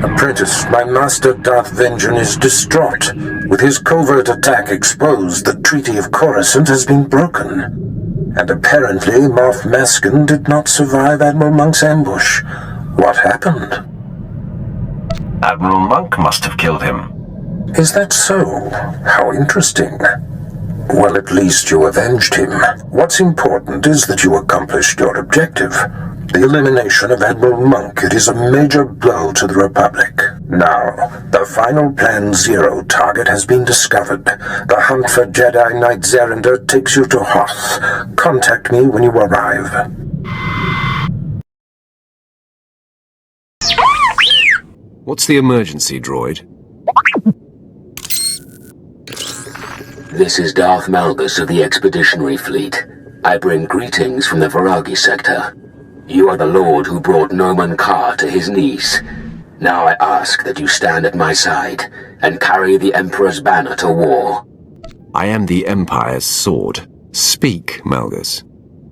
Apprentice, my master Darth Vengeance is distraught. With his covert attack exposed, the Treaty of Coruscant has been broken. And apparently Moff Maskin did not survive Admiral Monk's ambush. What happened? Admiral Monk must have killed him. Is that so? How interesting. Well, at least you avenged him. What's important is that you accomplished your objective. The elimination of Admiral Monk. It is a major blow to the Republic. Now, the final Plan Zero target has been discovered. The hunt for Jedi Knight Zerinder takes you to Hoth. Contact me when you arrive. What's the emergency, droid? This is Darth Malgus of the Expeditionary Fleet. I bring greetings from the Viragi sector. You are the Lord who brought Noman Ka to his knees. Now I ask that you stand at my side and carry the Emperor's banner to war. I am the Empire's sword. Speak, Malgus.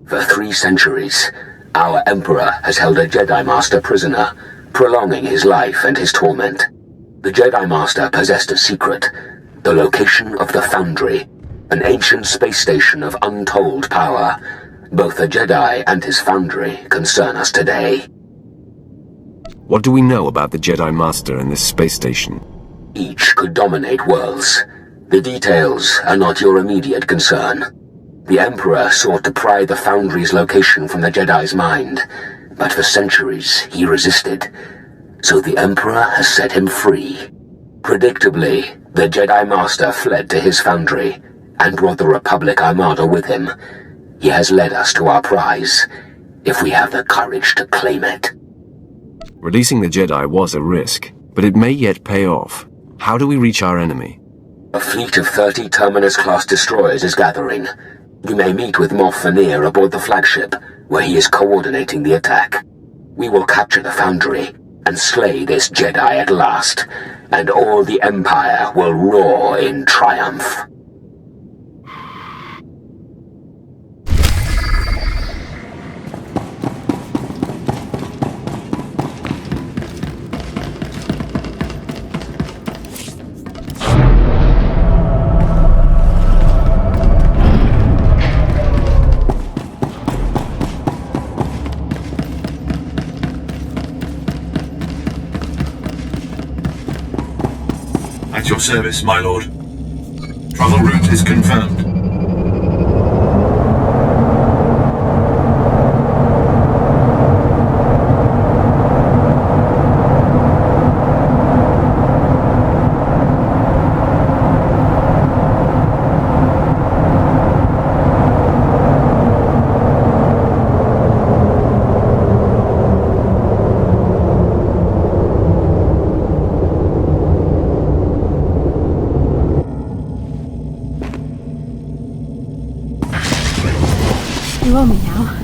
For 3 centuries, our Emperor has held a Jedi Master prisoner, prolonging his life and his torment. The Jedi Master possessed a secret, the location of the Foundry, an ancient space station of untold power. Both the Jedi and his Foundry concern us today. What do we know about the Jedi Master and this space station? Each could dominate worlds. The details are not your immediate concern. The Emperor sought to pry the Foundry's location from the Jedi's mind, but for centuries he resisted. So the Emperor has set him free. Predictably, the Jedi Master fled to his Foundry and brought the Republic Armada with him. He has led us to our prize, if we have the courage to claim it. Releasing the Jedi was a risk, but it may yet pay off. How do we reach our enemy? A fleet of 30 Terminus-class destroyers is gathering. We may meet with Moff Vanir aboard the flagship, where he is coordinating the attack. We will capture the Foundry and slay this Jedi at last, and all the Empire will roar in triumph. At your service, my lord. Travel route is confirmed. You owe me now.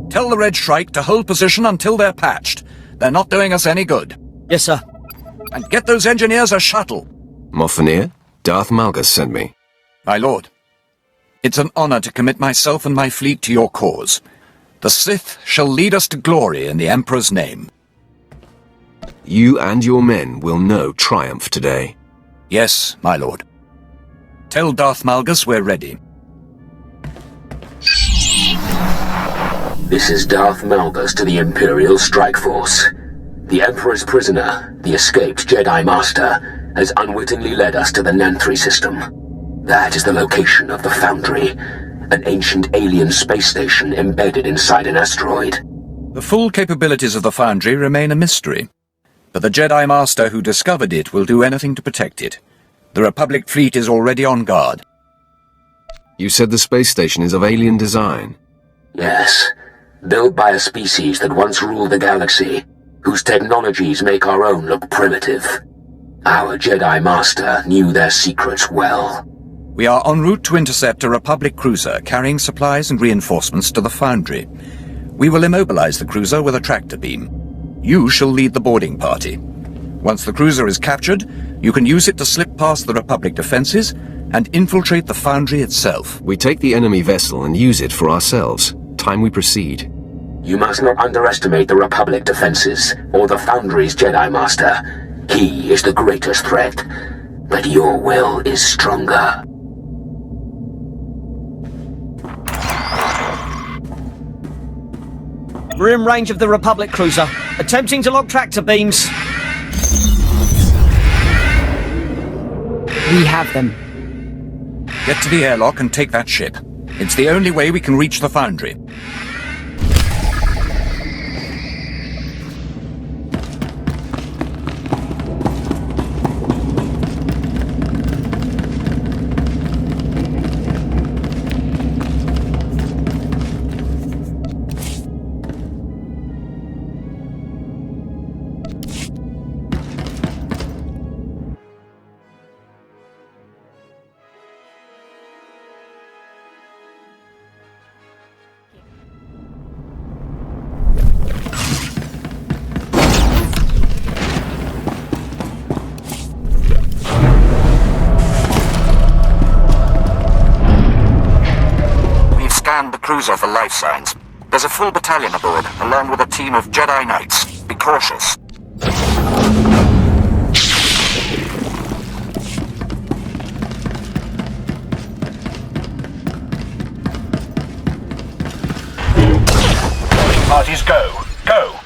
Tell the Red Shrike to hold position until they're patched. They're not doing us any good. Yes, sir. And get those engineers a shuttle. Moff Vanir, Darth Malgus sent me. My lord, it's an honor to commit myself and my fleet to your cause. The Sith shall lead us to glory in the Emperor's name. You and your men will know triumph today. Yes, my lord. Tell Darth Malgus we're ready. This is Darth Malgus to the Imperial Strike Force. The Emperor's prisoner, the escaped Jedi Master, has unwittingly led us to the Nanthri system. That is the location of the Foundry, an ancient alien space station embedded inside an asteroid. The full capabilities of the Foundry remain a mystery, but the Jedi Master who discovered it will do anything to protect it. The Republic fleet is already on guard. You said the space station is of alien design. Yes. Built by a species that once ruled the galaxy, whose technologies make our own look primitive. Our Jedi Master knew their secrets well. We are en route to intercept a Republic cruiser carrying supplies and reinforcements to the Foundry. We will immobilize the cruiser with a tractor beam. You shall lead the boarding party. Once the cruiser is captured, you can use it to slip past the Republic defenses and infiltrate the Foundry itself. We take the enemy vessel and use it for ourselves. Time we proceed. You must not underestimate the Republic defenses, or the Foundry's Jedi Master. He is the greatest threat, but your will is stronger. We're in range of the Republic cruiser, attempting to lock tractor beams. We have them. Get to the airlock and take that ship. It's the only way we can reach the Foundry. The cruiser for life signs. There's a full battalion aboard, along with a team of Jedi Knights. Be cautious. Parties go. Go!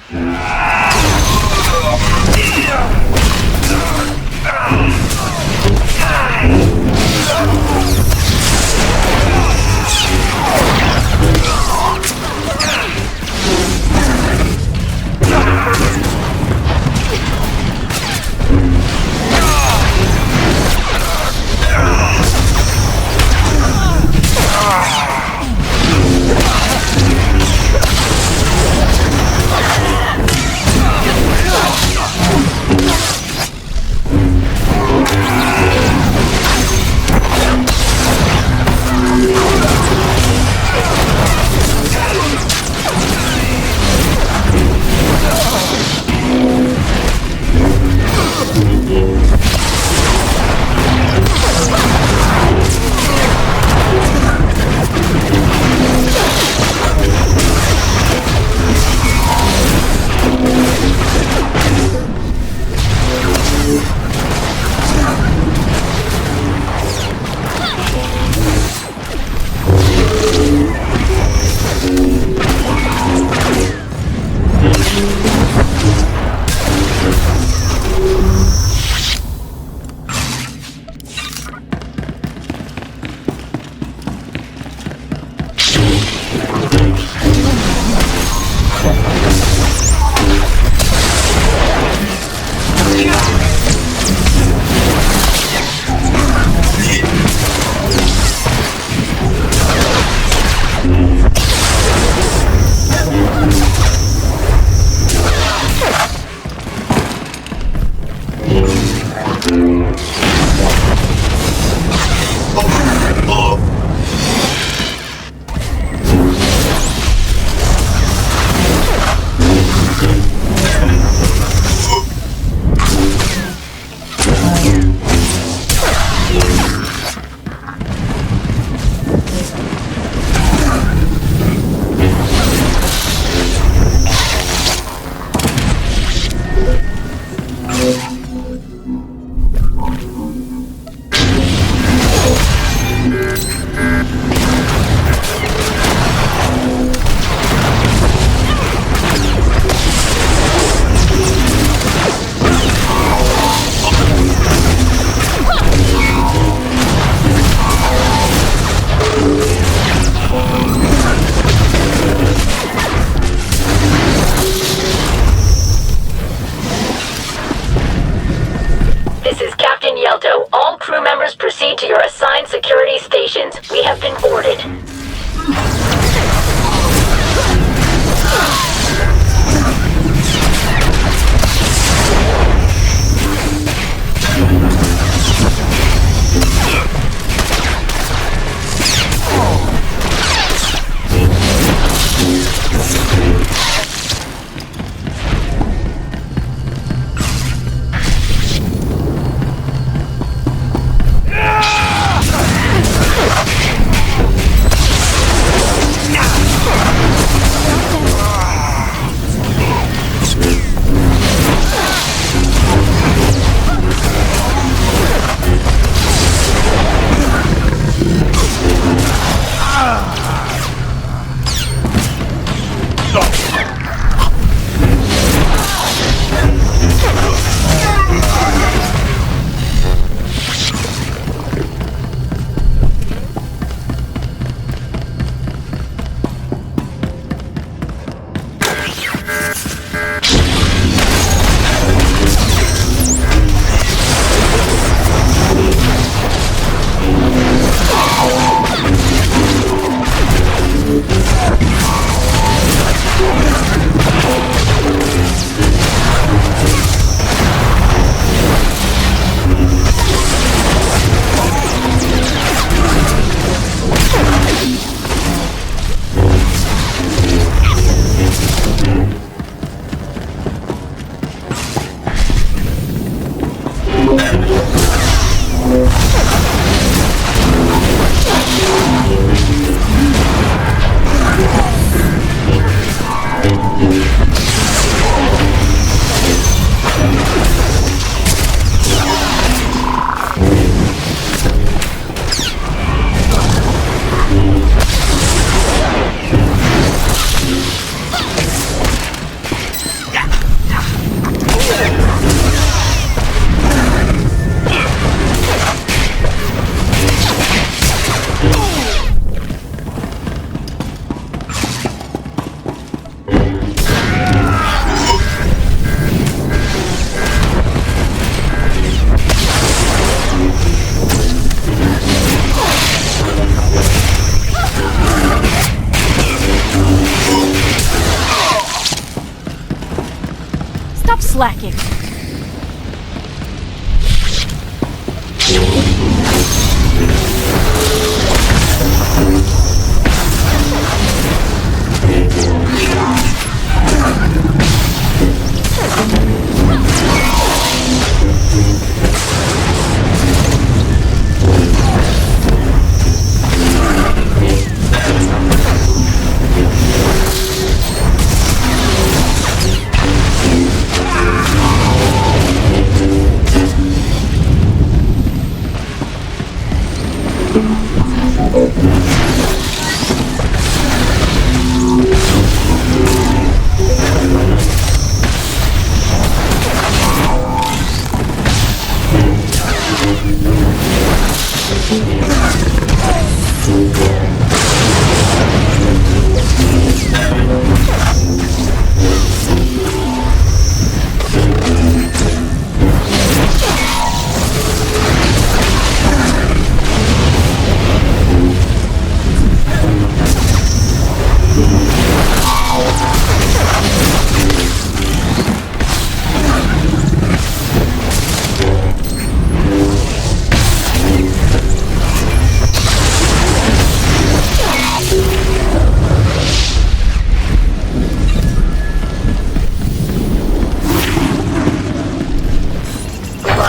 Slacking.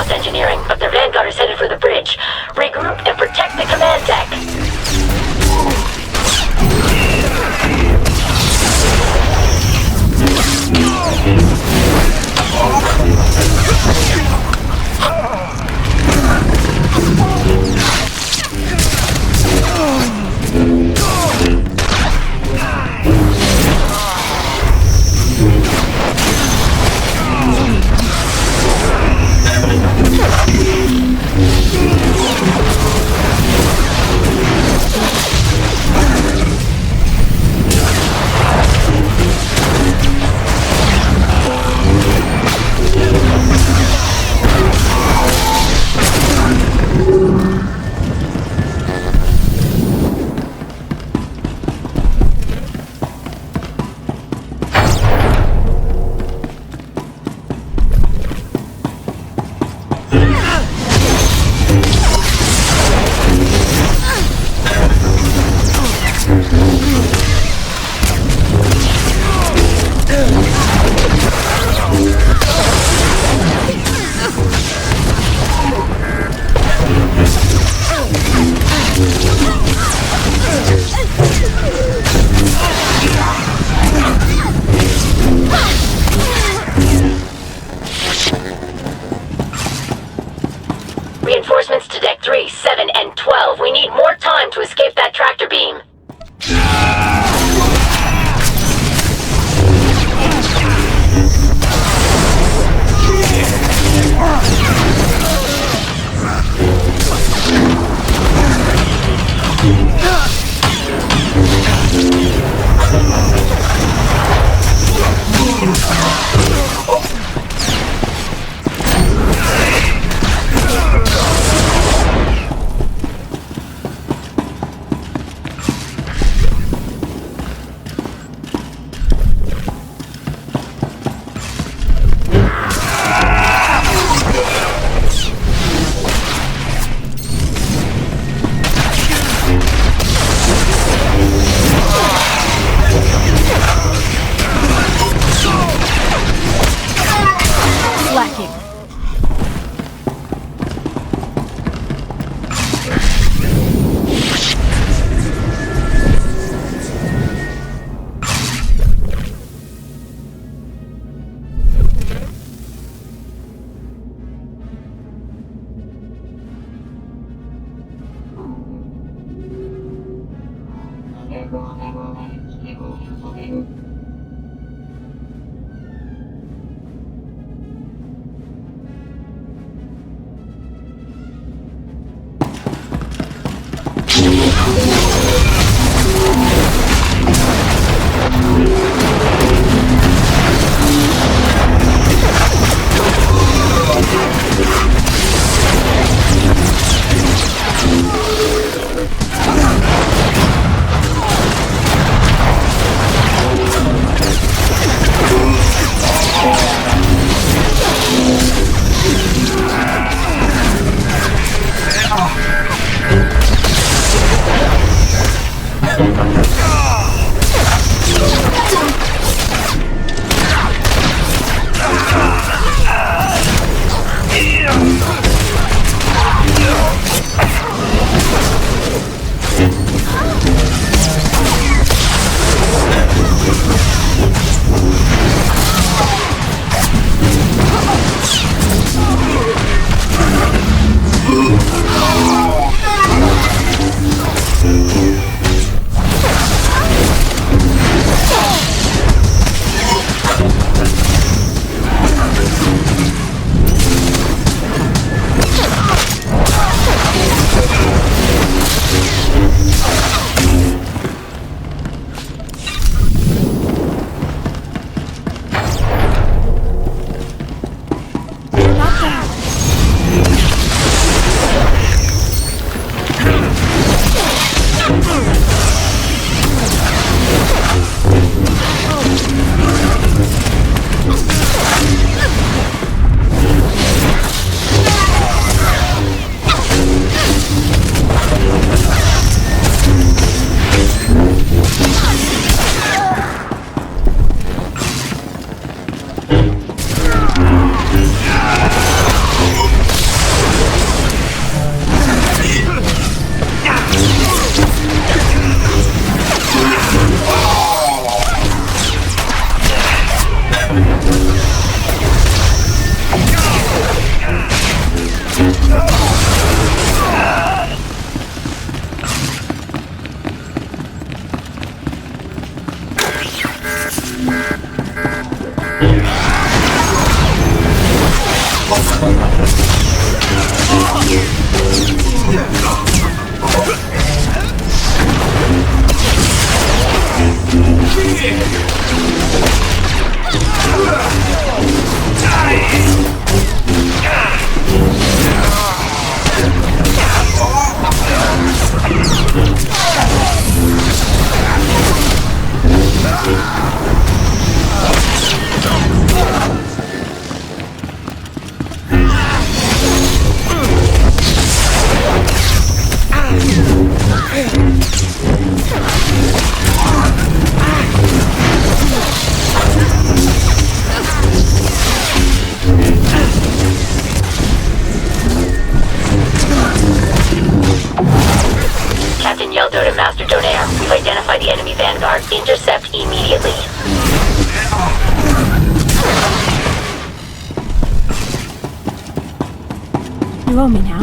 Engineering, but their vanguard is headed for the bridge. Regroup and protect the command deck. Reinforcements to Deck 3, 7, and 12. We need more time to escape that tractor beam. Intercept immediately. You owe me now.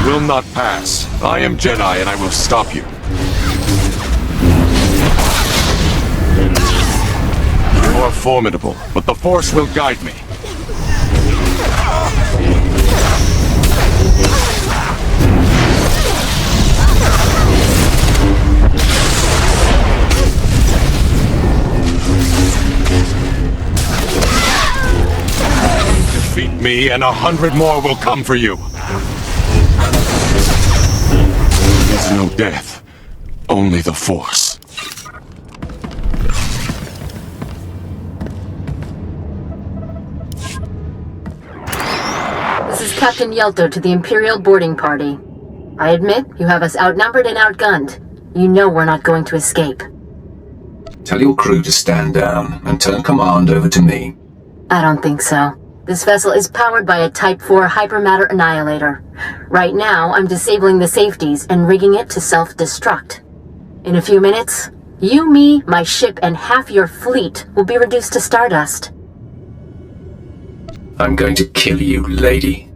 Will not pass. I am Jedi and I will stop you. You are formidable, but the Force will guide me. Defeat me and 100 more will come for you. There is no death, only the Force. This is Captain Yelto to the Imperial boarding party. I admit, you have us outnumbered and outgunned. You know we're not going to escape. Tell your crew to stand down and turn command over to me. I don't think so. This vessel is powered by a Type 4 hypermatter annihilator. Right now, I'm disabling the safeties and rigging it to self-destruct. In a few minutes, you, me, my ship, and half your fleet will be reduced to stardust. I'm going to kill you, lady.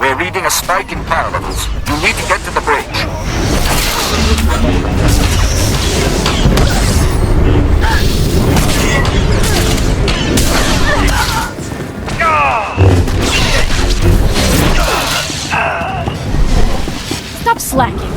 We're reading a spike in power levels. You need to get to the bridge. Stop slacking.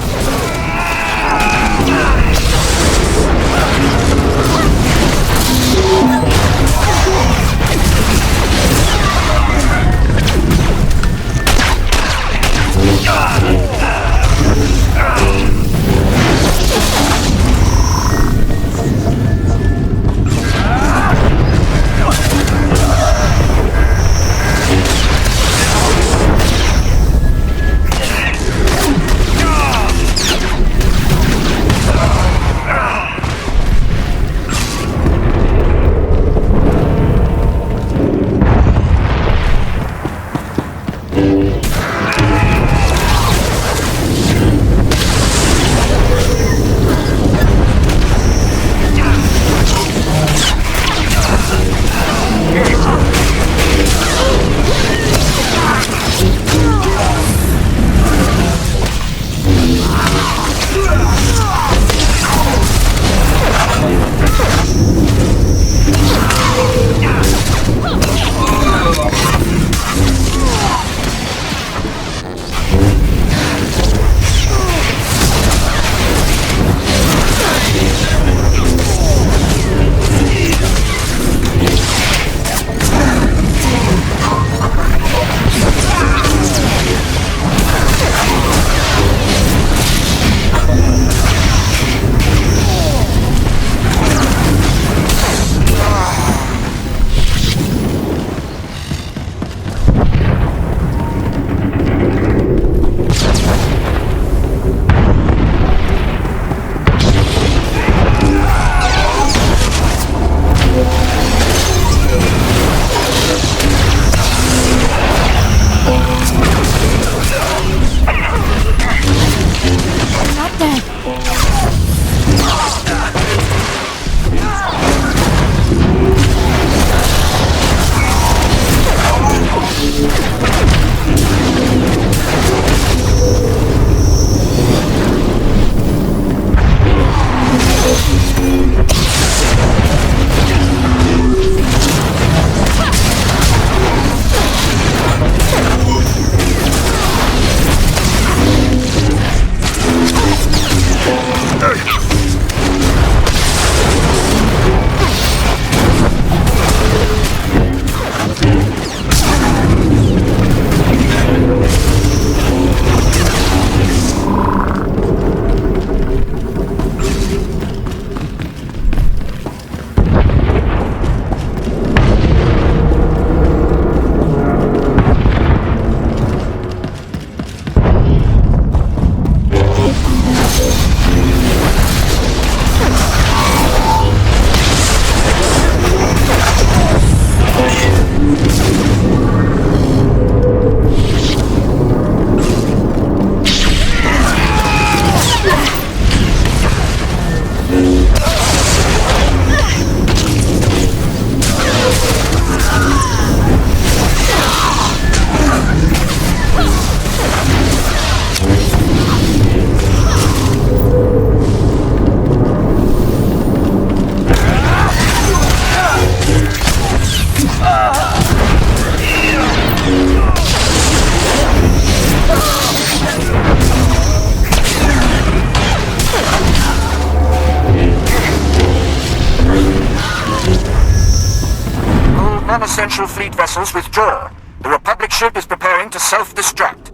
non-essential fleet vessels withdraw. The Republic ship is preparing to self-destruct.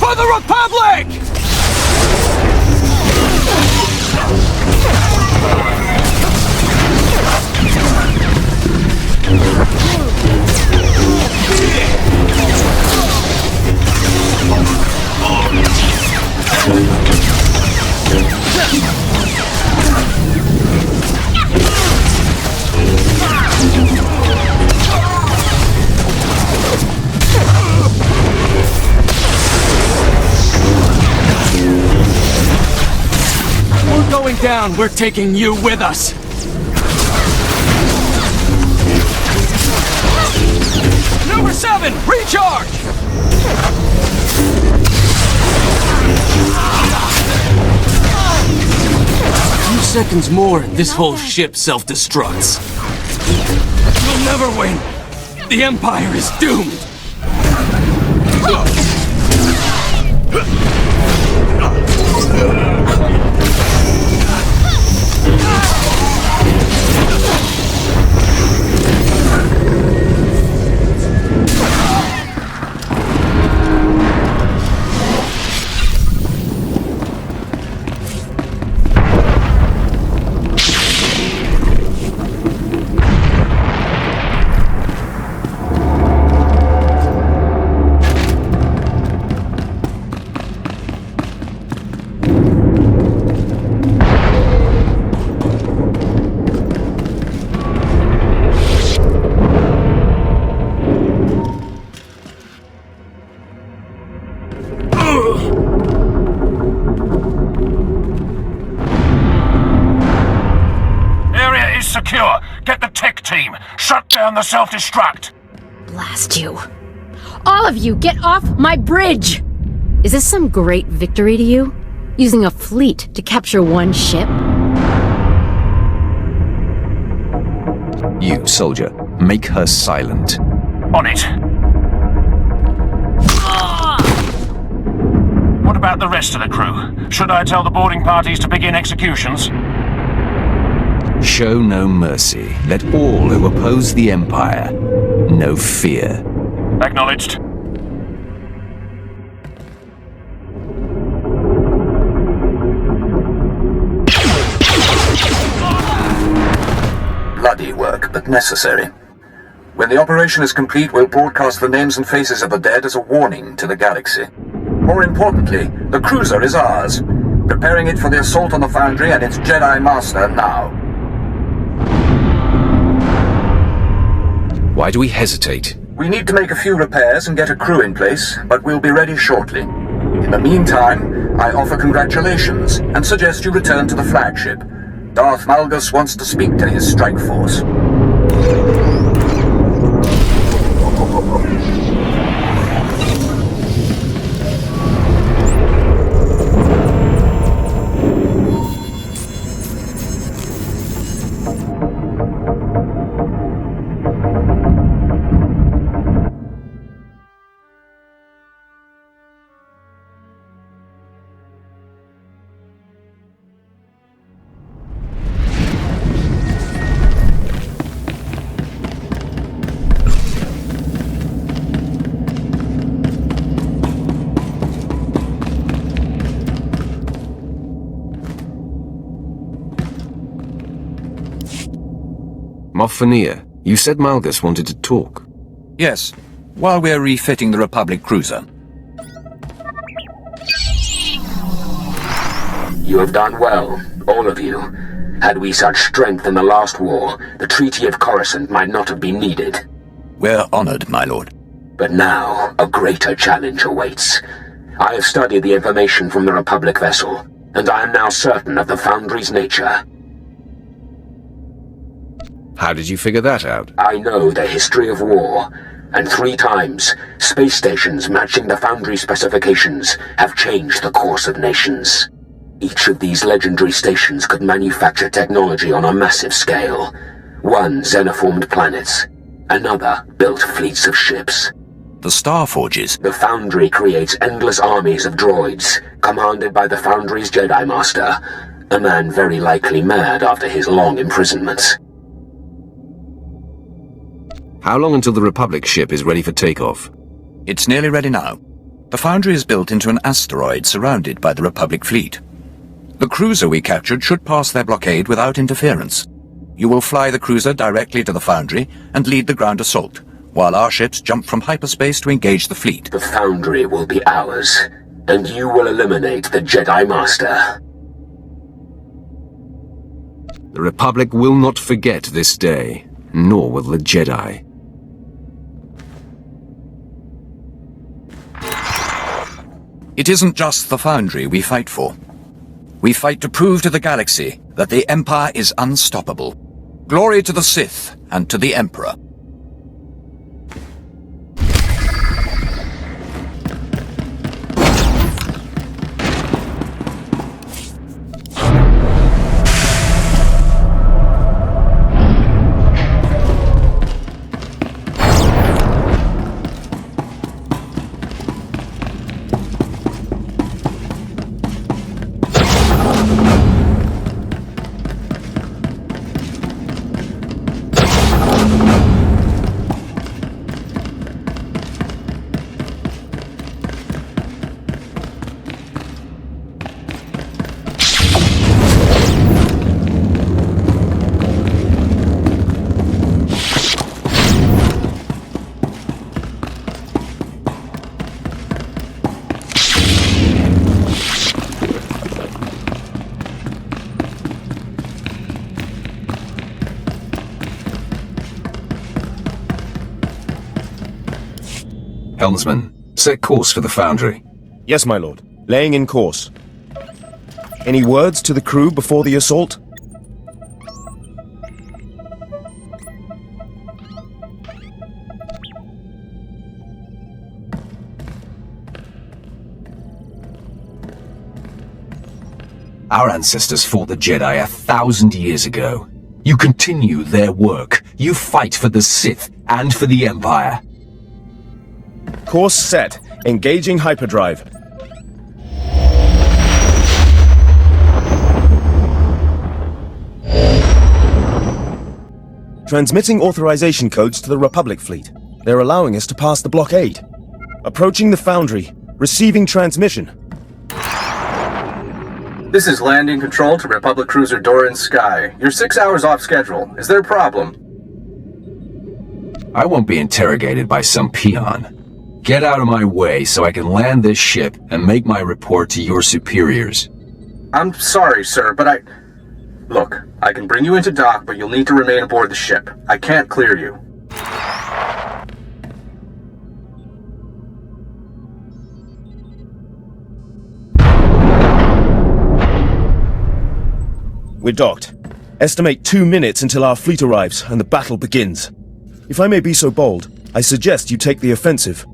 For the Republic! Down, we're taking you with us. Number 7, recharge! A few seconds more, this whole ship self-destructs. We'll never win. The Empire is doomed. Secure! Get the tech team! Shut down the self-destruct! Blast you. All of you, get off my bridge! Is this some great victory to you? Using a fleet to capture one ship? You, soldier, make her silent. On it. What about the rest of the crew? Should I tell the boarding parties to begin executions? Show no mercy. Let all who oppose the Empire know fear. Acknowledged. Bloody work, but necessary. When the operation is complete, we'll broadcast the names and faces of the dead as a warning to the galaxy. More importantly, the cruiser is ours. Preparing it for the assault on the Foundry and its Jedi Master now. Why do we hesitate? We need to make a few repairs and get a crew in place, but we'll be ready shortly. In the meantime, I offer congratulations and suggest you return to the flagship. Darth Malgus wants to speak to his strike force. Moffania, you said Malgus wanted to talk. Yes, while we're refitting the Republic cruiser. You have done well, all of you. Had we such strength in the last war, the Treaty of Coruscant might not have been needed. We're honored, my lord. But now, a greater challenge awaits. I have studied the information from the Republic vessel, and I am now certain of the Foundry's nature. How did you figure that out? I know the history of war, and 3 times, space stations matching the Foundry specifications have changed the course of nations. Each of these legendary stations could manufacture technology on a massive scale. One xenoformed planets, another built fleets of ships. The Starforges. The Foundry creates endless armies of droids, commanded by the Foundry's Jedi Master, a man very likely mad after his long imprisonment. How long until the Republic ship is ready for takeoff? It's nearly ready now. The Foundry is built into an asteroid surrounded by the Republic fleet. The cruiser we captured should pass their blockade without interference. You will fly the cruiser directly to the Foundry and lead the ground assault, while our ships jump from hyperspace to engage the fleet. The Foundry will be ours, and you will eliminate the Jedi Master. The Republic will not forget this day, nor will the Jedi. It isn't just the Foundry we fight for. We fight to prove to the galaxy that the Empire is unstoppable. Glory to the Sith and to the Emperor. Helmsman, set course for the Foundry. Yes, my lord. Laying in course. Any words to the crew before the assault? Our ancestors fought the Jedi 1,000 years ago. You continue their work. You fight for the Sith and for the Empire. Course set. Engaging hyperdrive. Transmitting authorization codes to the Republic fleet. They're allowing us to pass the blockade. Approaching the Foundry. Receiving transmission. This is landing control to Republic Cruiser Doran Sky. You're 6 hours off schedule. Is there a problem? I won't be interrogated by some peon. Get out of my way so I can land this ship and make my report to your superiors. I'm sorry, sir, but Look, I can bring you into dock, but you'll need to remain aboard the ship. I can't clear you. We're docked. Estimate 2 minutes until our fleet arrives and the battle begins. If I may be so bold, I suggest you take the offensive.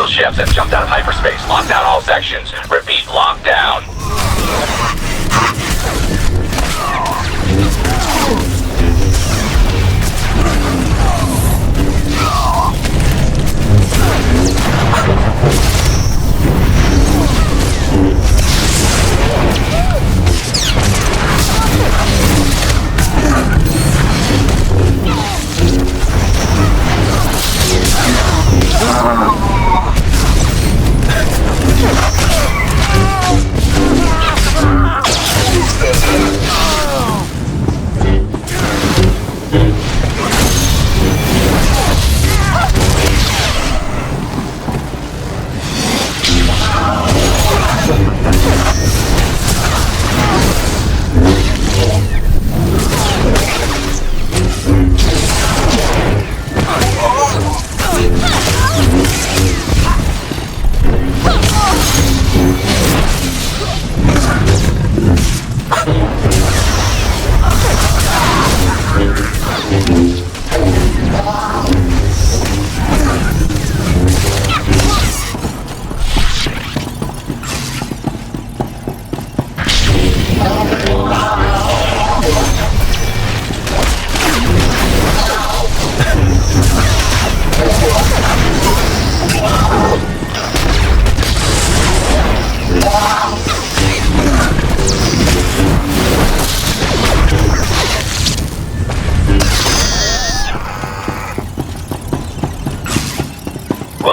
Ships have jumped out of hyperspace. Lock down all sections. Repeat, lock down.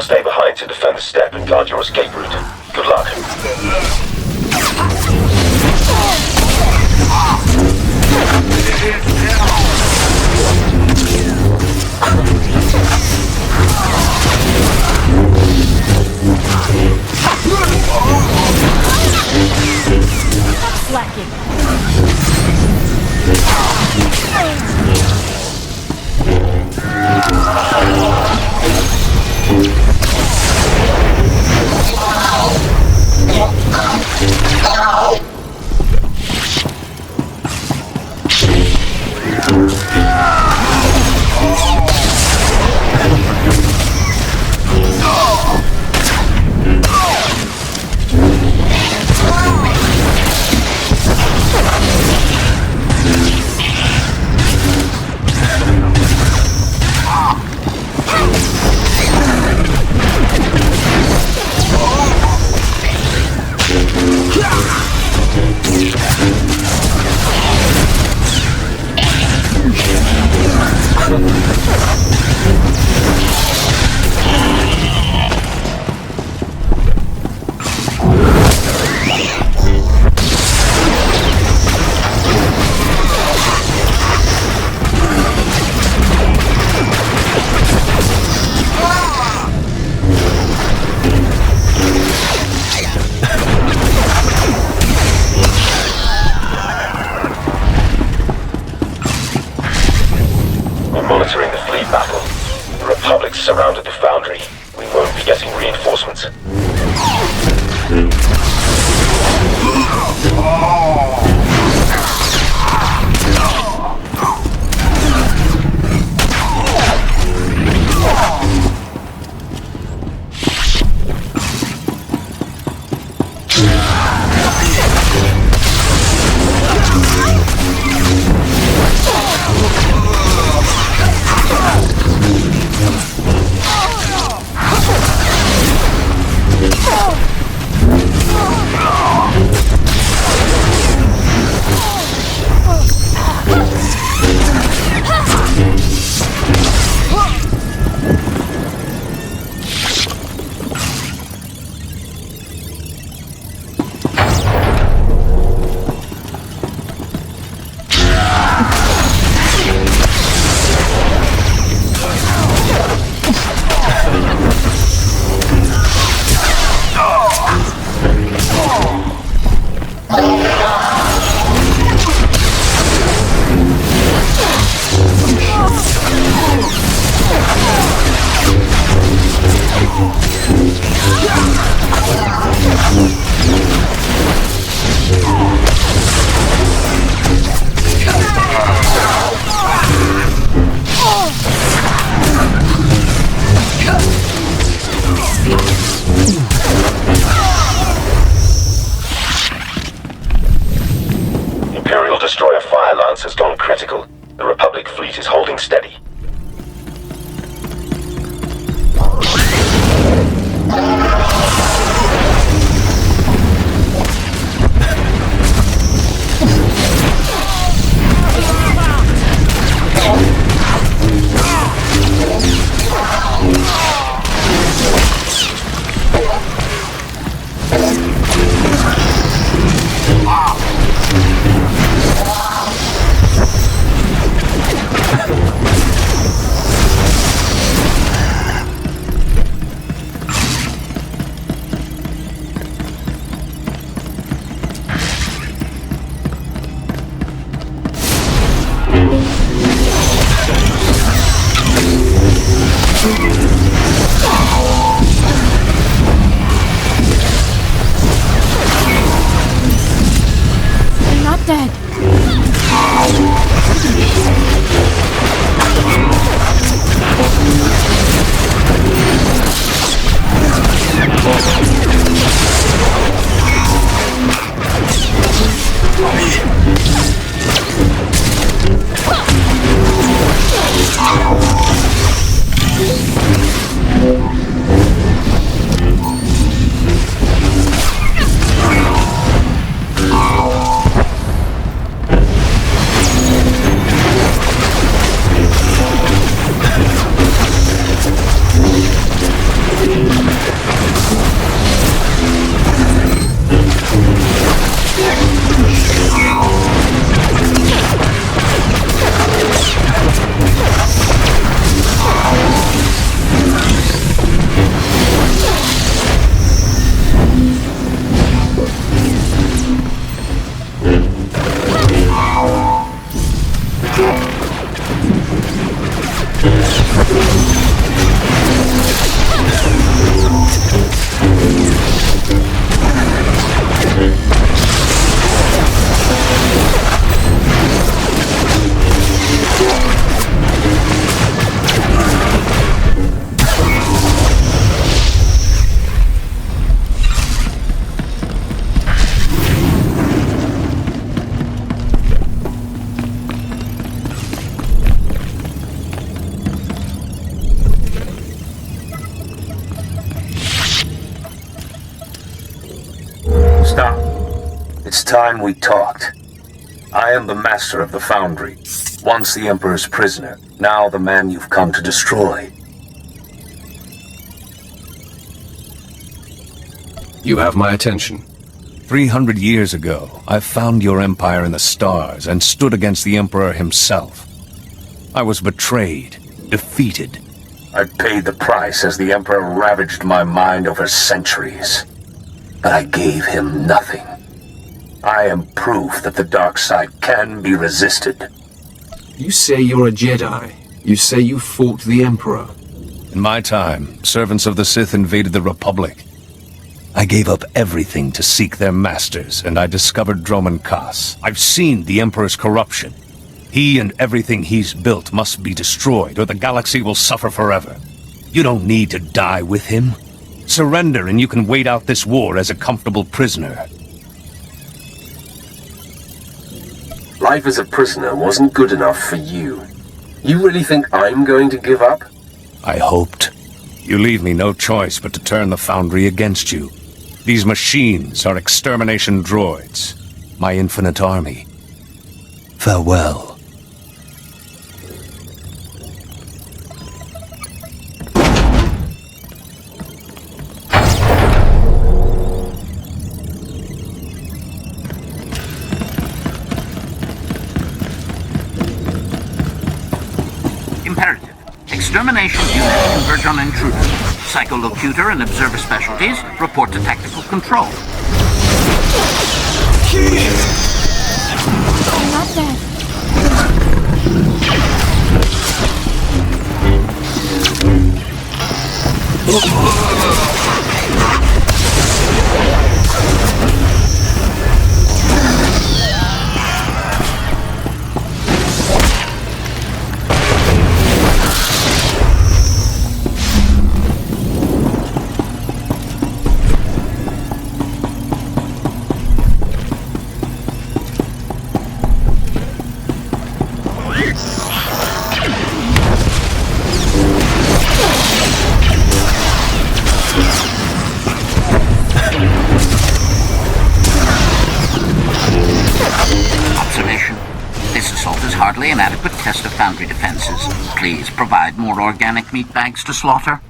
stay behind to defend the step and guard your escape route. Good luck. Slacking. Monitoring the fleet battle. The Republic's surrounded the Foundry. We won't be getting reinforcements. Destroyer fire lance has gone critical. The Republic fleet is holding steady. They're not dead. It's time we talked. I am the master of the Foundry. Once the Emperor's prisoner, now the man you've come to destroy. You have my attention. 300 years ago, I found your empire in the stars and stood against the Emperor himself. I was betrayed, defeated. I paid the price as the Emperor ravaged my mind over centuries. But I gave him nothing. I am proof that the dark side can be resisted. You say you're a Jedi. You say you fought the Emperor. In my time, servants of the Sith invaded the Republic. I gave up everything to seek their masters, and I discovered Droman Kaas. I've seen the Emperor's corruption. He and everything he's built must be destroyed, or the galaxy will suffer forever. You don't need to die with him. Surrender, and you can wait out this war as a comfortable prisoner. Life as a prisoner wasn't good enough for you. You really think I'm going to give up? I hoped. You leave me no choice but to turn the Foundry against you. These machines are extermination droids. My infinite army. Farewell. Imperative. Extermination units converge on intruder. Psycholocutor and observer specialties report to tactical control. I'm not dead. Observation. This assault is hardly an adequate test of Foundry defenses. Please provide more organic meat bags to slaughter.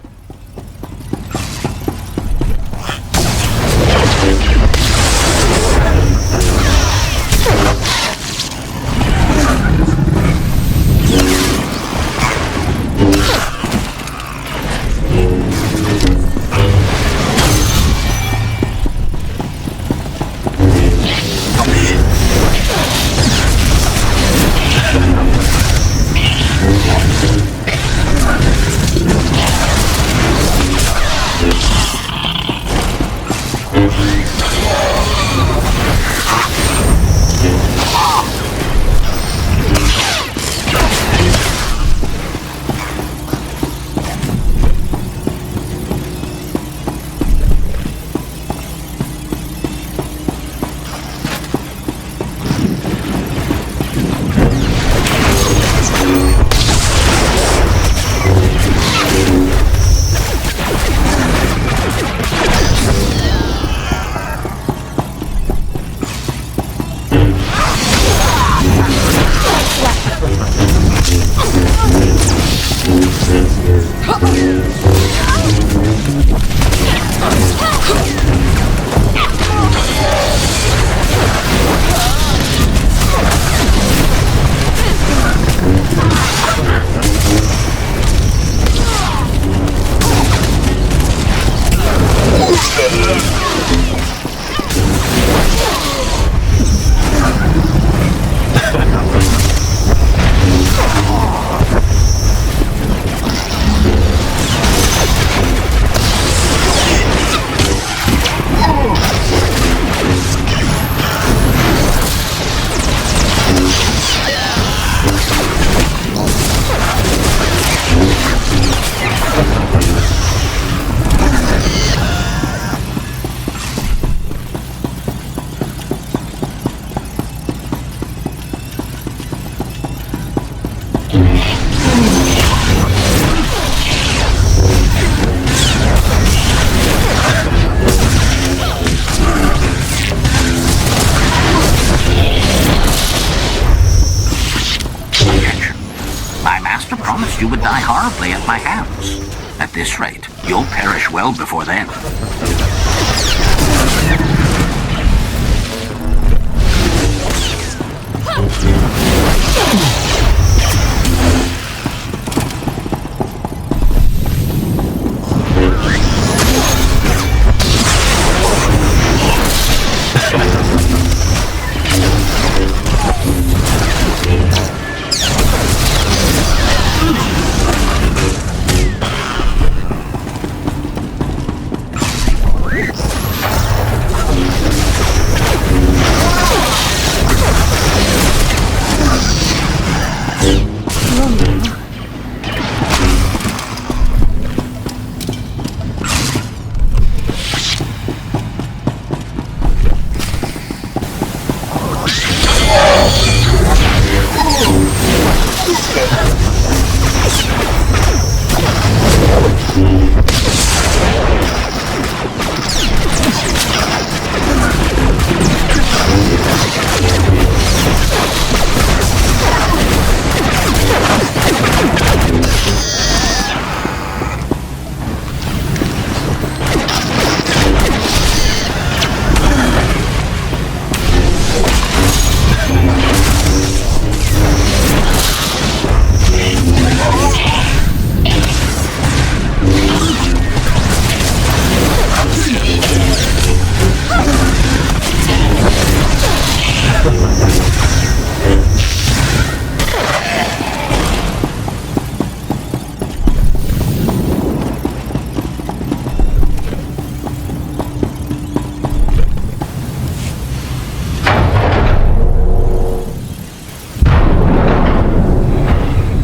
promised you would die horribly at my hands. At this rate, you'll perish well before then.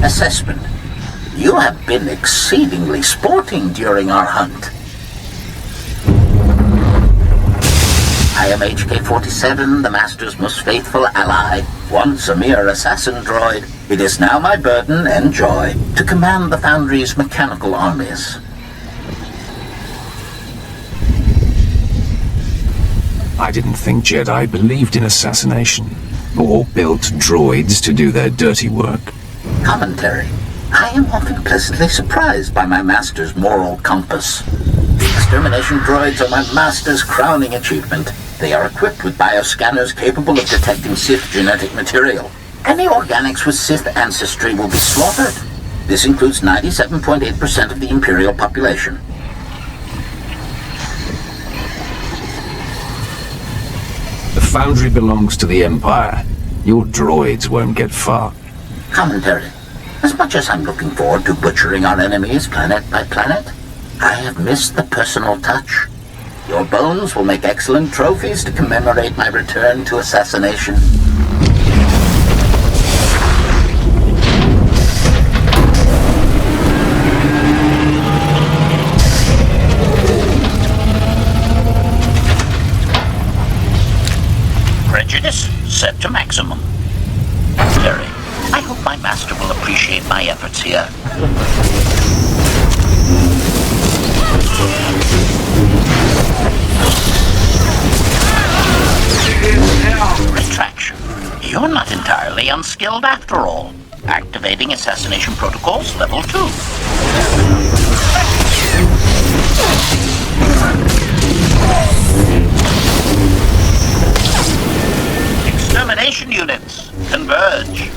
Assessment. You have been exceedingly sporting during our hunt. I am HK-47, the Master's most faithful ally. Once a mere assassin droid, it is now my burden and joy to command the Foundry's mechanical armies. I didn't think Jedi believed in assassination, or built droids to do their dirty work. Commentary. I am often pleasantly surprised by my Master's moral compass. The extermination droids are my Master's crowning achievement. They are equipped with bioscanners capable of detecting Sith genetic material. Any organics with Sith ancestry will be slaughtered. This includes 97.8% of the Imperial population. The Foundry belongs to the Empire. Your droids won't get far. Commentary. As much as I'm looking forward to butchering our enemies planet by planet, I have missed the personal touch. Your bones will make excellent trophies to commemorate my return to assassination. Prejudice set to maximum. Terry, I hope my Master will appreciate my efforts here. Retraction. You're not entirely unskilled after all. Activating assassination protocols level 2. Extermination units, converge.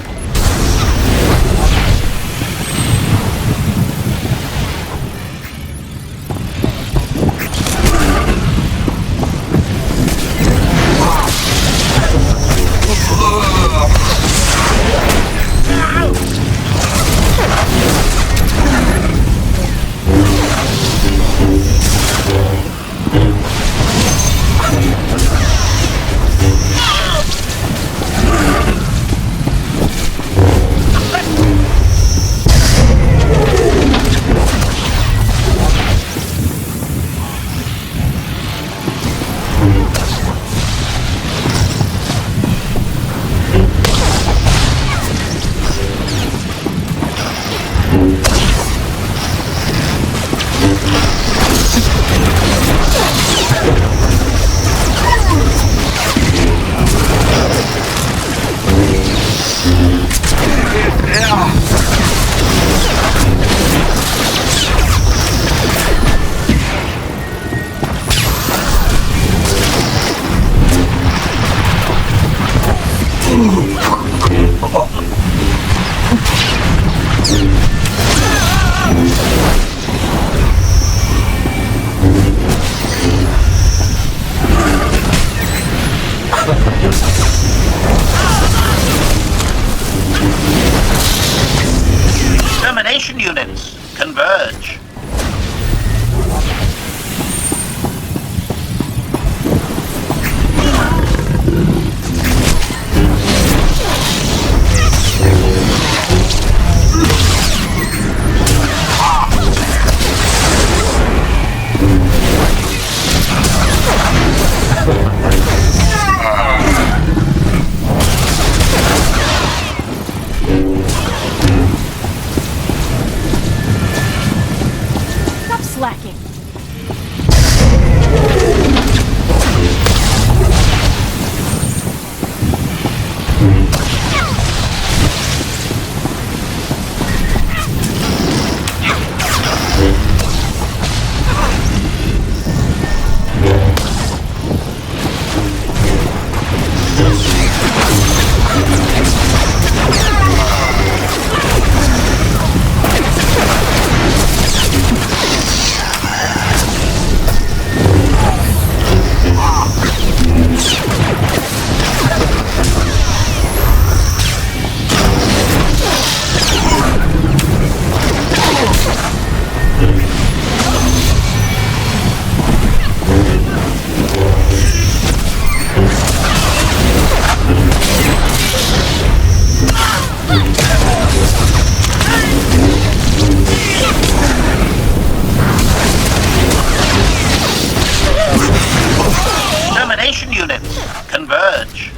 Extermination units, converge.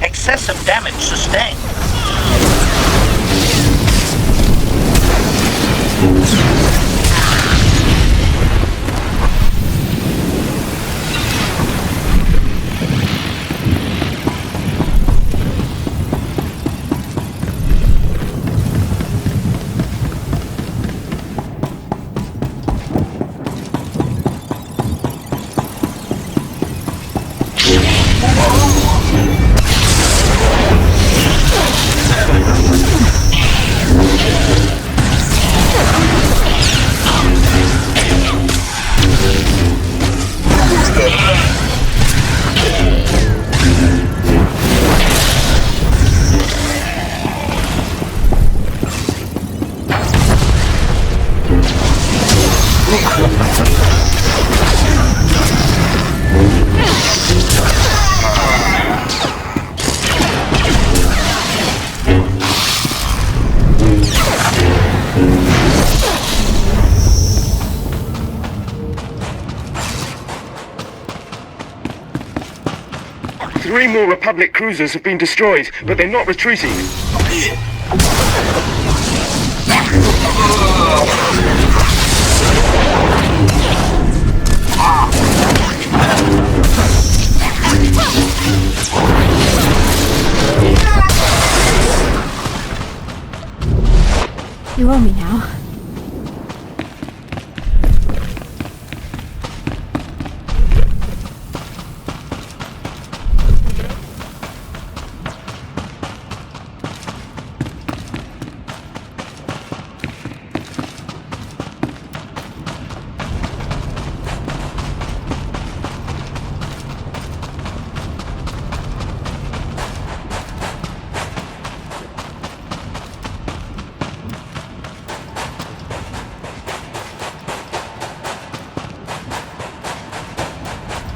Excessive damage sustained. Three more Republic cruisers have been destroyed, but they're not retreating. You owe me now.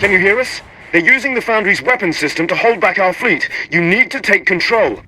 Can you hear us? They're using the Foundry's weapon system to hold back our fleet. You need to take control.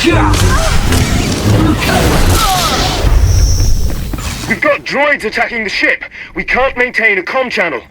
We've got droids attacking the ship. We can't maintain a comm channel.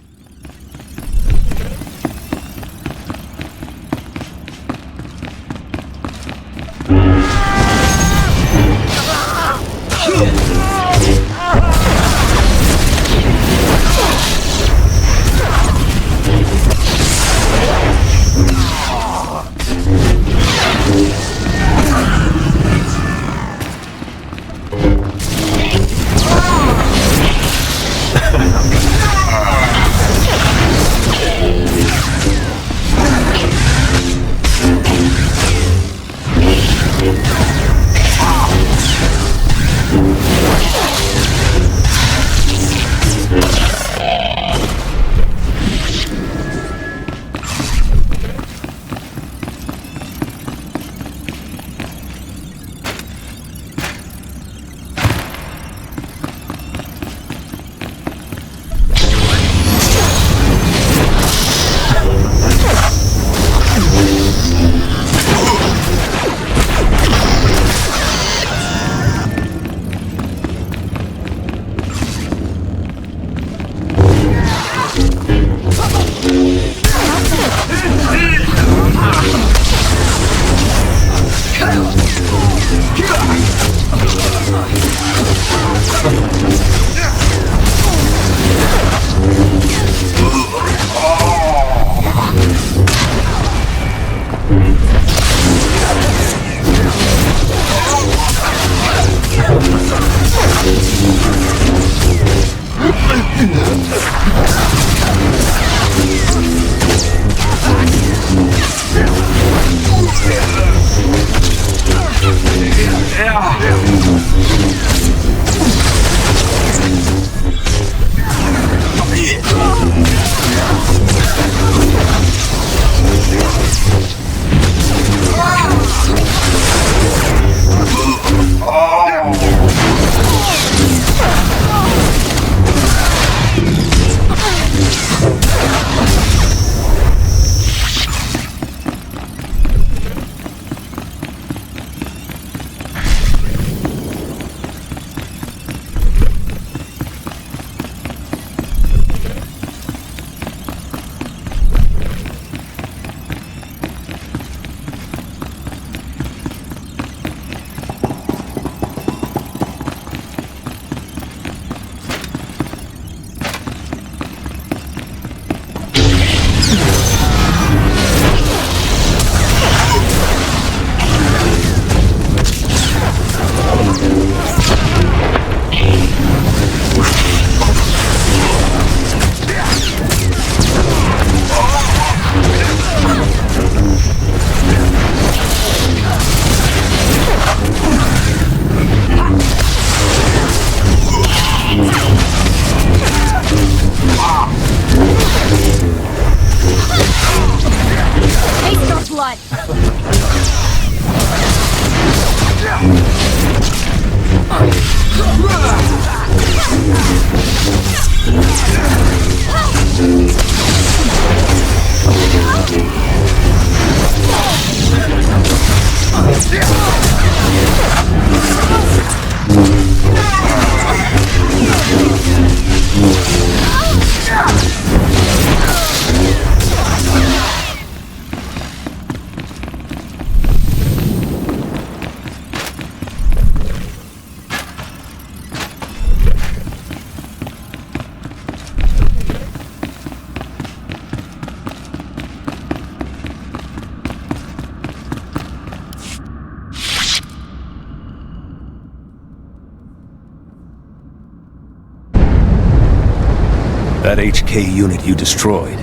That HK unit you destroyed,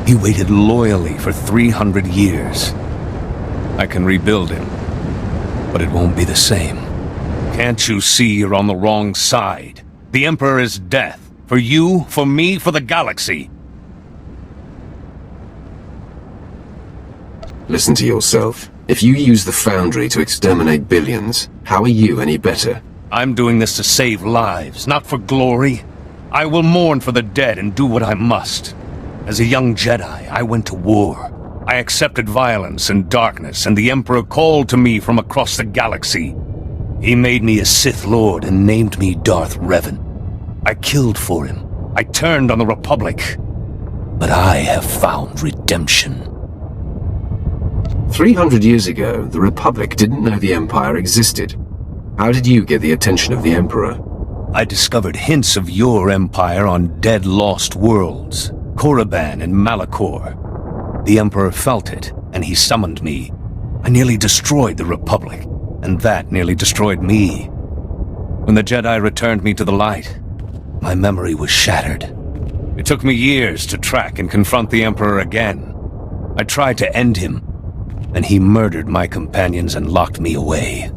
he waited loyally for 300 years. I can rebuild him, but it won't be the same. Can't you see you're on the wrong side? The Emperor is death. For you, for me, for the galaxy. Listen to yourself. If you use the Foundry to exterminate billions, how are you any better? I'm doing this to save lives, not for glory. I will mourn for the dead and do what I must. As a young Jedi, I went to war. I accepted violence and darkness, and the Emperor called to me from across the galaxy. He made me a Sith Lord and named me Darth Revan. I killed for him. I turned on the Republic. But I have found redemption. 300 years ago, the Republic didn't know the Empire existed. How did you get the attention of the Emperor? I discovered hints of your empire on dead lost worlds, Korriban and Malachor. The Emperor felt it, and he summoned me. I nearly destroyed the Republic, and that nearly destroyed me. When the Jedi returned me to the light, my memory was shattered. It took me years to track and confront the Emperor again. I tried to end him, and he murdered my companions and locked me away.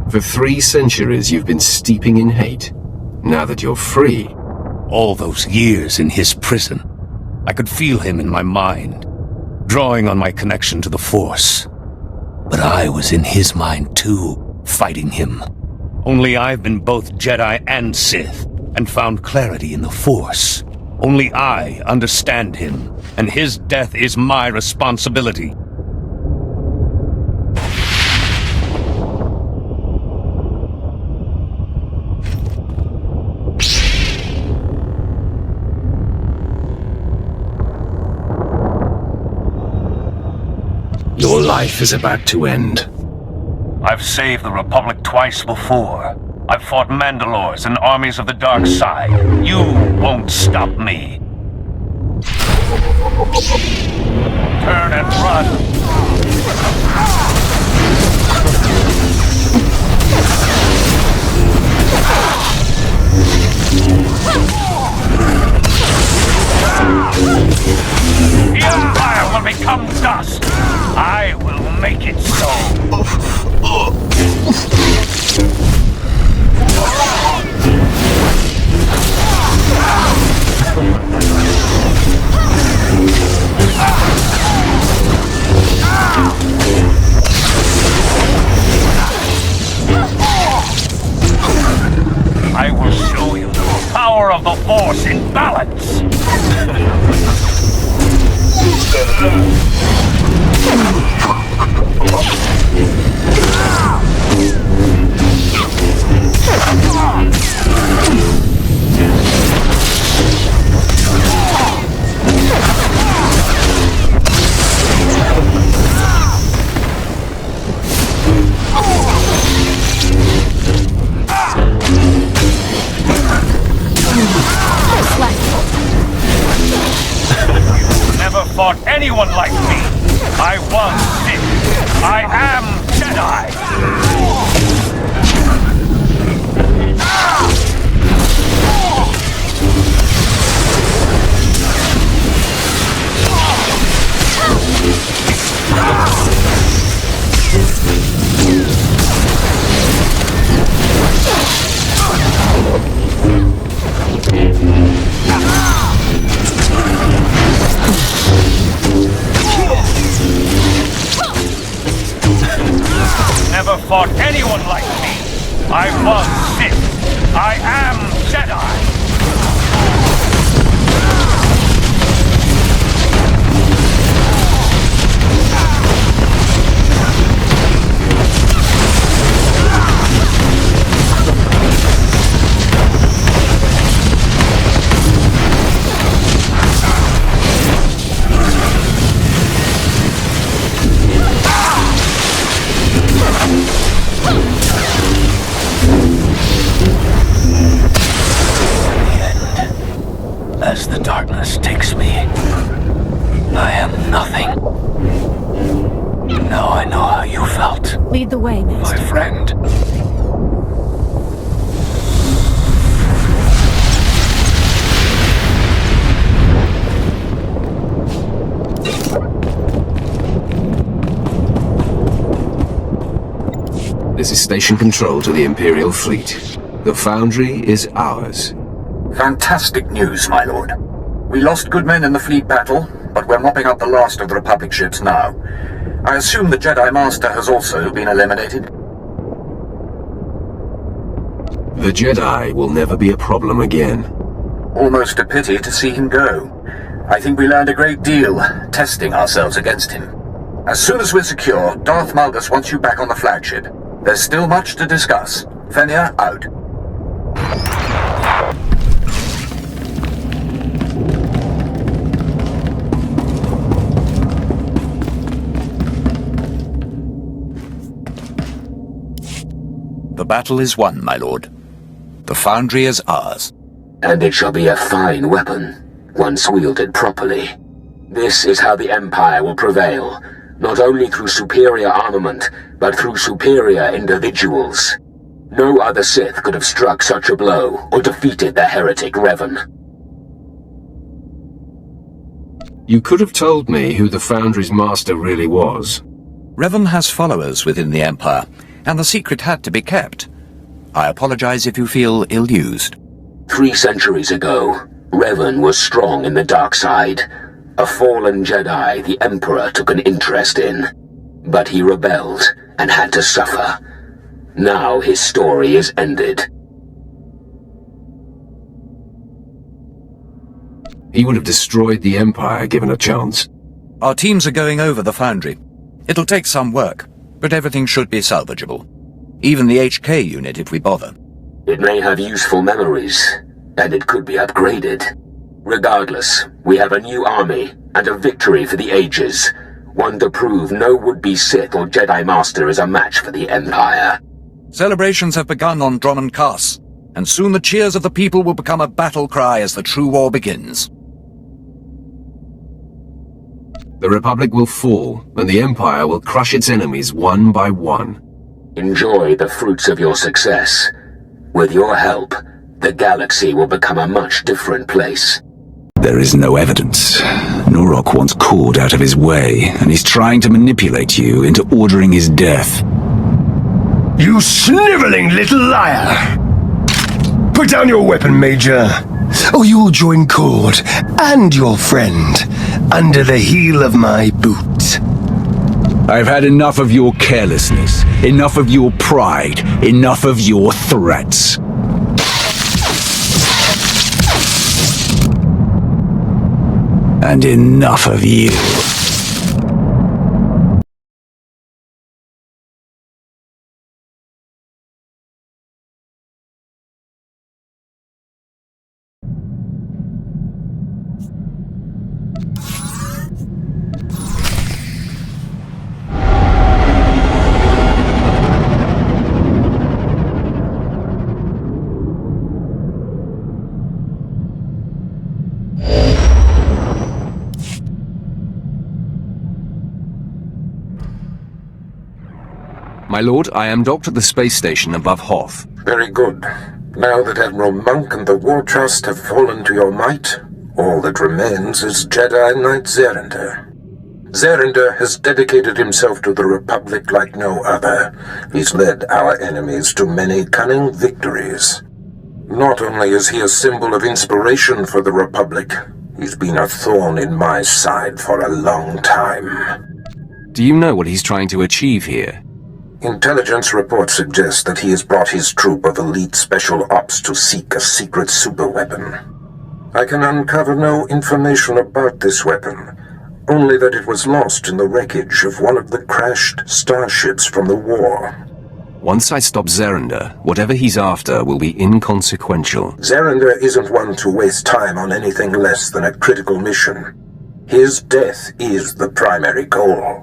For 3 centuries you've been steeping in hate. Now that you're free... All those years in his prison, I could feel him in my mind, drawing on my connection to the Force. But I was in his mind too, fighting him. Only I've been both Jedi and Sith, and found clarity in the Force. Only I understand him, and his death is my responsibility. Your life is about to end. I've saved the Republic twice before. I've fought Mandalores and armies of the dark side. You won't stop me. Turn and run. The Empire will become dust. I will make it so. I will show you the power of the Force in balance. Never fought anyone like me. I was Sith. I am Jedi. Never fought anyone like me. I was Sith. I am Jedi. As the darkness takes me, I am nothing. Now I know how you felt. Lead the way, Master. My friend. This is station control to the Imperial fleet. The Foundry is ours. Fantastic news, my lord. We lost good men in the fleet battle, but we're mopping up the last of the Republic ships now. I assume the Jedi Master has also been eliminated? The Jedi will never be a problem again. Almost a pity to see him go. I think we learned a great deal, testing ourselves against him. As soon as we're secure, Darth Malgus wants you back on the flagship. There's still much to discuss. Fenrir, out. The battle is won, my lord. The Foundry is ours. And it shall be a fine weapon, once wielded properly. This is how the Empire will prevail, not only through superior armament, but through superior individuals. No other Sith could have struck such a blow or defeated the heretic Revan. You could have told me who the Foundry's master really was. Revan has followers within the Empire, and the secret had to be kept. I apologize if you feel ill-used. 3 centuries ago, Revan was strong in the dark side. A fallen Jedi the Emperor took an interest in. But he rebelled and had to suffer. Now his story is ended. He would have destroyed the Empire given a chance. Our teams are going over the Foundry. It'll take some work, but everything should be salvageable. Even the HK unit if we bother. It may have useful memories, and it could be upgraded. Regardless, we have a new army, and a victory for the ages. One to prove no would-be Sith or Jedi Master is a match for the Empire. Celebrations have begun on Dromund Kaas, and soon the cheers of the people will become a battle cry as the true war begins. The Republic will fall, and the Empire will crush its enemies one by one. Enjoy the fruits of your success. With your help, the galaxy will become a much different place. There is no evidence. Norok wants Cord out of his way, and he's trying to manipulate you into ordering his death. You sniveling little liar! Put down your weapon, Major, or you'll join Cord and your friend under the heel of my boot. I've had enough of your carelessness, enough of your pride, enough of your threats. And enough of you. My lord, I am docked at the space station above Hoth. Very good. Now that Admiral Monk and the War Trust have fallen to your might, all that remains is Jedi Knight Zerinder. Zerinder has dedicated himself to the Republic like no other. He's led our enemies to many cunning victories. Not only is he a symbol of inspiration for the Republic, he's been a thorn in my side for a long time. Do you know what he's trying to achieve here? Intelligence reports suggest that he has brought his troop of elite special ops to seek a secret superweapon. I can uncover no information about this weapon, only that it was lost in the wreckage of one of the crashed starships from the war. Once I stop Zerinder, whatever he's after will be inconsequential. Zerinder isn't one to waste time on anything less than a critical mission. His death is the primary goal.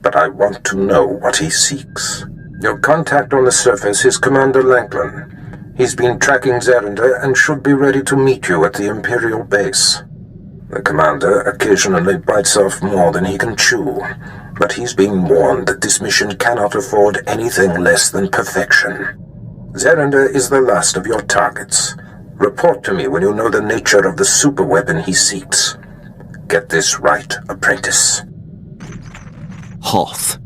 But I want to know what he seeks. Your contact on the surface is Commander Lanklin. He's been tracking Zerinder and should be ready to meet you at the Imperial base. The Commander occasionally bites off more than he can chew, but he's been warned that this mission cannot afford anything less than perfection. Zerinder is the last of your targets. Report to me when you know the nature of the superweapon he seeks. Get this right, apprentice. Hoth.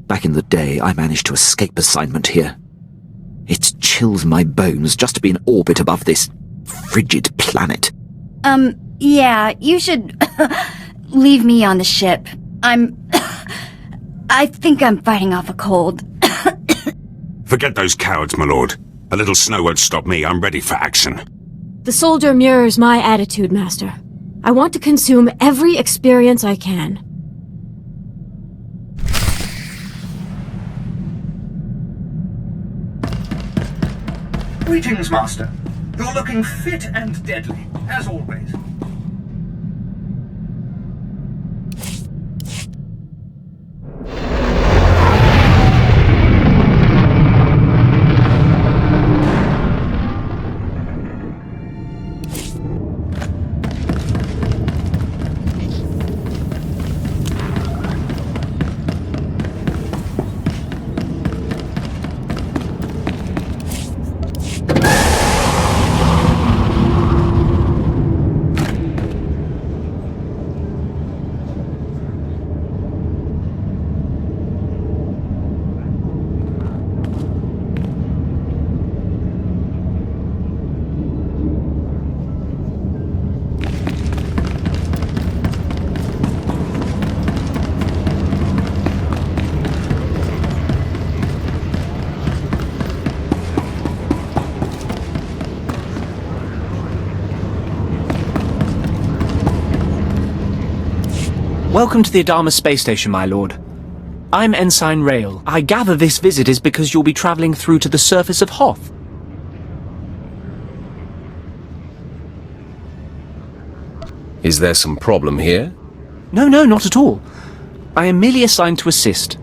Back in the day, I managed to escape assignment here. It chills my bones just to be in orbit above this frigid planet. Yeah, you should leave me on the ship. I think I'm fighting off a cold. Forget those cowards, my lord. A little snow won't stop me. I'm ready for action. The soldier mirrors my attitude, Master. I want to consume every experience I can. Greetings, Master. You're looking fit and deadly, as always. Welcome to the Adama space station, my lord. I'm Ensign Rail. I gather this visit is because you'll be travelling through to the surface of Hoth. Is there some problem here? No, not at all. I am merely assigned to assist.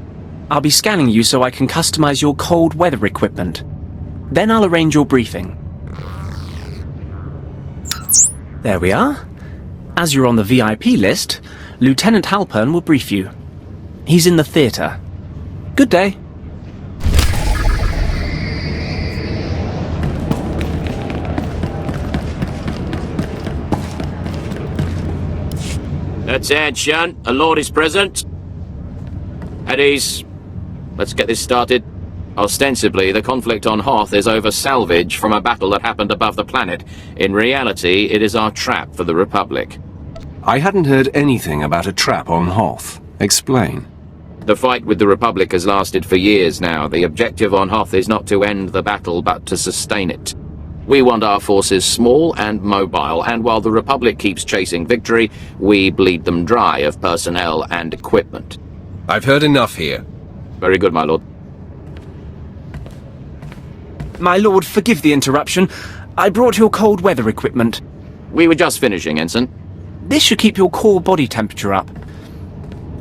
I'll be scanning you so I can customize your cold weather equipment. Then I'll arrange your briefing. There we are. As you're on the VIP list, Lieutenant Halpern will brief you. He's in the theatre. Good day. Attention, a lord is present. At ease. Let's get this started. Ostensibly, the conflict on Hoth is over salvage from a battle that happened above the planet. In reality, it is our trap for the Republic. I hadn't heard anything about a trap on Hoth. Explain. The fight with the Republic has lasted for years now. The objective on Hoth is not to end the battle, but to sustain it. We want our forces small and mobile, and while the Republic keeps chasing victory, we bleed them dry of personnel and equipment. I've heard enough here. Very good, my lord. My lord, forgive the interruption. I brought your cold weather equipment. We were just finishing, Ensign. This should keep your core body temperature up.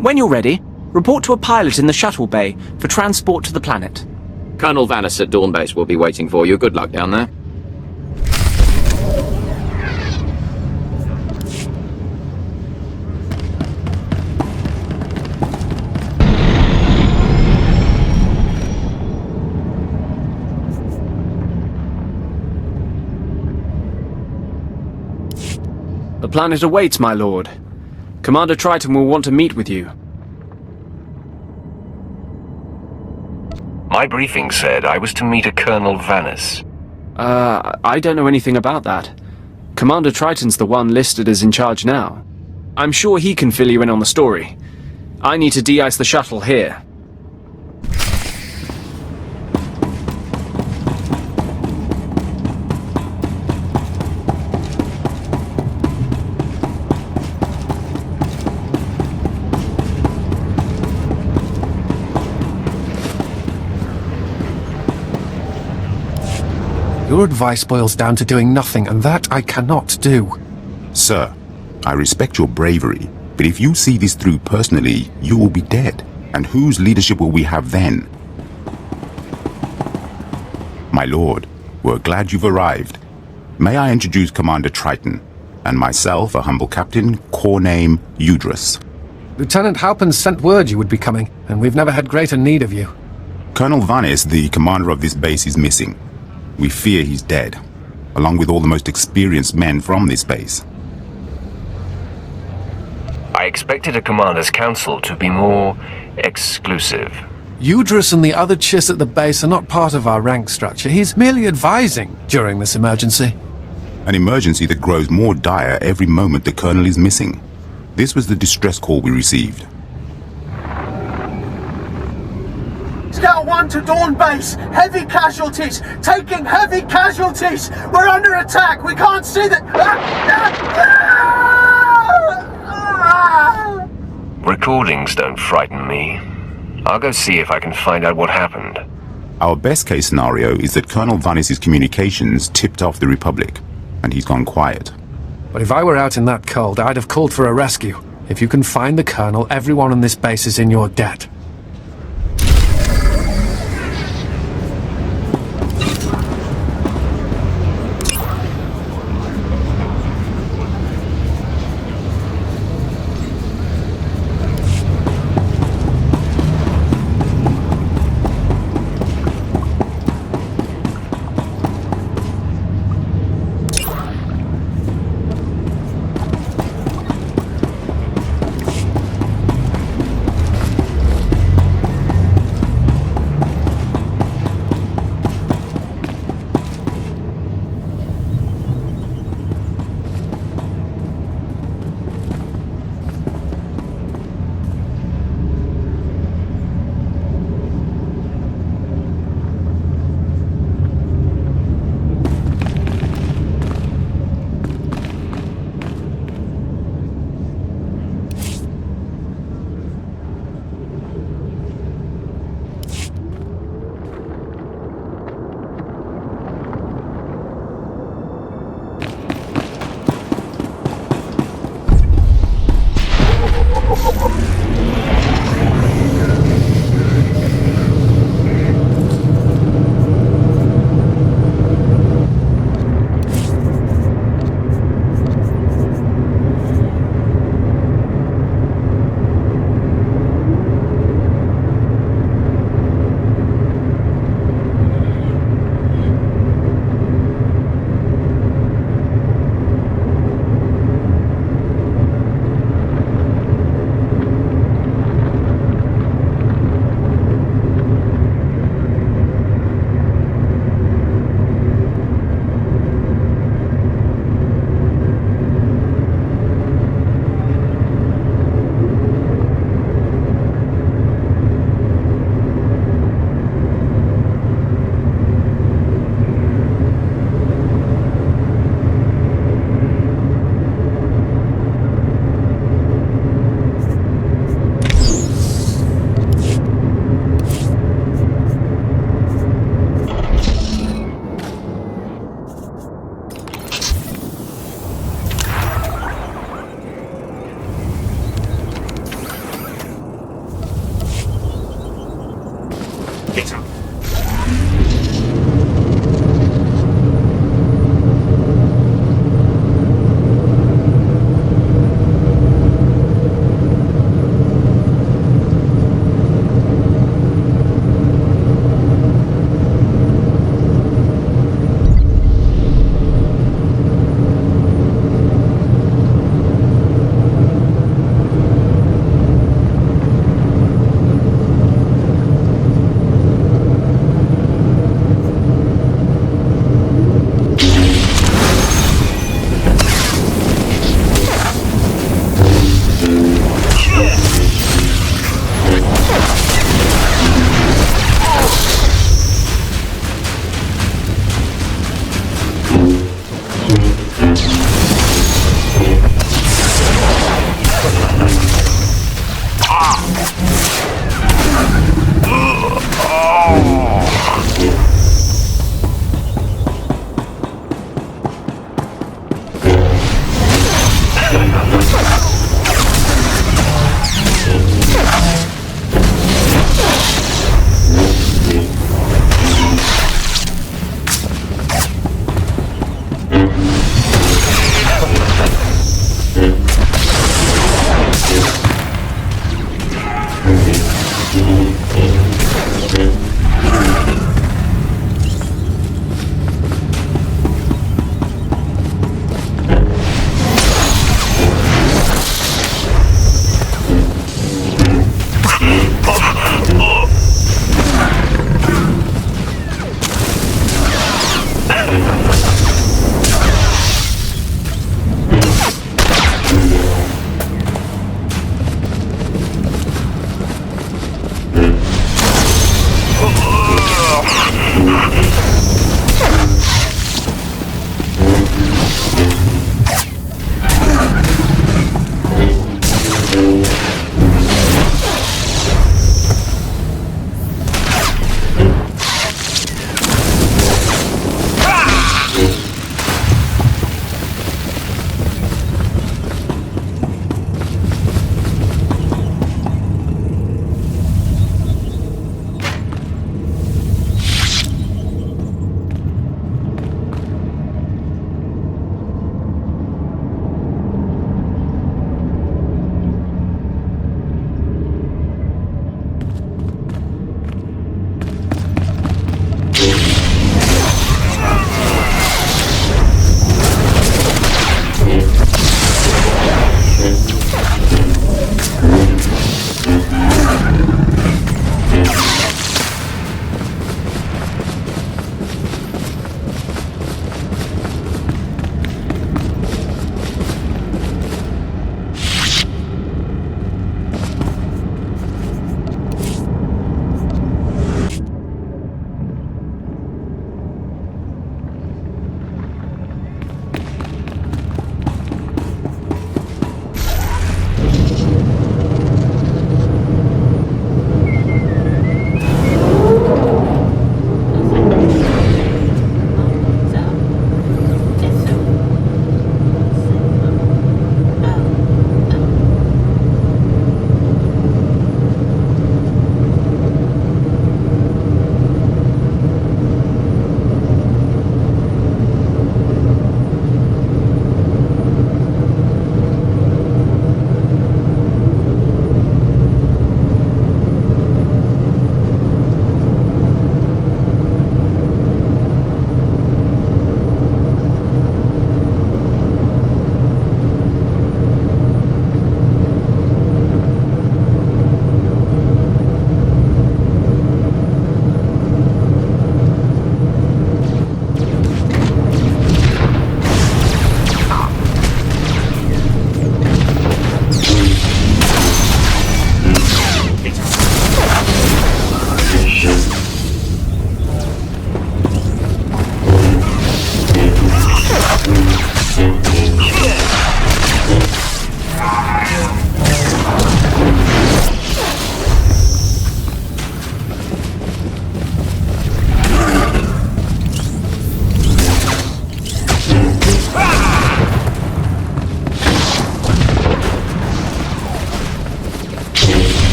When you're ready, report to a pilot in the shuttle bay for transport to the planet. Colonel Vanis at Dawn Base will be waiting for you. Good luck down there. The planet awaits, my lord. Commander Triton will want to meet with you. My briefing said I was to meet a Colonel Vanis. I don't know anything about that. Commander Triton's the one listed as in charge now. I'm sure he can fill you in on the story. I need to de-ice the shuttle here. Your advice boils down to doing nothing, and that I cannot do. Sir, I respect your bravery, but if you see this through personally, you will be dead. And whose leadership will we have then? My lord, we're glad you've arrived. May I introduce Commander Triton, and myself, a humble captain, corps name Udrus. Lieutenant Halpern sent word you would be coming, and we've never had greater need of you. Colonel Vanis, the commander of this base, is missing. We fear he's dead, along with all the most experienced men from this base. I expected a commander's council to be more exclusive. Udrus and the other Chiss at the base are not part of our rank structure. He's merely advising during this emergency. An emergency that grows more dire every moment the colonel is missing. This was the distress call we received. Scout 1 to Dawn Base! Heavy casualties! Taking heavy casualties! We're under attack! We can't see that! Recordings don't frighten me. I'll go see if I can find out what happened. Our best case scenario is that Colonel Vanis's communications tipped off the Republic, and he's gone quiet. But if I were out in that cold, I'd have called for a rescue. If you can find the Colonel, everyone on this base is in your debt.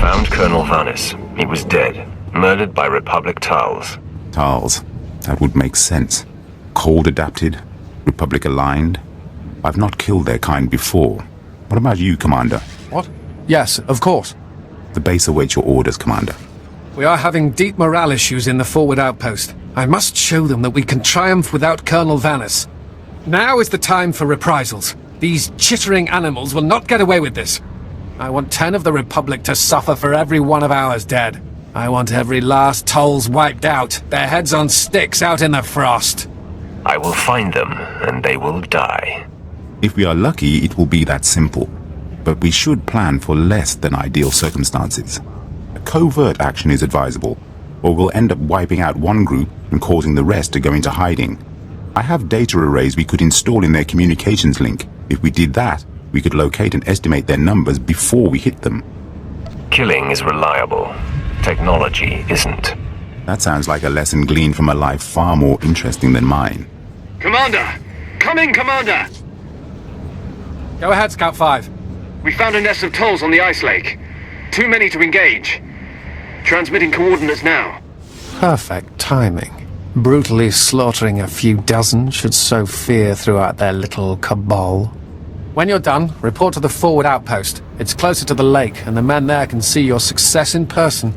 found Colonel Vanis. He was dead, murdered by Republic Tals. Tals. That would make sense. Cold adapted, Republic aligned. I've not killed their kind before. What about you, Commander? What? Yes, of course. The base awaits your orders, Commander. We are having deep morale issues in the forward outpost. I must show them that we can triumph without Colonel Vanis. Now is the time for reprisals. These chittering animals will not get away with this. I want 10 of the Republic to suffer for every one of ours dead. I want every last Tolls wiped out, their heads on sticks out in the frost. I will find them, and they will die. If we are lucky, it will be that simple. But we should plan for less than ideal circumstances. A covert action is advisable, or we'll end up wiping out one group and causing the rest to go into hiding. I have data arrays we could install in their communications link. If we did that, we could locate and estimate their numbers before we hit them. Killing is reliable. Technology isn't. That sounds like a lesson gleaned from a life far more interesting than mine. Commander! Come in, Commander! Go ahead, Scout 5. We found a nest of Tolls on the ice lake. Too many to engage. Transmitting coordinates now. Perfect timing. Brutally slaughtering a few dozen should sow fear throughout their little cabal. When you're done, report to the forward outpost. It's closer to the lake, and the men there can see your success in person.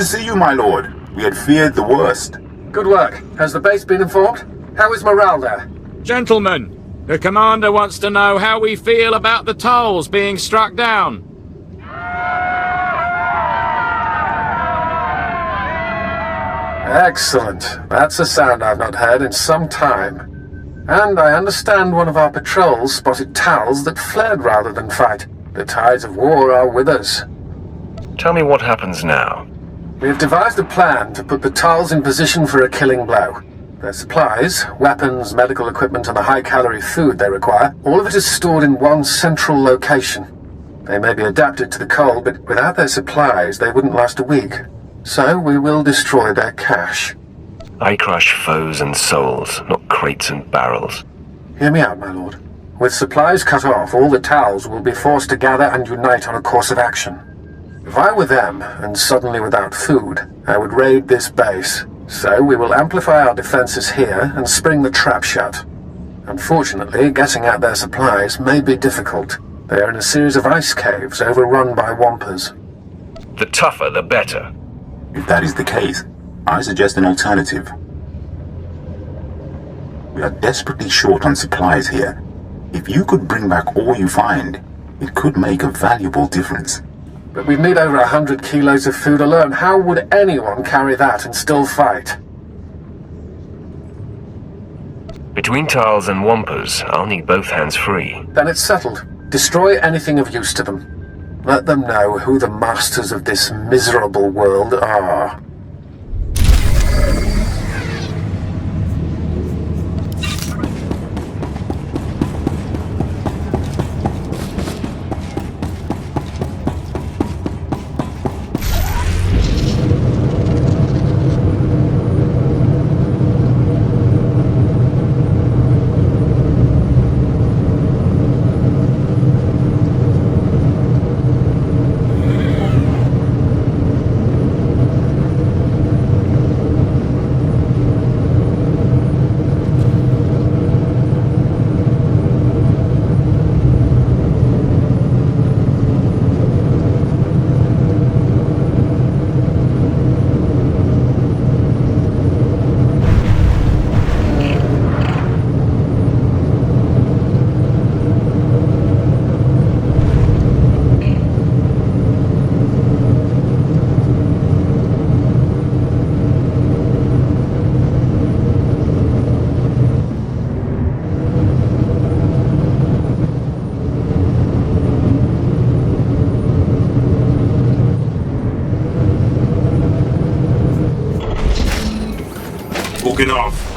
to see you, my lord. We had feared the worst. Good work. Has the base been informed? How is morale there? Gentlemen, the commander wants to know how we feel about the tolls being struck down. Excellent. That's a sound I've not heard in some time. And I understand one of our patrols spotted towels that fled rather than fight. The tides of war are with us. Tell me what happens now. We have devised a plan to put the towels in position for a killing blow. Their supplies, weapons, medical equipment, and the high-calorie food they require, all of it is stored in one central location. They may be adapted to the cold, but without their supplies, they wouldn't last a week. So we will destroy their cache. I crush foes and souls, not crates and barrels. Hear me out, my lord. With supplies cut off, all the towels will be forced to gather and unite on a course of action. If I were them, and suddenly without food, I would raid this base. So we will amplify our defenses here and spring the trap shut. Unfortunately, getting at their supplies may be difficult. They are in a series of ice caves overrun by wampers. The tougher, the better. If that is the case, I suggest an alternative. We are desperately short on supplies here. If you could bring back all you find, it could make a valuable difference. But we'd need over 100 kilos of food alone. How would anyone carry that and still fight? Between tiles and wampers, I'll need both hands free. Then it's settled. Destroy anything of use to them. Let them know who the masters of this miserable world are. Walking off.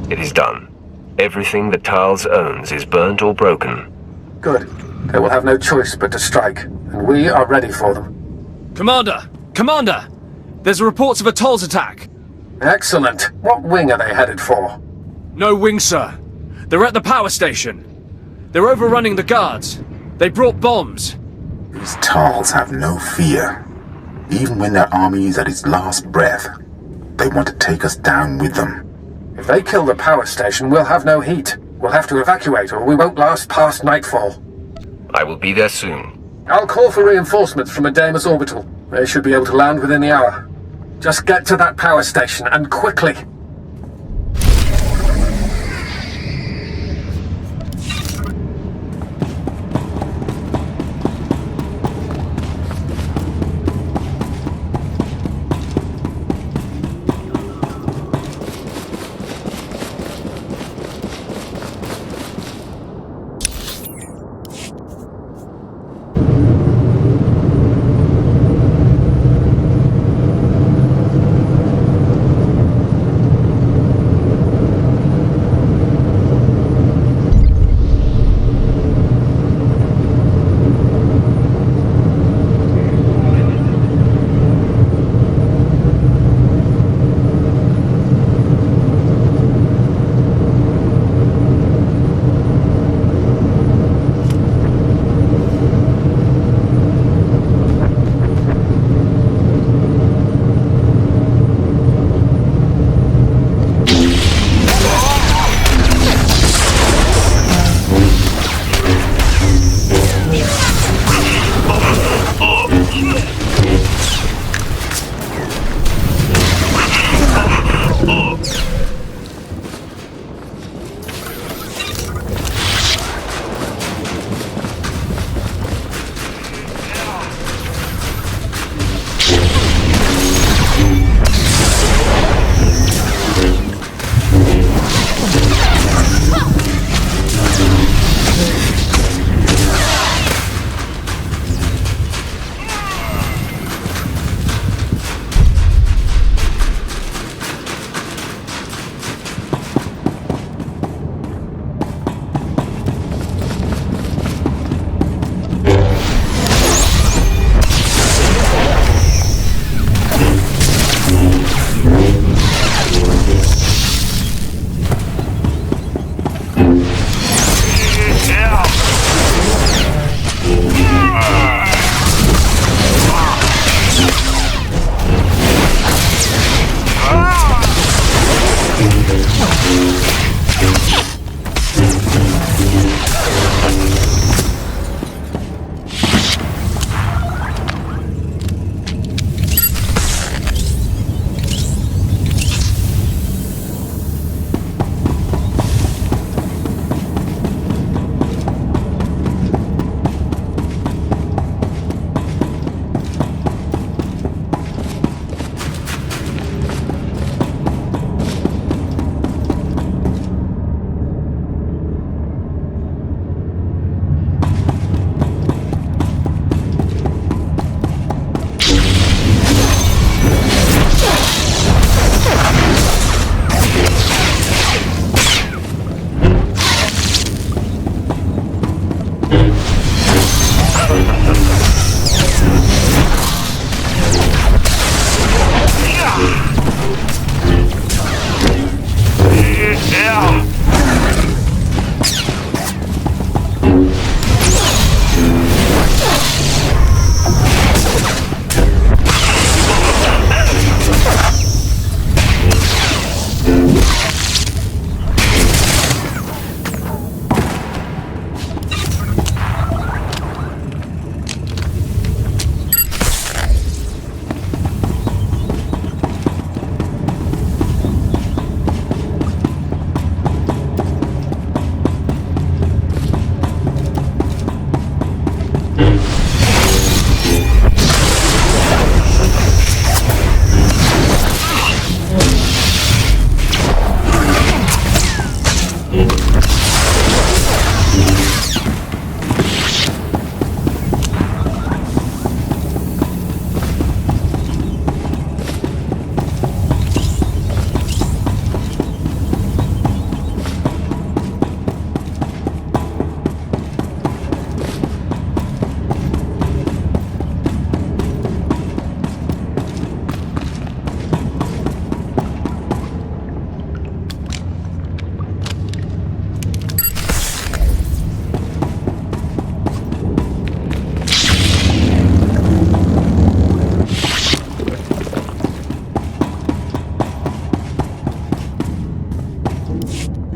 It is done. Everything that Tiles owns is burnt or broken. Good. They will have no choice but to strike, and we are ready for them. Commander! Commander! There's reports of a Tolls attack. Excellent. What wing are they headed for? No wing, sir. They're at the power station. They're overrunning the guards. They brought bombs. These Tals have no fear. Even when their army is at its last breath, they want to take us down with them. If they kill the power station, we'll have no heat. We'll have to evacuate, or we won't last past nightfall. I will be there soon. I'll call for reinforcements from a Deimos orbital. They should be able to land within the hour. Just get to that power station, and quickly.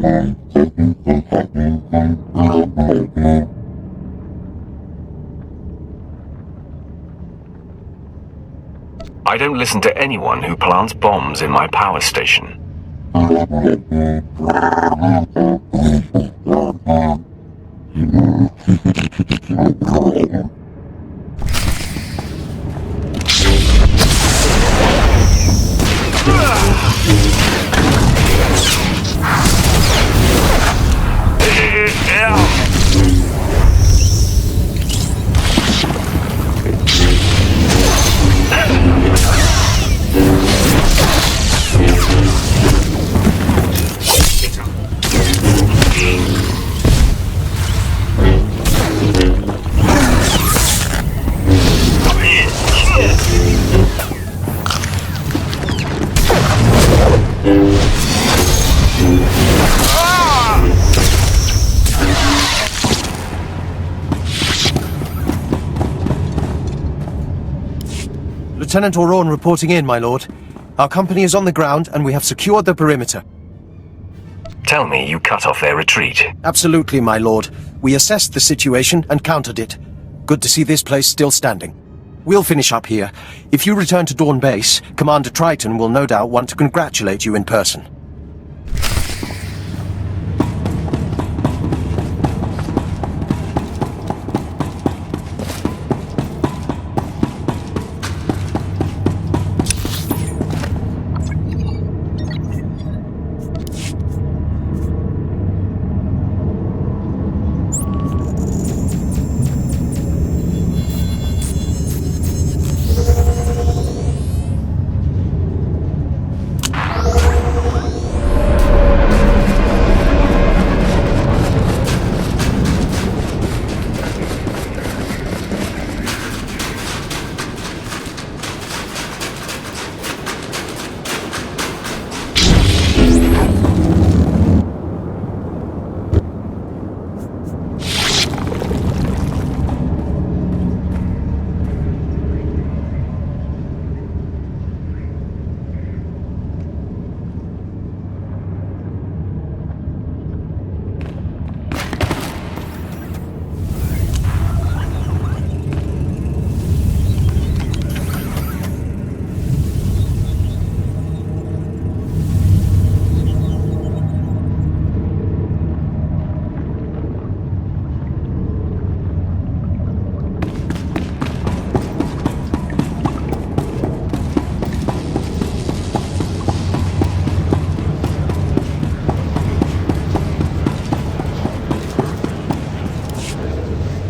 I don't listen to anyone who plants bombs in my power station. Lieutenant Oron reporting in, my lord. Our company is on the ground and we have secured the perimeter. Tell me you cut off their retreat. Absolutely, my lord. We assessed the situation and countered it. Good to see this place still standing. We'll finish up here. If you return to Dawn Base, Commander Triton will no doubt want to congratulate you in person.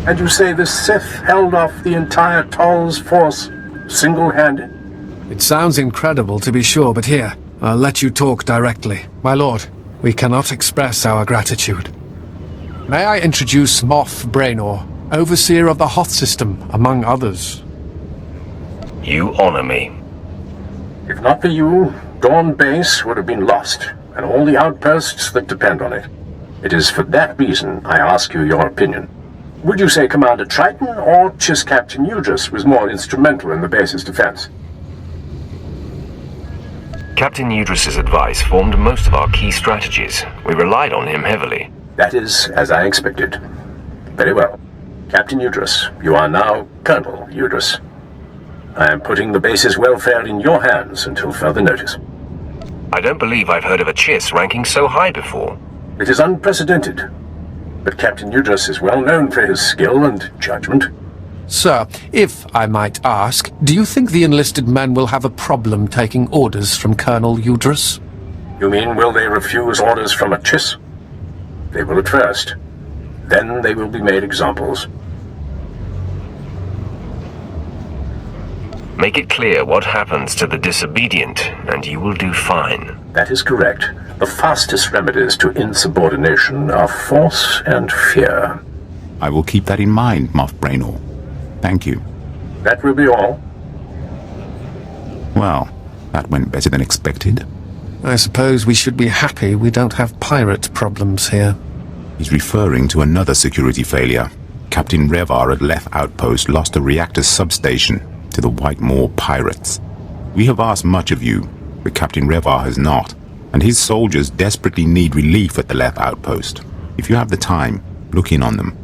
And you say the Sith held off the entire Toll's force, single-handed? It sounds incredible, to be sure, but here, I'll let you talk directly. My lord, we cannot express our gratitude. May I introduce Moff Braynor, Overseer of the Hoth System, among others. You honor me. If not for you, Dawn Base would have been lost, and all the outposts that depend on it. It is for that reason I ask you your opinion. Would you say Commander Triton or Chiss Captain Udris was more instrumental in the base's defense? Captain Udris's advice formed most of our key strategies. We relied on him heavily. That is as I expected. Very well. Captain Udris, you are now Colonel Udris. I am putting the base's welfare in your hands until further notice. I don't believe I've heard of a Chiss ranking so high before. It is unprecedented. But Captain Udris is well known for his skill and judgment. Sir, if I might ask, do you think the enlisted men will have a problem taking orders from Colonel Udris? You mean, will they refuse orders from a Chiss? They will at first. Then they will be made examples. Make it clear what happens to the disobedient, and you will do fine. That is correct. The fastest remedies to insubordination are force and fear. I will keep that in mind, Moff Braynor. Thank you. That will be all. Well, that went better than expected. I suppose we should be happy we don't have pirate problems here. He's referring to another security failure. Captain Revar at Leth Outpost lost a reactor substation to the White Moor pirates. We have asked much of you, but Captain Revar has not. and his soldiers desperately need relief at the Lep outpost. If you have the time, look in on them.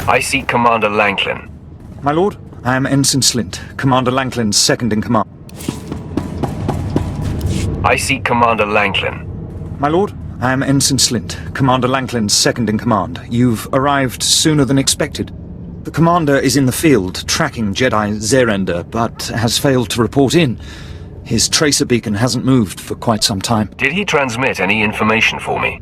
I seek Commander Lanklin. My lord, I am Ensign Slint, Commander Lanklin's second in command. I seek Commander Lanklin. My lord, I am Ensign Slint, Commander Lanklin's second in command. You've arrived sooner than expected. The commander is in the field, tracking Jedi Zerender, but has failed to report in. His tracer beacon hasn't moved for quite some time. Did he transmit any information for me?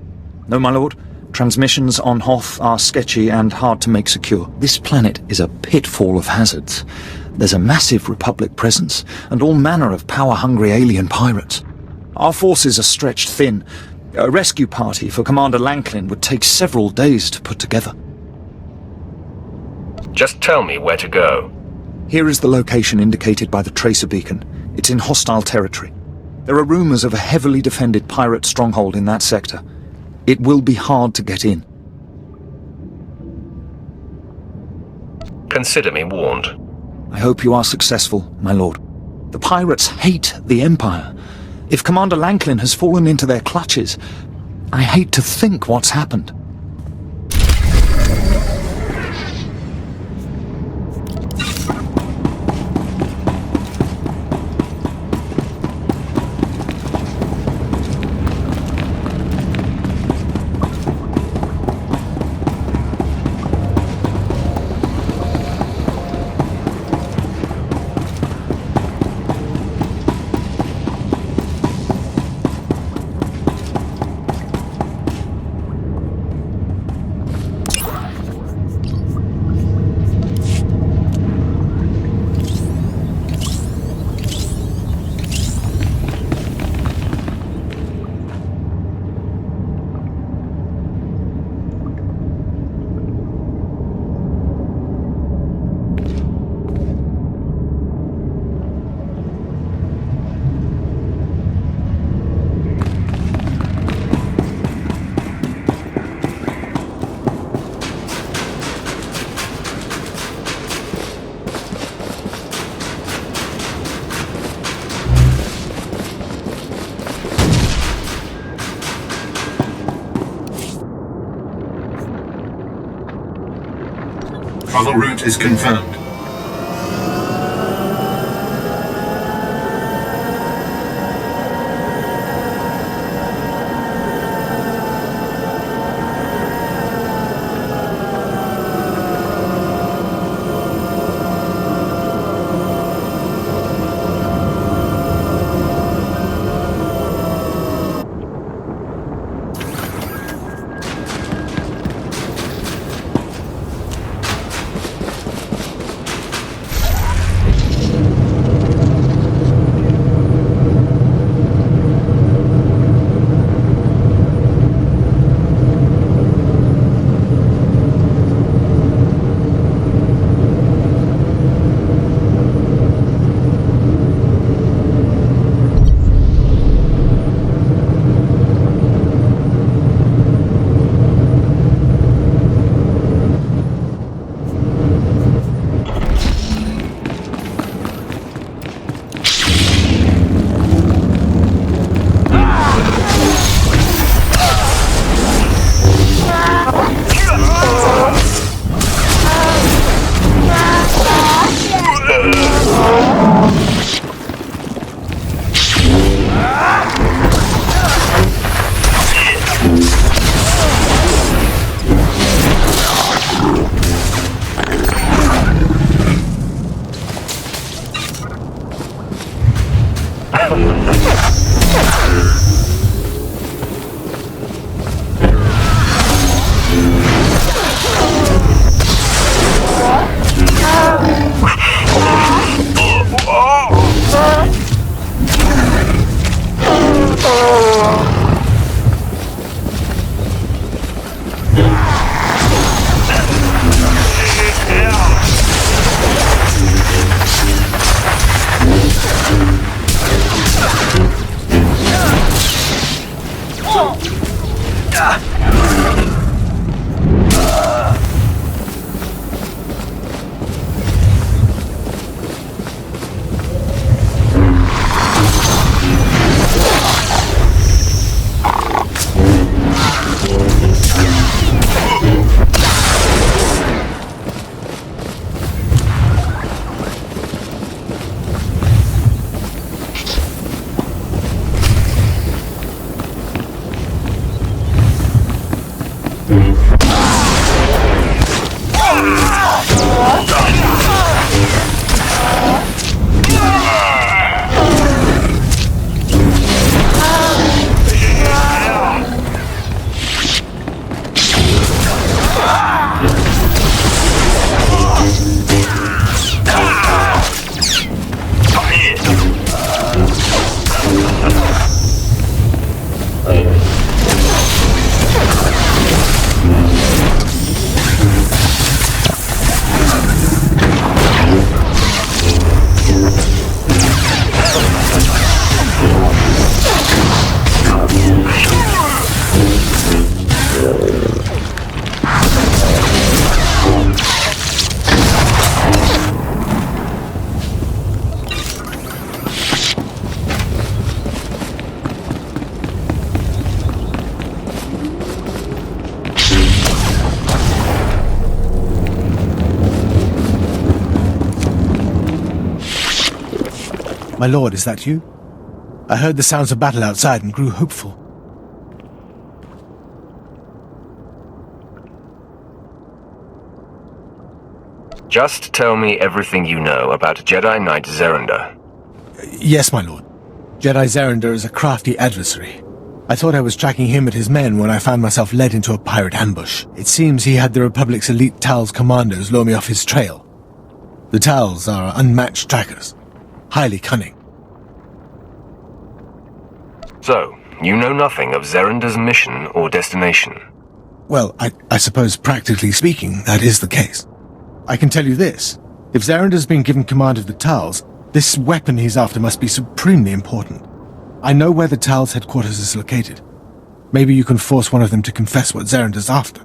No, my lord. Transmissions on Hoth are sketchy and hard to make secure. This planet is a pitfall of hazards. There's a massive Republic presence, and all manner of power-hungry alien pirates. Our forces are stretched thin. A rescue party for Commander Lanklin would take several days to put together. Just tell me where to go. Here is the location indicated by the tracer beacon. It's in hostile territory. There are rumors of a heavily defended pirate stronghold in that sector. It will be hard to get in. Consider me warned. I hope you are successful, my lord. The pirates hate the Empire. If Commander Lanklin has fallen into their clutches, I hate to think what's happened. Travel route is confirmed. My lord, is that you? I heard the sounds of battle outside and grew hopeful. Just tell me everything you know about Jedi Knight Zerander. Yes, my lord. Jedi Zerander is a crafty adversary. I thought I was tracking him and his men when I found myself led into a pirate ambush. It seems he had the Republic's elite Tal's commandos lure me off his trail. The Tals are unmatched trackers, highly cunning. So, you know nothing of Zerander's mission or destination? Well, I suppose practically speaking, that is the case. I can tell you this. If Zerander's been given command of the Tals, this weapon he's after must be supremely important. I know where the Tals' headquarters is located. Maybe you can force one of them to confess what Zerander's after.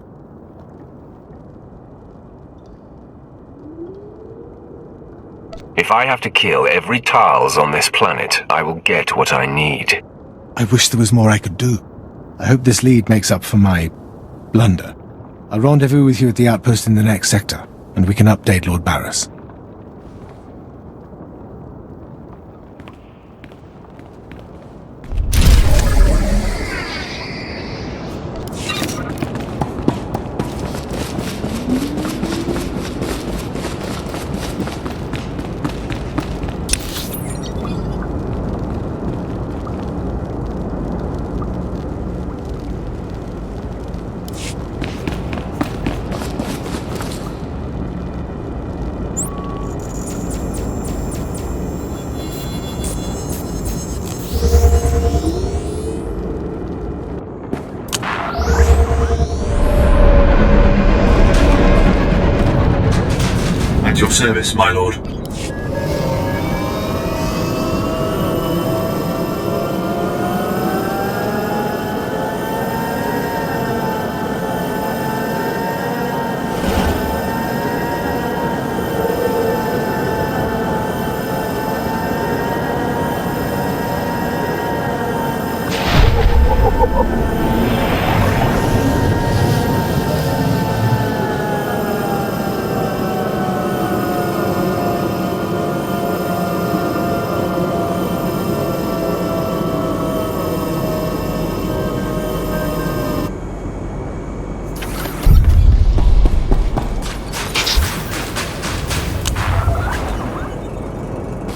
If I have to kill every Tals on this planet, I will get what I need. I wish there was more I could do. I hope this lead makes up for my blunder. I'll rendezvous with you at the outpost in the next sector, and we can update Lord Barris. At your service, my lord.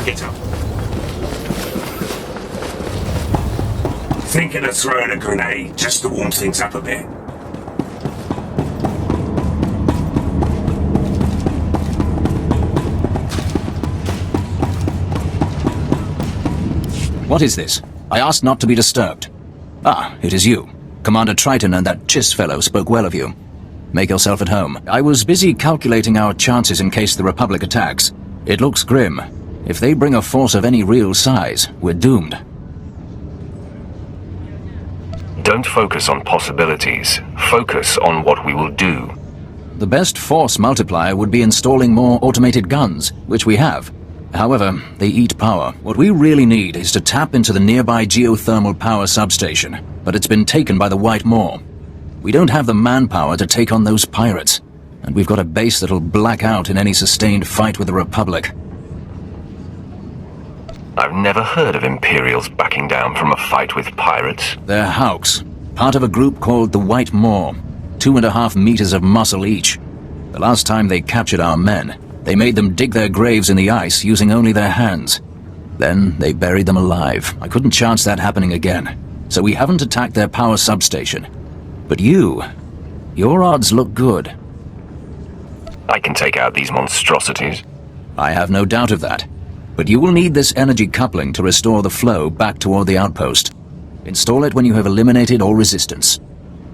Get up. Thinking of throwing a grenade just to warm things up a bit. What is this? I asked not to be disturbed. Ah, it is you. Commander Triton and that Chiss fellow spoke well of you. Make yourself at home. I was busy calculating our chances in case the Republic attacks. It looks grim. If they bring a force of any real size, we're doomed. Don't focus on possibilities. Focus on what we will do. The best force multiplier would be installing more automated guns, which we have. However, they eat power. What we really need is to tap into the nearby geothermal power substation, but it's been taken by the White Moor. We don't have the manpower to take on those pirates, and we've got a base that'll black out in any sustained fight with the Republic. I've never heard of Imperials backing down from a fight with pirates. They're Hawks, part of a group called the White Moor. 2.5 meters of muscle each. The last time they captured our men, they made them dig their graves in the ice using only their hands. Then they buried them alive. I couldn't chance that happening again, so we haven't attacked their power substation. But your odds look good. I can take out these monstrosities. I have no doubt of that. But you will need this energy coupling to restore the flow back toward the outpost. Install it when you have eliminated all resistance.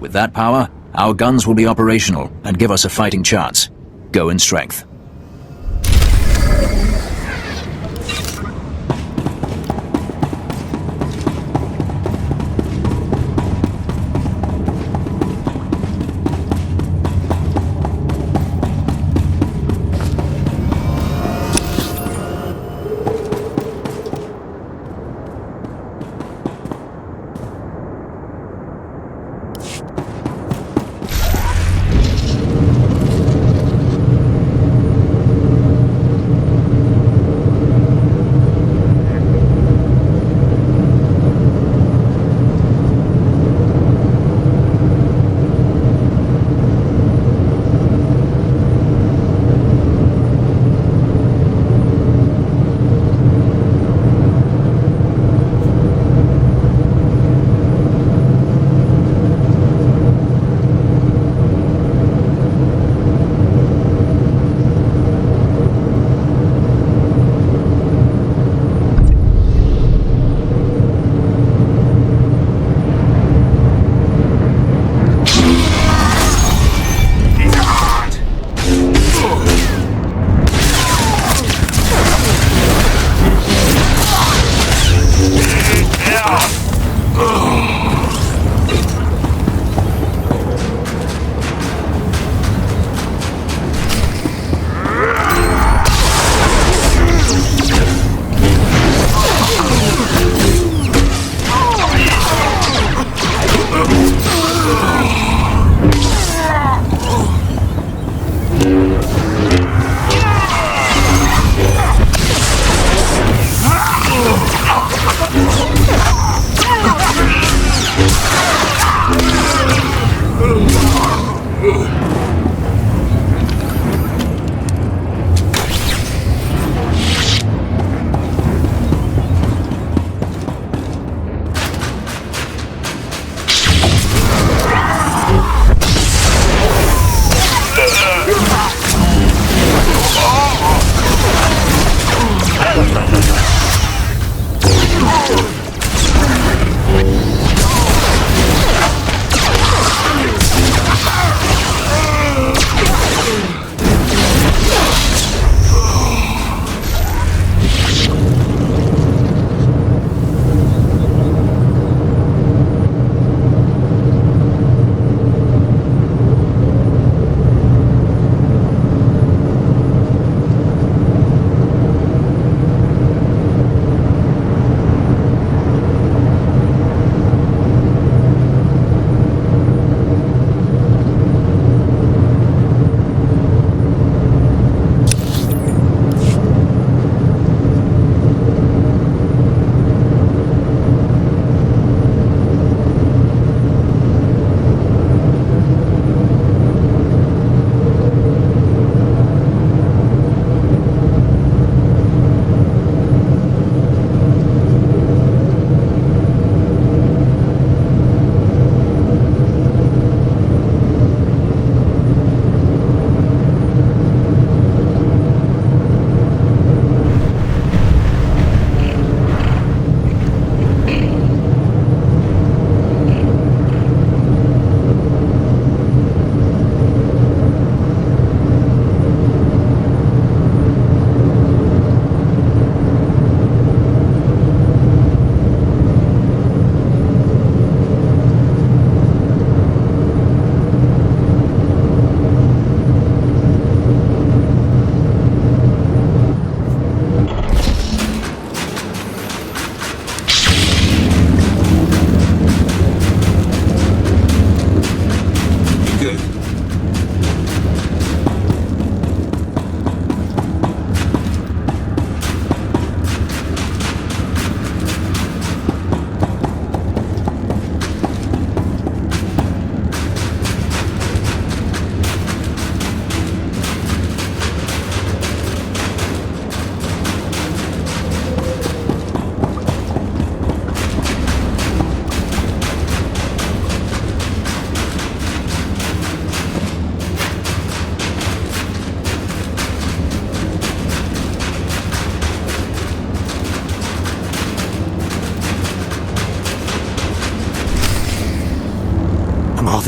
With that power, our guns will be operational and give us a fighting chance. Go in strength.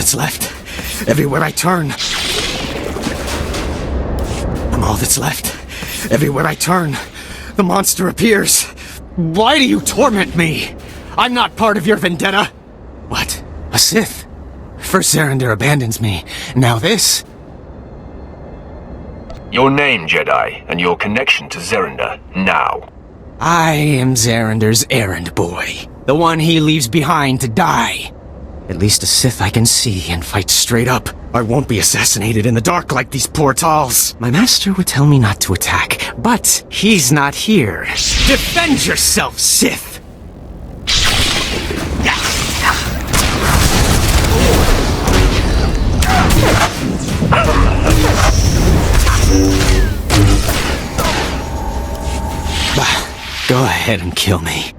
that's left. Everywhere I turn. I'm all that's left. Everywhere I turn, the monster appears. Why do you torment me? I'm not part of your vendetta. What? A Sith? First Zarander abandons me. Now this? Your name, Jedi, and your connection to Zarander, now. I am Zarander's errand boy. The one he leaves behind to die. At least a Sith I can see and fight straight up. I won't be assassinated in the dark like these poor Tals. My master would tell me not to attack, but he's not here. Defend yourself, Sith! Go ahead and kill me.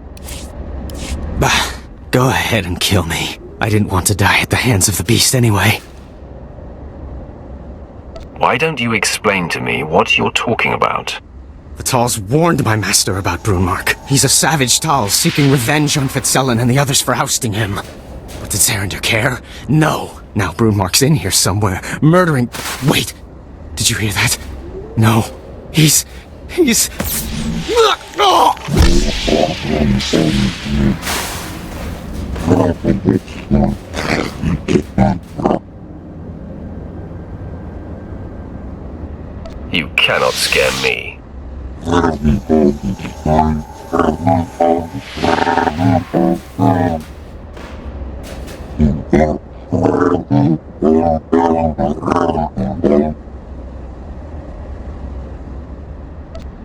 Go ahead and kill me. I didn't want to die at the hands of the beast anyway. Why don't you explain to me what you're talking about? The Tals warned my master about Brunmark. He's a savage Tal seeking revenge on Fitzellan and the others for ousting him. But did Zarander care? No. Now Brunmark's in here somewhere, murdering... Wait! Did you hear that? No. He's... Oh! You cannot scare me.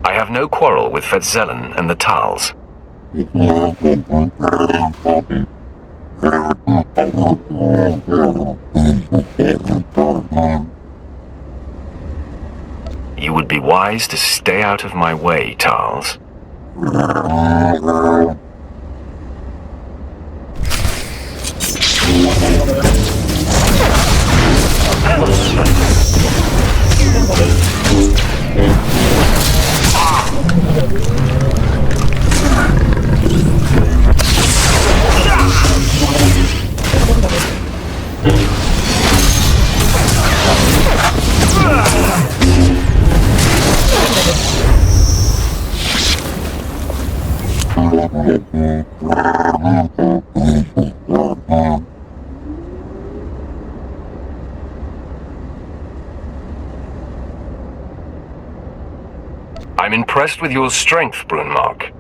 I have no quarrel with Fitzellan and the Tals. You would be wise to stay out of my way, Tals. I'm impressed with your strength, Brunmark.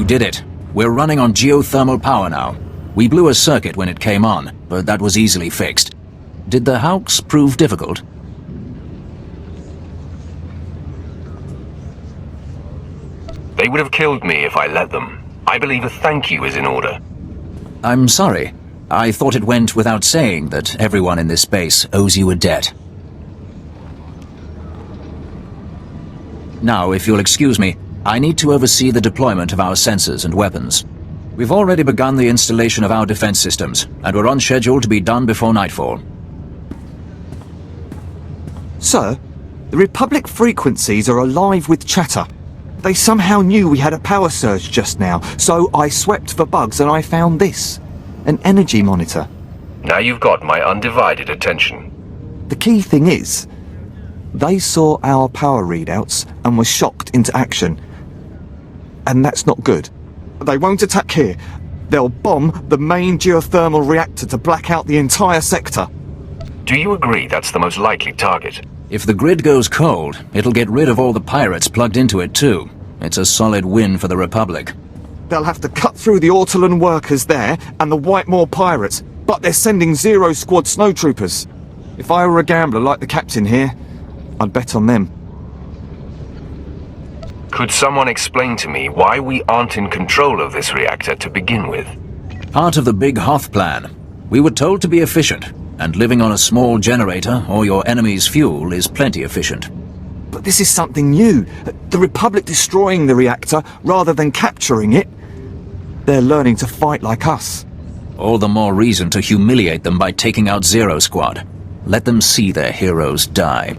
You did it. We're running on geothermal power now. We blew a circuit when it came on, but that was easily fixed. Did the Hawks prove difficult? They would have killed me if I let them. I believe a thank you is in order. I'm sorry. I thought it went without saying that everyone in this base owes you a debt. Now, if you'll excuse me, I need to oversee the deployment of our sensors and weapons. We've already begun the installation of our defense systems, and we're on schedule to be done before nightfall. Sir, the Republic frequencies are alive with chatter. They somehow knew we had a power surge just now, so I swept for bugs and I found this. An energy monitor. Now you've got my undivided attention. The key thing is, they saw our power readouts and were shocked into action. And that's not good. They won't attack here. They'll bomb the main geothermal reactor to black out the entire sector. Do you agree that's the most likely target? If the grid goes cold, it'll get rid of all the pirates plugged into it too. It's a solid win for the Republic. They'll have to cut through the Ortolan workers there and the Whitemore pirates, but they're sending Zero Squad snowtroopers. If I were a gambler like the captain here, I'd bet on them. Could someone explain to me why we aren't in control of this reactor to begin with? Part of the big Hoth plan. We were told to be efficient, and living on a small generator or your enemy's fuel is plenty efficient. But this is something new. The Republic destroying the reactor rather than capturing it. They're learning to fight like us. All the more reason to humiliate them by taking out Zero Squad. Let them see their heroes die.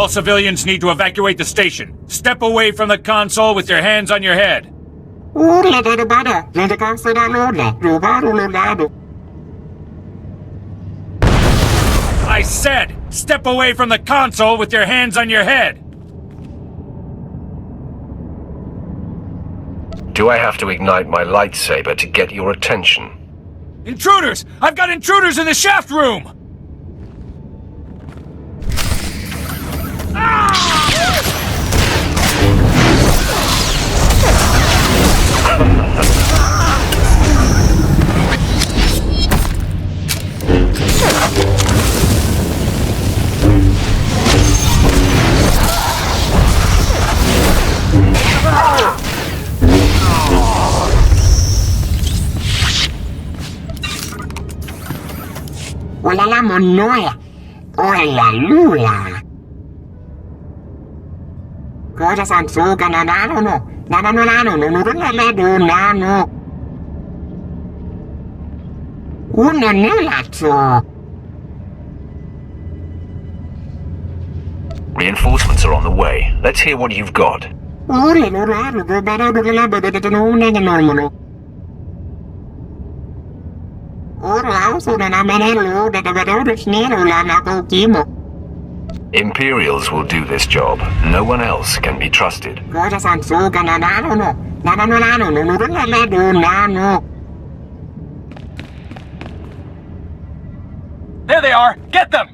All civilians need to evacuate the station. Step away from the console with your hands on your head. I said, step away from the console with your hands on your head. Do I have to ignite my lightsaber to get your attention? Intruders! I've got intruders in the shaft room! Hola la monoia. Hola lula. Cosa san su gananano no. Nananolano no nurulala do nano. Una nulazzo. Reinforcements are on the way. Let's hear what you've got. Hola luralo do barado la bada no nanormono. Imperials will do this job. No one else can be trusted. There they are! Get them!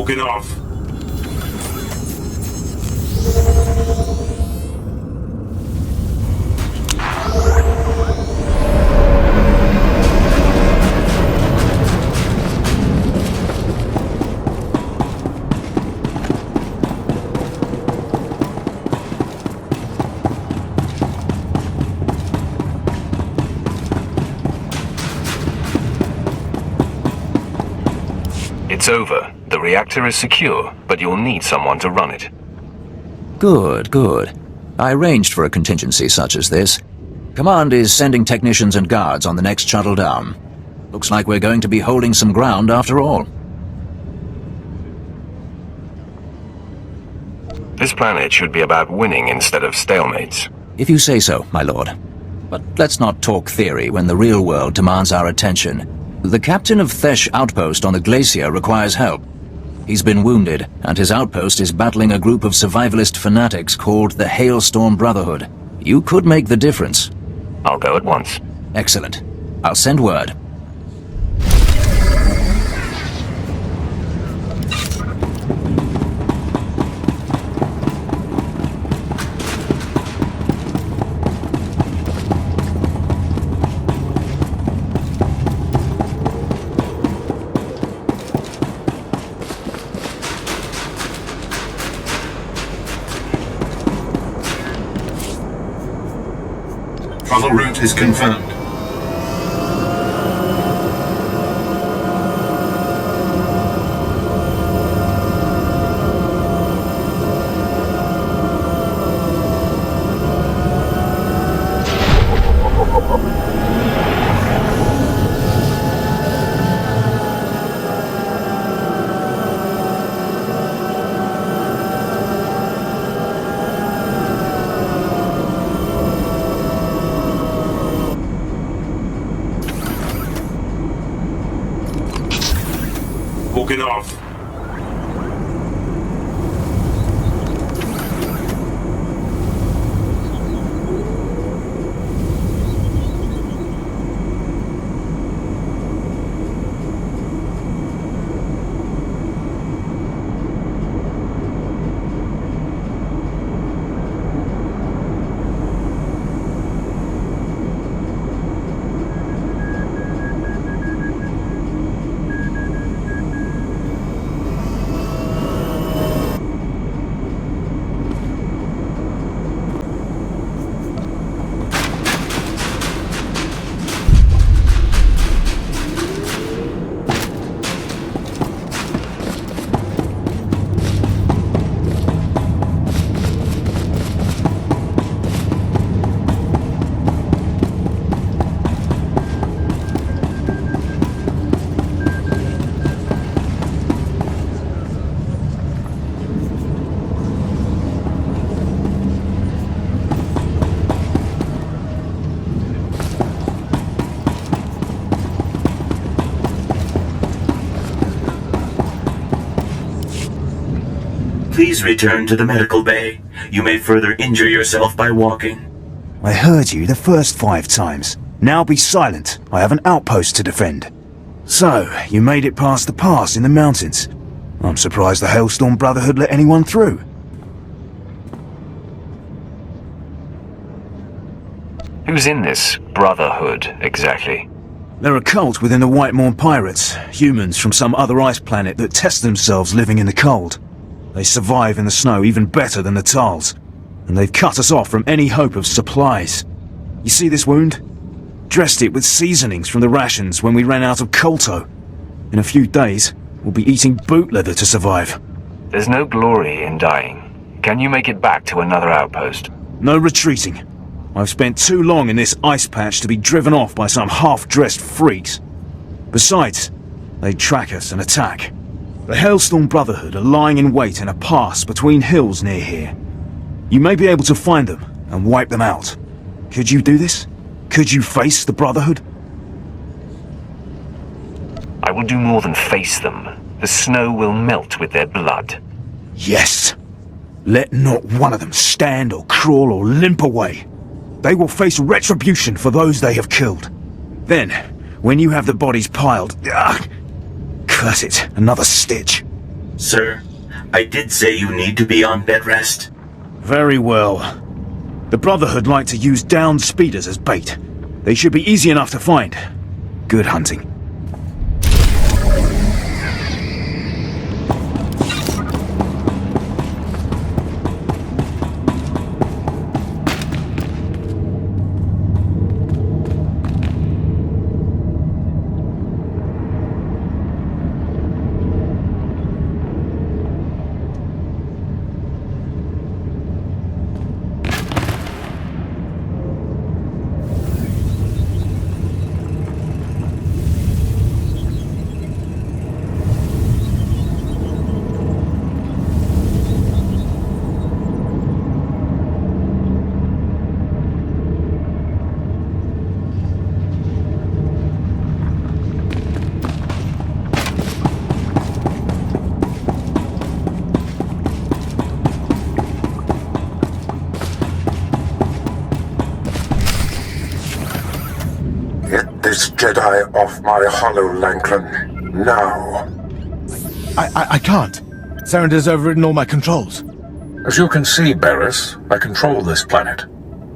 Walking off. It's over. The reactor is secure, but you'll need someone to run it. Good, good. I arranged for a contingency such as this. Command is sending technicians and guards on the next shuttle down. Looks like we're going to be holding some ground after all. This planet should be about winning instead of stalemates. If you say so, my lord. But let's not talk theory when the real world demands our attention. The captain of Thesh outpost on the glacier requires help. He's been wounded, and his outpost is battling a group of survivalist fanatics called the Hailstorm Brotherhood. You could make the difference. I'll go at once. Excellent. I'll send word. Travel route is confirmed. Walking off. Please return to the medical bay. You may further injure yourself by walking. I heard you the first 5 times. Now be silent. I have an outpost to defend. So, you made it past the pass in the mountains. I'm surprised the Hailstorm Brotherhood let anyone through. Who's in this Brotherhood, exactly? They're a cult within the Whitemore Pirates, humans from some other ice planet that test themselves living in the cold. They survive in the snow even better than the Tals, and they've cut us off from any hope of supplies. You see this wound? Dressed it with seasonings from the rations when we ran out of Colto. In a few days, we'll be eating boot leather to survive. There's no glory in dying. Can you make it back to another outpost? No retreating. I've spent too long in this ice patch to be driven off by some half-dressed freaks. Besides, they track us and attack. The Hailstorm Brotherhood are lying in wait in a pass between hills near here. You may be able to find them and wipe them out. Could you do this? Could you face the Brotherhood? I will do more than face them. The snow will melt with their blood. Yes. Let not one of them stand or crawl or limp away. They will face retribution for those they have killed. Then, when you have the bodies piled... curse it, another stitch. Sir, I did say you need to be on bed rest. Very well. The Brotherhood like to use downed speeders as bait. They should be easy enough to find. Good hunting. This Jedi off my hollow, Lanklin. Now. I can't. Sarender's overridden all my controls. As you can see, Barris, I control this planet.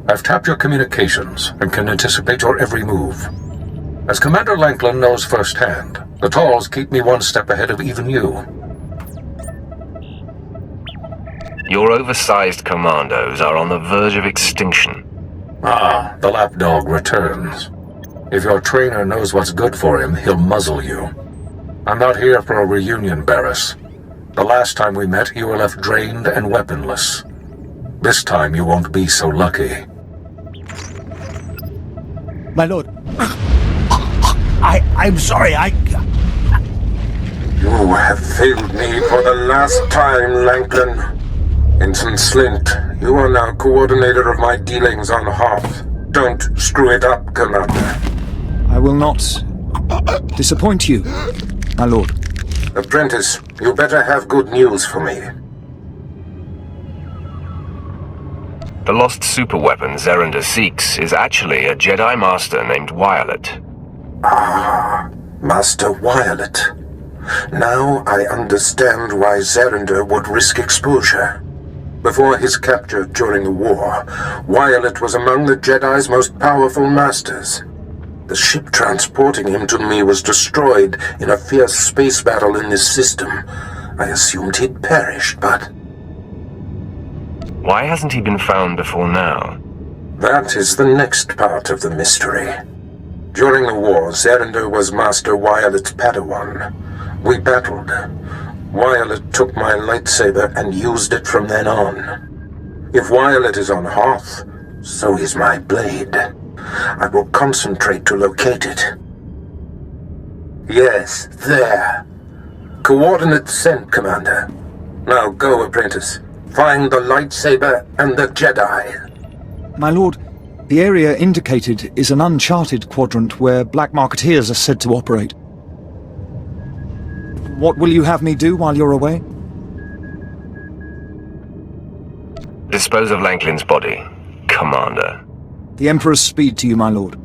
I've tapped your communications and can anticipate your every move. As Commander Lanklin knows firsthand, the Talls keep me one step ahead of even you. Your oversized commandos are on the verge of extinction. Ah, the lapdog returns. If your trainer knows what's good for him, he'll muzzle you. I'm not here for a reunion, Barris. The last time we met, you were left drained and weaponless. This time you won't be so lucky. My lord. I'm sorry, You have failed me for the last time, Lanklin. Ensign Slint, you are now coordinator of my dealings on Hoth. Don't screw it up, Commander. I will not disappoint you, my lord. Apprentice, you better have good news for me. The lost superweapon Zerender seeks is actually a Jedi Master named Violet. Ah, Master Violet. Now I understand why Zerender would risk exposure. Before his capture during the war, Violet was among the Jedi's most powerful masters. The ship transporting him to me was destroyed in a fierce space battle in this system. I assumed he'd perished, but... Why hasn't he been found before now? That is the next part of the mystery. During the war, Zerender was Master Violet's Padawan. We battled. Violet took my lightsaber and used it from then on. If Violet is on Hoth, so is my blade. I will concentrate to locate it. Yes, there. Coordinates sent, Commander. Now go, Apprentice. Find the lightsaber and the Jedi. My lord, the area indicated is an uncharted quadrant where black marketeers are said to operate. What will you have me do while you're away? Dispose of Lanklin's body, Commander. The Emperor's speed to you, my lord.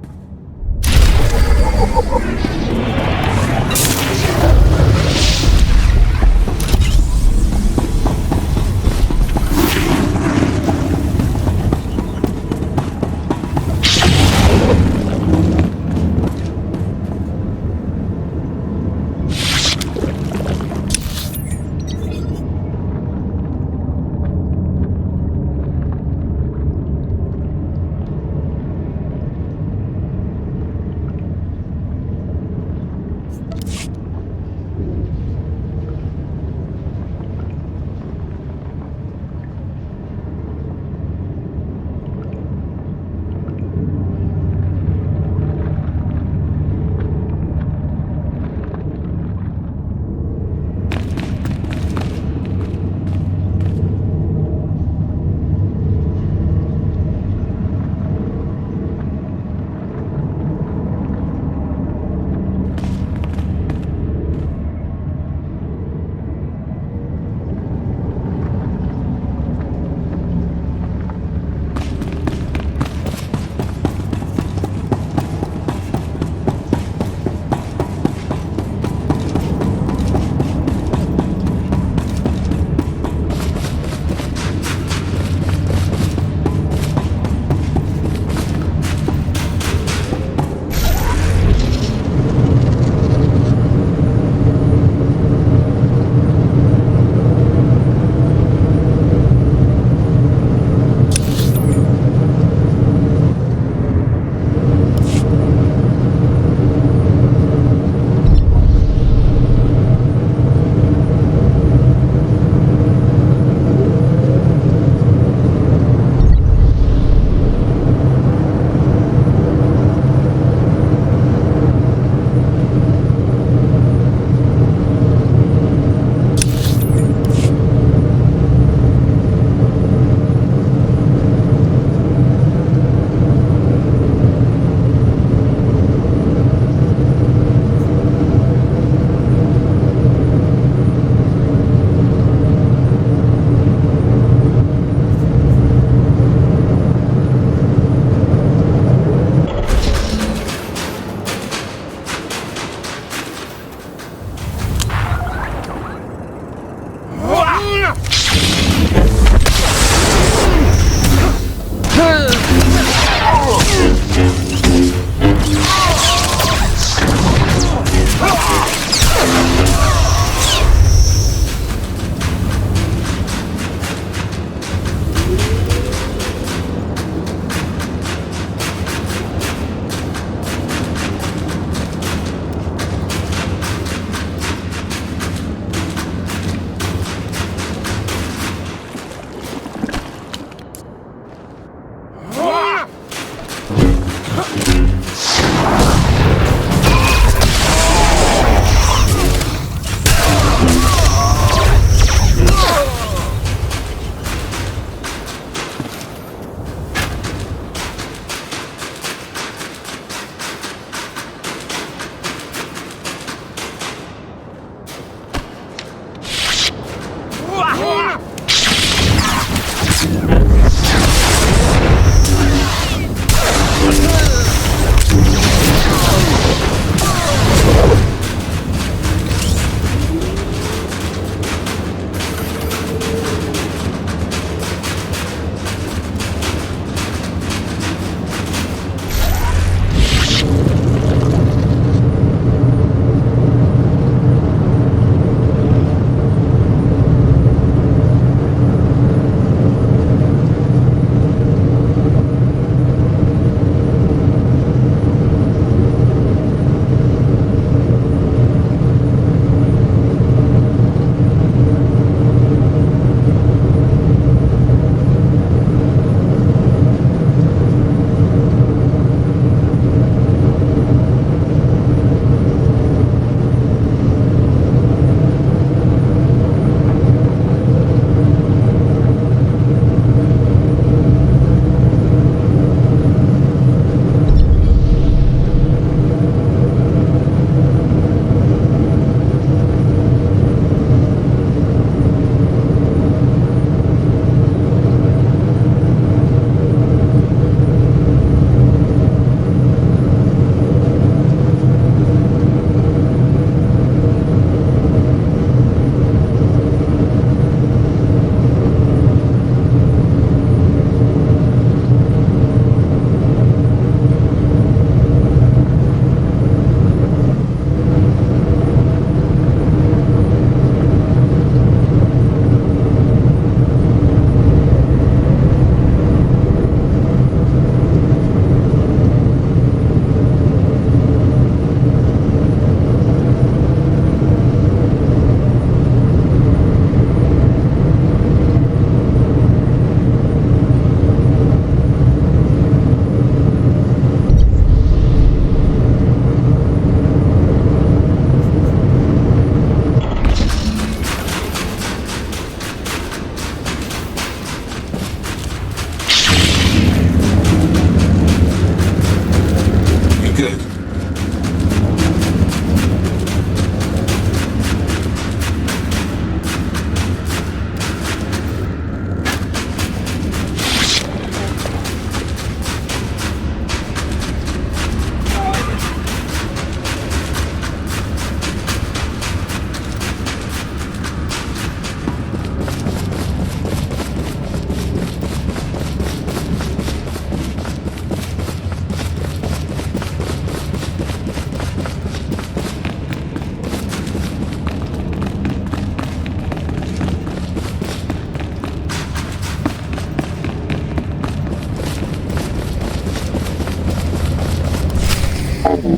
Nice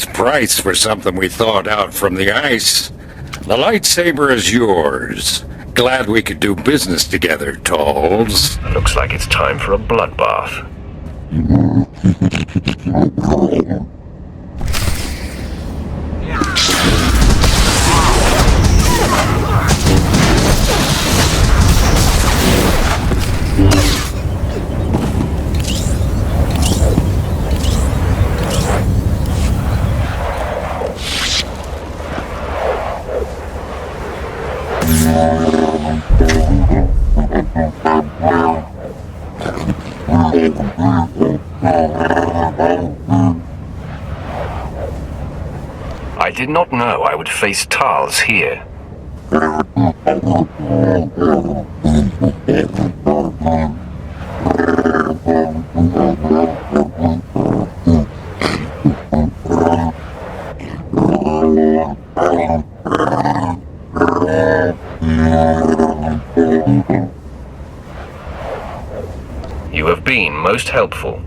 price for something we thawed out from the ice. The lightsaber is yours. Glad we could do business together, Talls. Looks like it's time for a bloodbath. I did not know I would face Tals here. You have been most helpful.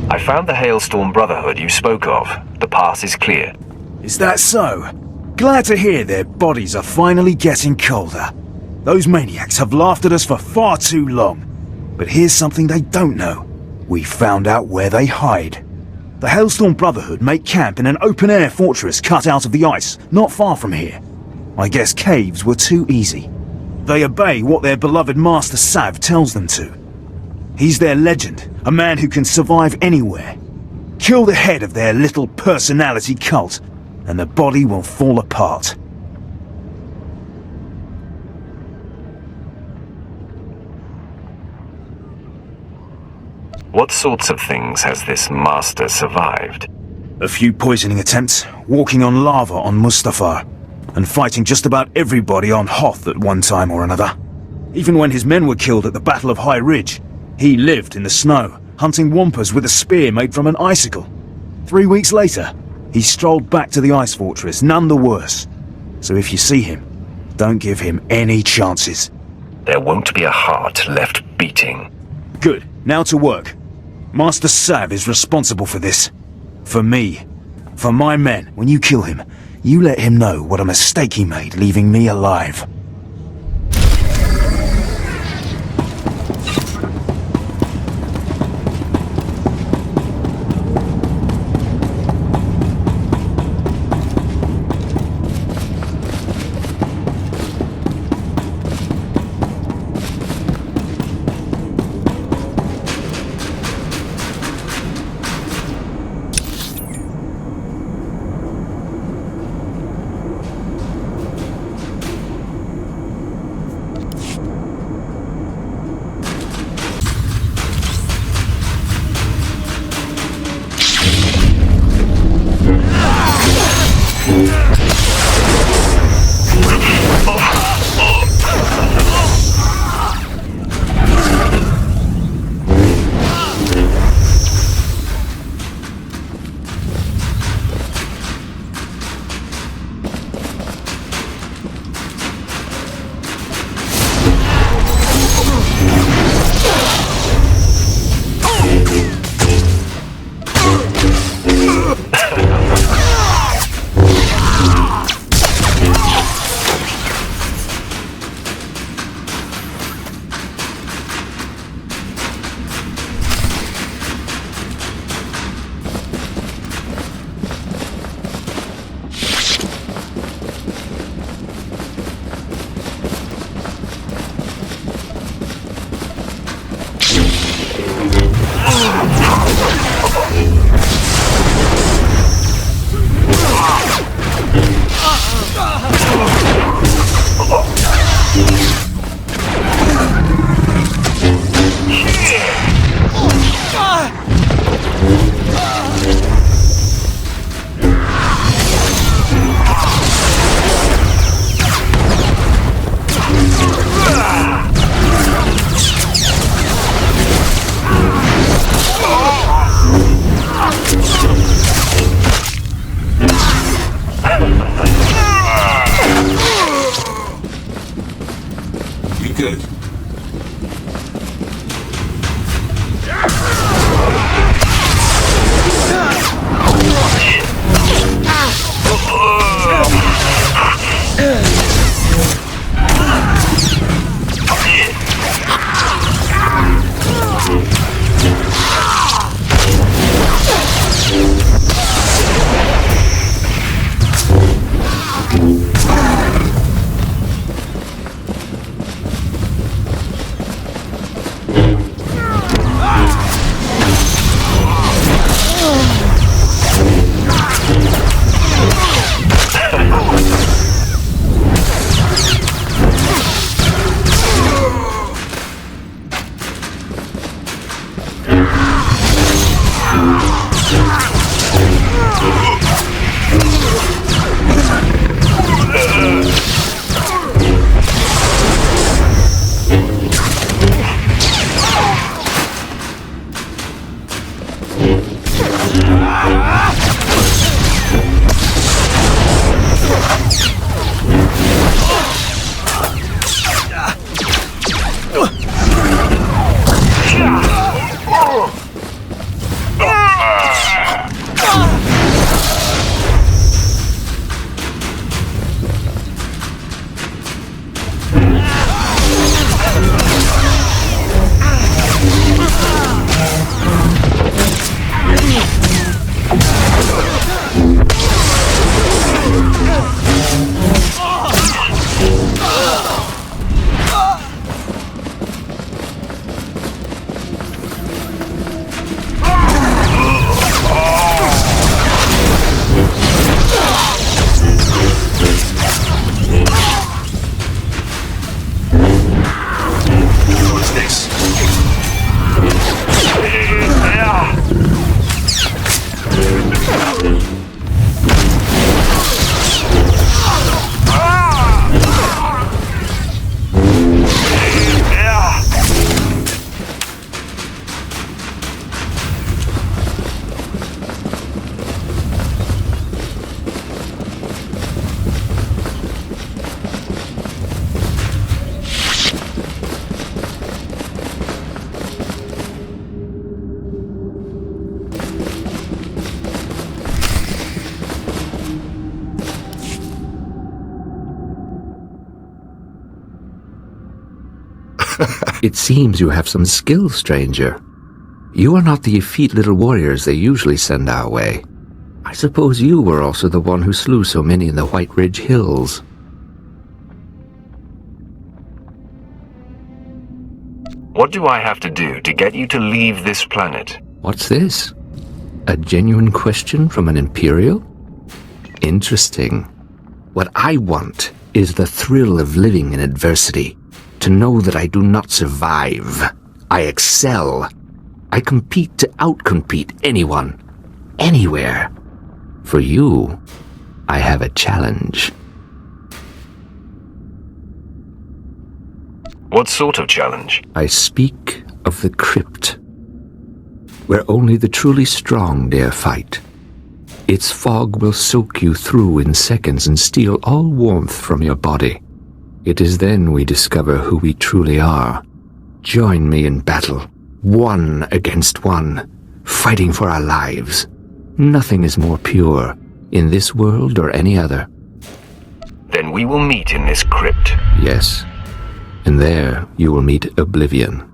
I found the Hailstorm Brotherhood you spoke of. The path is clear. Is that so? Glad to hear their bodies are finally getting colder. Those maniacs have laughed at us for far too long. But here's something they don't know. We found out where they hide. The Hailstorm Brotherhood make camp in an open-air fortress cut out of the ice, not far from here. I guess caves were too easy. They obey what their beloved Master Sav tells them to. He's their legend, a man who can survive anywhere. Kill the head of their little personality cult, and the body will fall apart. What sorts of things has this master survived? A few poisoning attempts, walking on lava on Mustafar, and fighting just about everybody on Hoth at one time or another. Even when his men were killed at the Battle of High Ridge, he lived in the snow, hunting wampas with a spear made from an icicle. 3 weeks later, he strolled back to the ice fortress, none the worse. So if you see him, don't give him any chances. There won't be a heart left beating. Good, now to work. Master Sav is responsible for this. For me. For my men, when you kill him, you let him know what a mistake he made leaving me alive. It seems you have some skill, stranger. You are not the effete little warriors they usually send our way. I suppose you were also the one who slew so many in the White Ridge Hills. What do I have to do to get you to leave this planet? What's this? A genuine question from an Imperial? Interesting. What I want is the thrill of living in adversity. To know that I do not survive. I excel. I compete to outcompete anyone. Anywhere. For you, I have a challenge. What sort of challenge? I speak of the crypt, where only the truly strong dare fight. Its fog will soak you through in seconds and steal all warmth from your body. It is then we discover who we truly are. Join me in battle, one against one, fighting for our lives. Nothing is more pure, in this world or any other. Then we will meet in this crypt. Yes, and there you will meet Oblivion.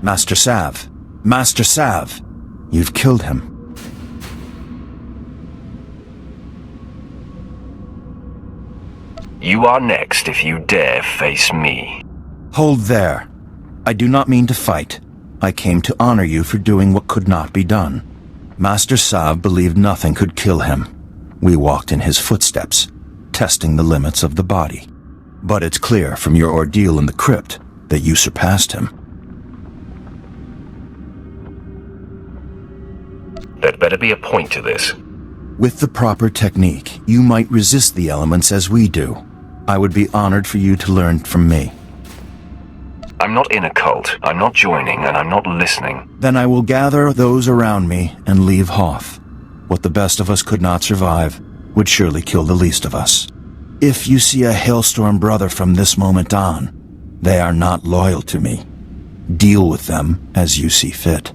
Master Sav. Master Sav. You've killed him. You are next if you dare face me. Hold there. I do not mean to fight. I came to honor you for doing what could not be done. Master Sav believed nothing could kill him. We walked in his footsteps, testing the limits of the body. But it's clear from your ordeal in the crypt that you surpassed him. There'd better be a point to this. With the proper technique, you might resist the elements as we do. I would be honored for you to learn from me. I'm not in a cult, I'm not joining, and I'm not listening. Then I will gather those around me and leave Hoth. What the best of us could not survive would surely kill the least of us. If you see a Hailstorm brother from this moment on, they are not loyal to me. Deal with them as you see fit.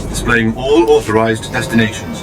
Displaying all authorized destinations.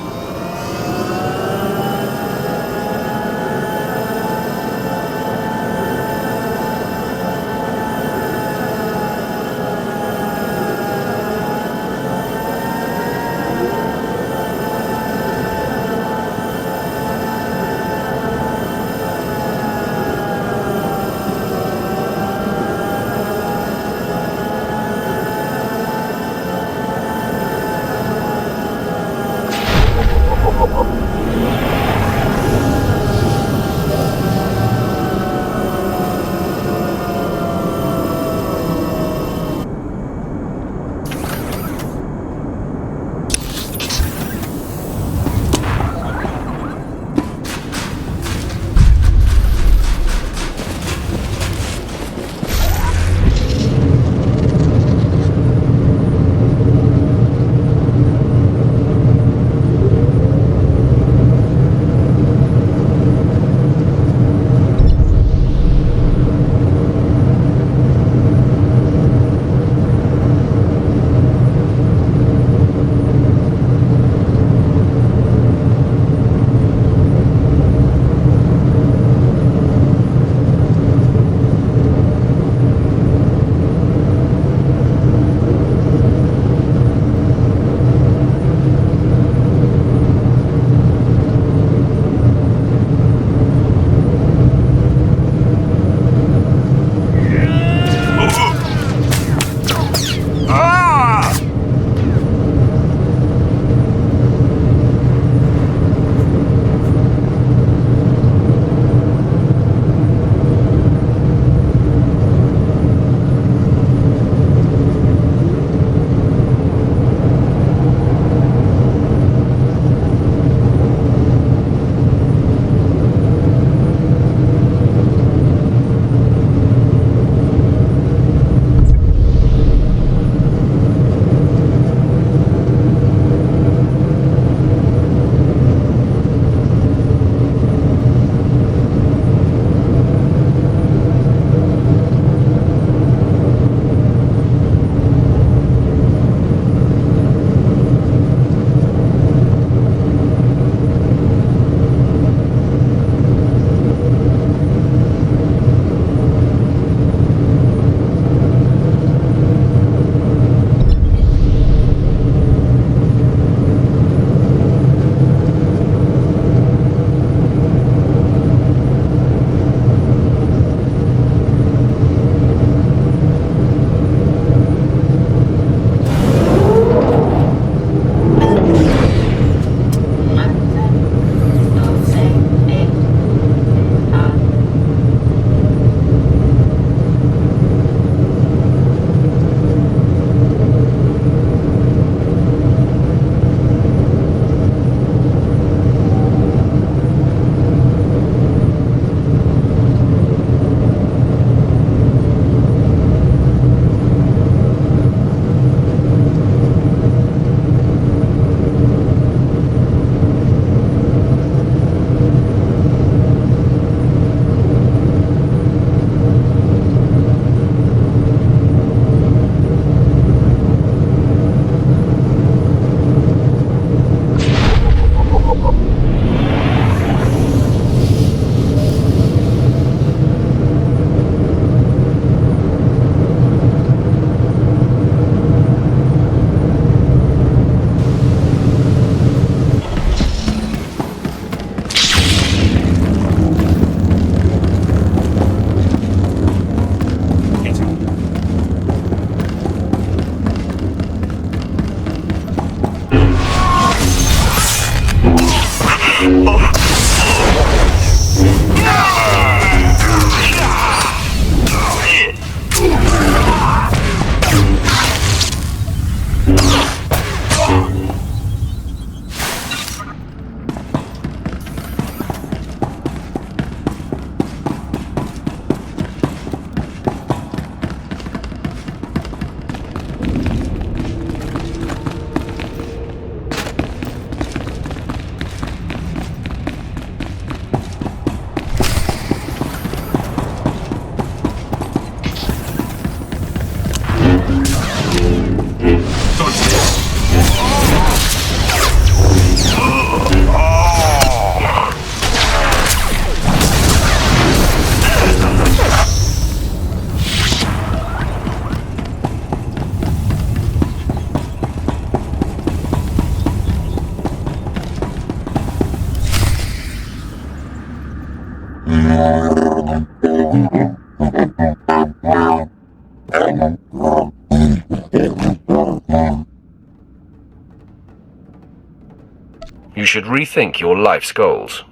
You should rethink your life's goals.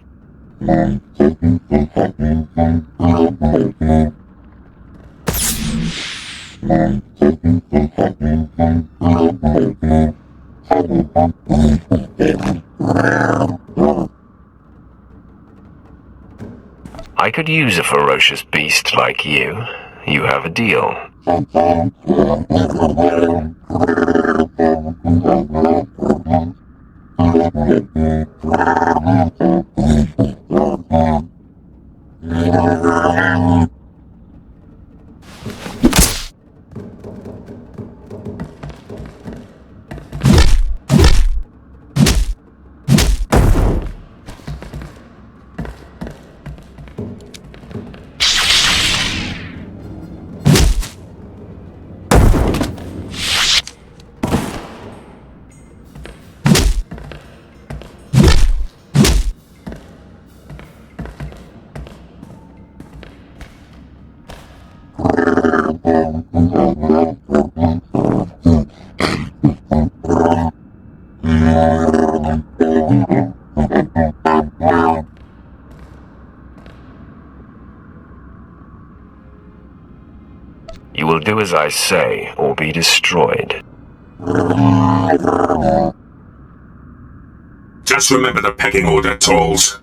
I could use a ferocious beast like you. You have a deal. You will do as I say, or be destroyed. Just remember the pecking order, Tolls.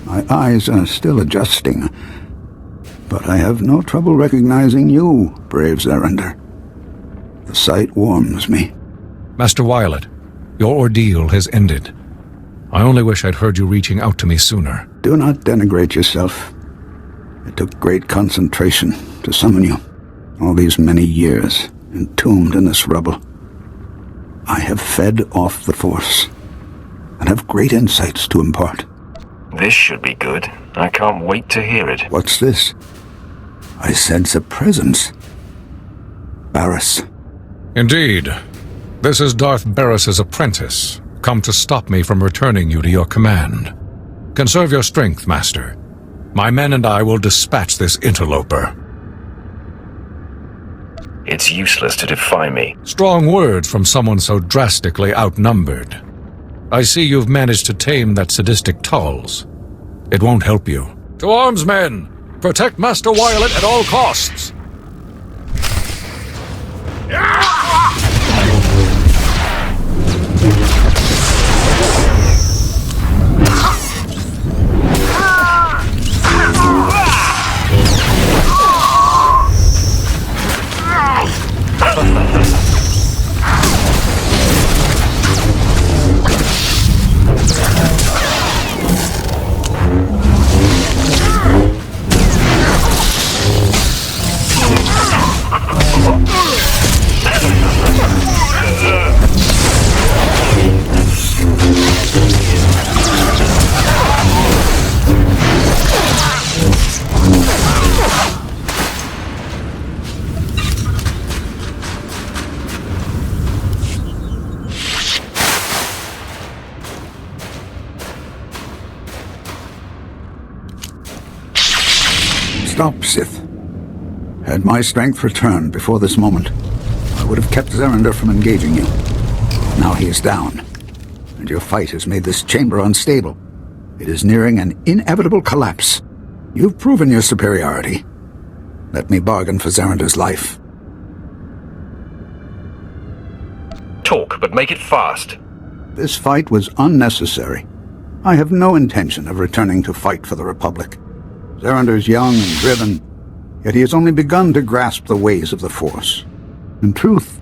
My eyes are still adjusting, but I have no trouble recognizing you, brave Zerander. The sight warms me. Master Violet, your ordeal has ended. I only wish I'd heard you reaching out to me sooner. Do not denigrate yourself. It took great concentration to summon you. All these many years, entombed in this rubble. I have fed off the Force. and have great insights to impart. This should be good. I can't wait to hear it. What's this? I sense a presence. Barris. Indeed. This is Darth Barris's apprentice, come to stop me from returning you to your command. Conserve your strength, Master. My men and I will dispatch this interloper. It's useless to defy me. Strong words from someone so drastically outnumbered. I see you've managed to tame that sadistic Talz. It won't help you. To arms, men! Protect Master Violet at all costs! Stop, Sith. Had my strength returned before this moment, I would have kept Zerander from engaging you. Now he is down, and your fight has made this chamber unstable. It is nearing an inevitable collapse. You've proven your superiority. Let me bargain for Zerander's life. Talk, but make it fast. This fight was unnecessary. I have no intention of returning to fight for the Republic. Zerander's young and driven, yet he has only begun to grasp the ways of the Force. In truth,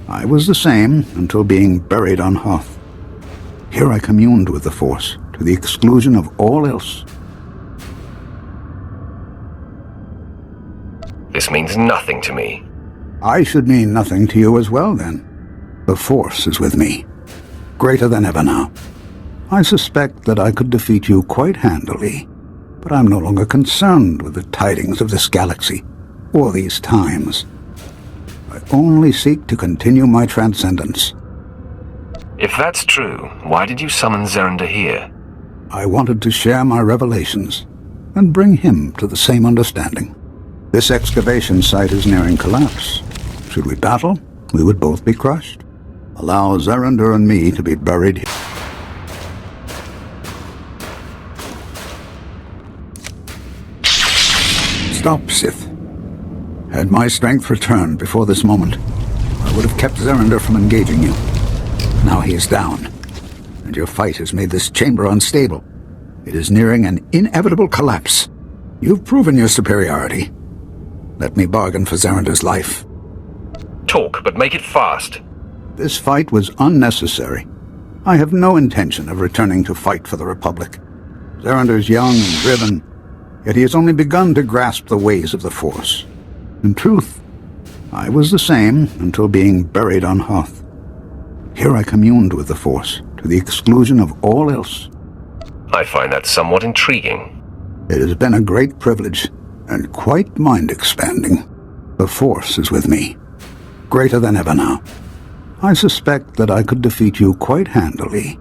I was the same until being buried on Hoth. Here I communed with the Force, to the exclusion of all else. This means nothing to me. I should mean nothing to you as well, then. The Force is with me, greater than ever now. I suspect that I could defeat you quite handily, but I'm no longer concerned with the tidings of this galaxy, or these times. I only seek to continue my transcendence. If that's true, why did you summon Zerander here? I wanted to share my revelations, and bring him to the same understanding. This excavation site is nearing collapse. Should we battle, we would both be crushed. Allow Zerander and me to be buried here. Stop, Sith. Had my strength returned before this moment, I would have kept Zerander from engaging you. Now he is down, and your fight has made this chamber unstable. It is nearing an inevitable collapse. You've proven your superiority. Let me bargain for Zerander's life. Talk, but make it fast. This fight was unnecessary. I have no intention of returning to fight for the Republic. Zerander's young and driven, yet he has only begun to grasp the ways of the Force. In truth, I was the same until being buried on Hoth. Here I communed with the Force, to the exclusion of all else. I find that somewhat intriguing. It has been a great privilege, and quite mind-expanding. The Force is with me, greater than ever now. I suspect that I could defeat you quite handily,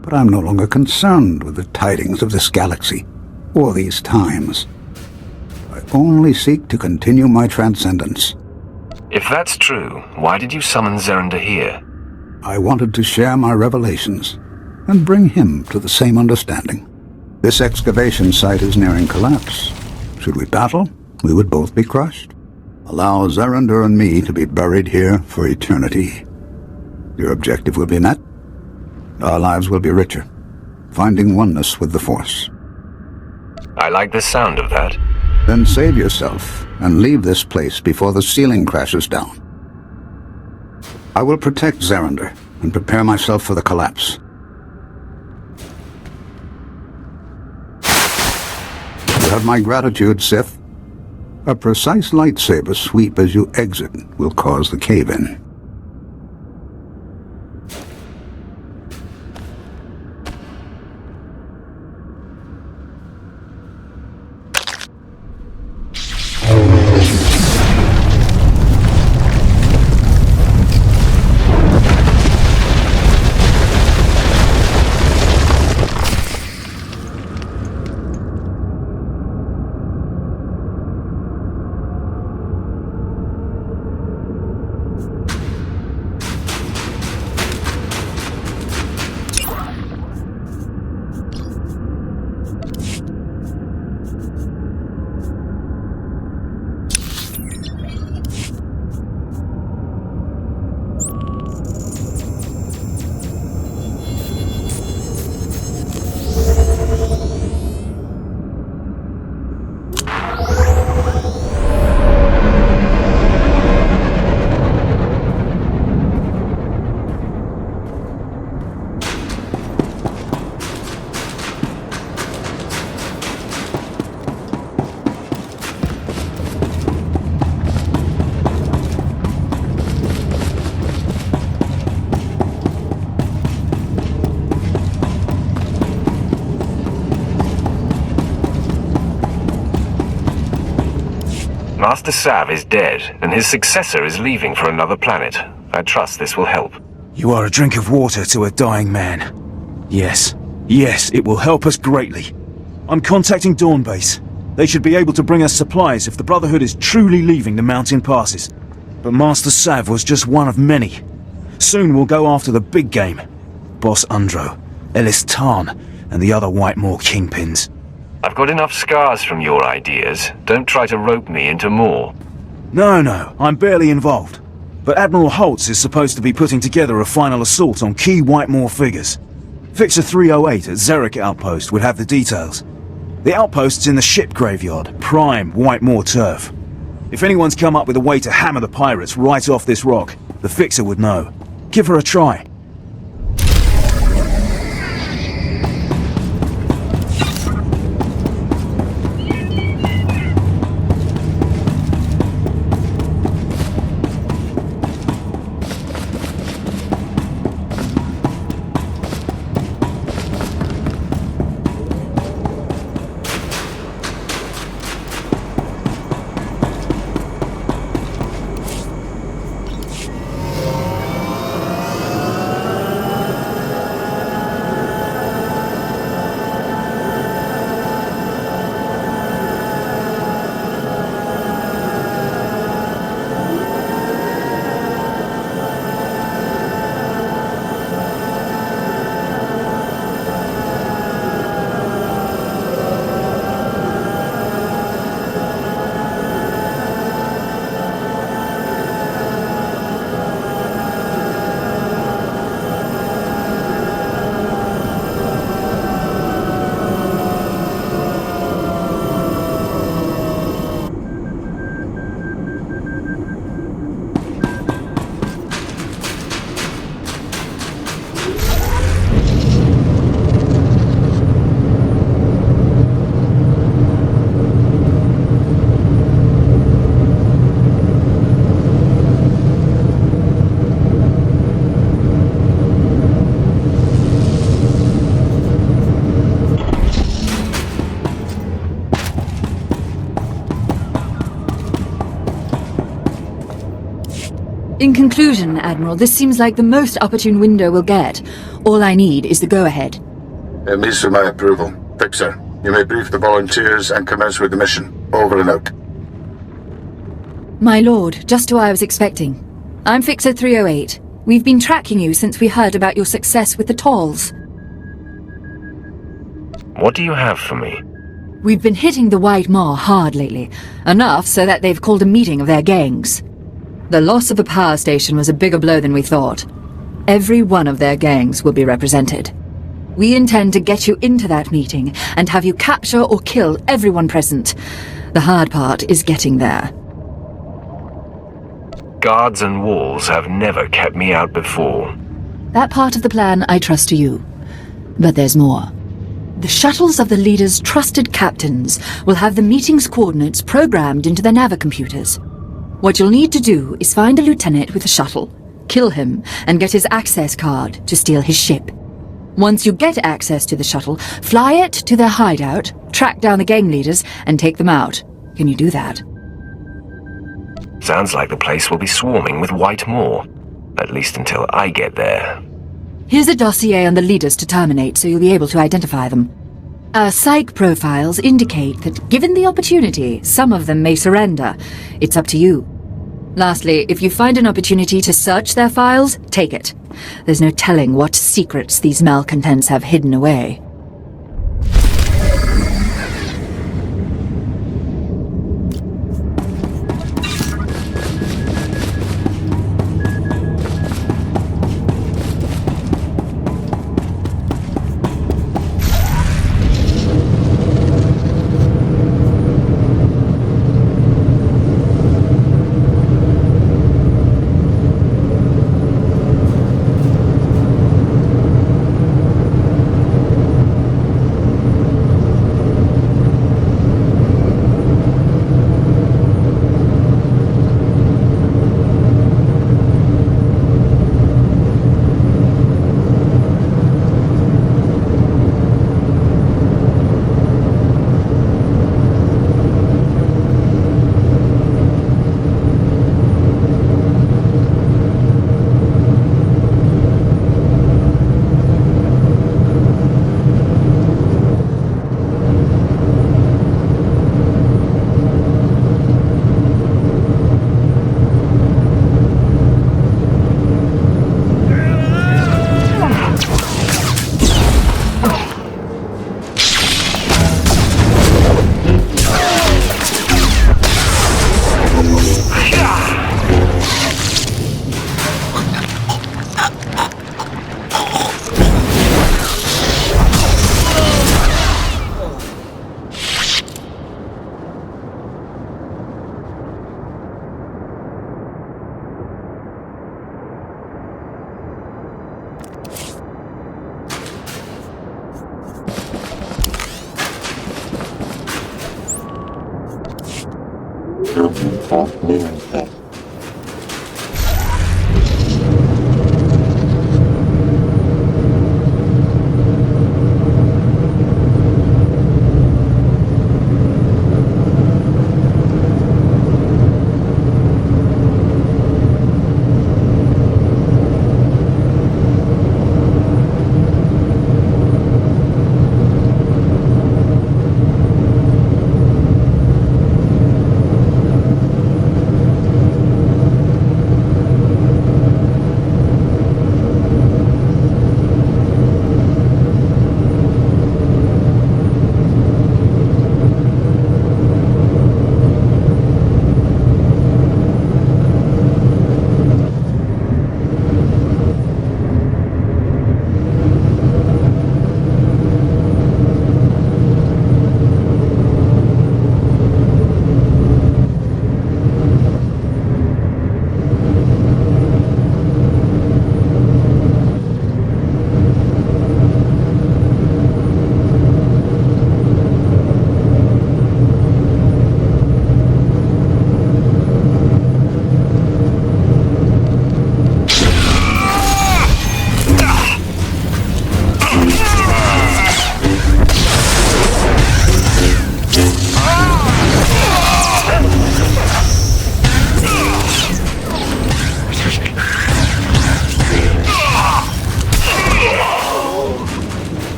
but I'm no longer concerned with the tidings of this galaxy, or these times. I only seek to continue my transcendence. If that's true, why did you summon Zerander here? I wanted to share my revelations, and bring him to the same understanding. This excavation site is nearing collapse. Should we battle, we would both be crushed. Allow Zerander and me to be buried here for eternity. Your objective will be met. Our lives will be richer, finding oneness with the Force. I like the sound of that. Then save yourself and leave this place before the ceiling crashes down. I will protect Zerander and prepare myself for the collapse. You have my gratitude, Sith. A precise lightsaber sweep as you exit will cause the cave-in. Master Sav is dead, and his successor is leaving for another planet. I trust this will help. You are a drink of water to a dying man. Yes, it will help us greatly. I'm contacting Dawn Base. They should be able to bring us supplies if the Brotherhood is truly leaving the mountain passes. But Master Sav was just one of many. Soon we'll go after the big game. Boss Undro, Ellis Tarn, and the other Whitemore kingpins. I've got enough scars from your ideas. Don't try to rope me into more. No, I'm barely involved. But Admiral Holtz is supposed to be putting together a final assault on key Whitemore figures. Fixer 308 at Xeric Outpost would have the details. The outpost's in the ship graveyard, prime Whitemore turf. If anyone's come up with a way to hammer the pirates right off this rock, the Fixer would know. Give her a try. In conclusion, Admiral, this seems like the most opportune window we'll get. All I need is the go-ahead. It meets with my approval. Fixer, you may brief the volunteers and commence with the mission. Over and out. My lord, just who I was expecting. I'm Fixer 308. We've been tracking you since we heard about your success with the Tolls. What do you have for me? We've been hitting the White Maw hard lately. Enough so that they've called a meeting of their gangs. The loss of a power station was a bigger blow than we thought. Every one of their gangs will be represented. We intend to get you into that meeting and have you capture or kill everyone present. The hard part is getting there. Guards and walls have never kept me out before. That part of the plan I trust to you. But there's more. The shuttles of the leaders' trusted captains will have the meeting's coordinates programmed into their navicomputers. What you'll need to do is find a lieutenant with a shuttle, kill him, and get his access card to steal his ship. Once you get access to the shuttle, fly it to their hideout, track down the gang leaders, and take them out. Can you do that? Sounds like the place will be swarming with Whitemore. At least until I get there. Here's a dossier on the leaders to terminate, so you'll be able to identify them. Our psych profiles indicate that, given the opportunity, some of them may surrender. It's up to you. Lastly, if you find an opportunity to search their files, take it. There's no telling what secrets these malcontents have hidden away.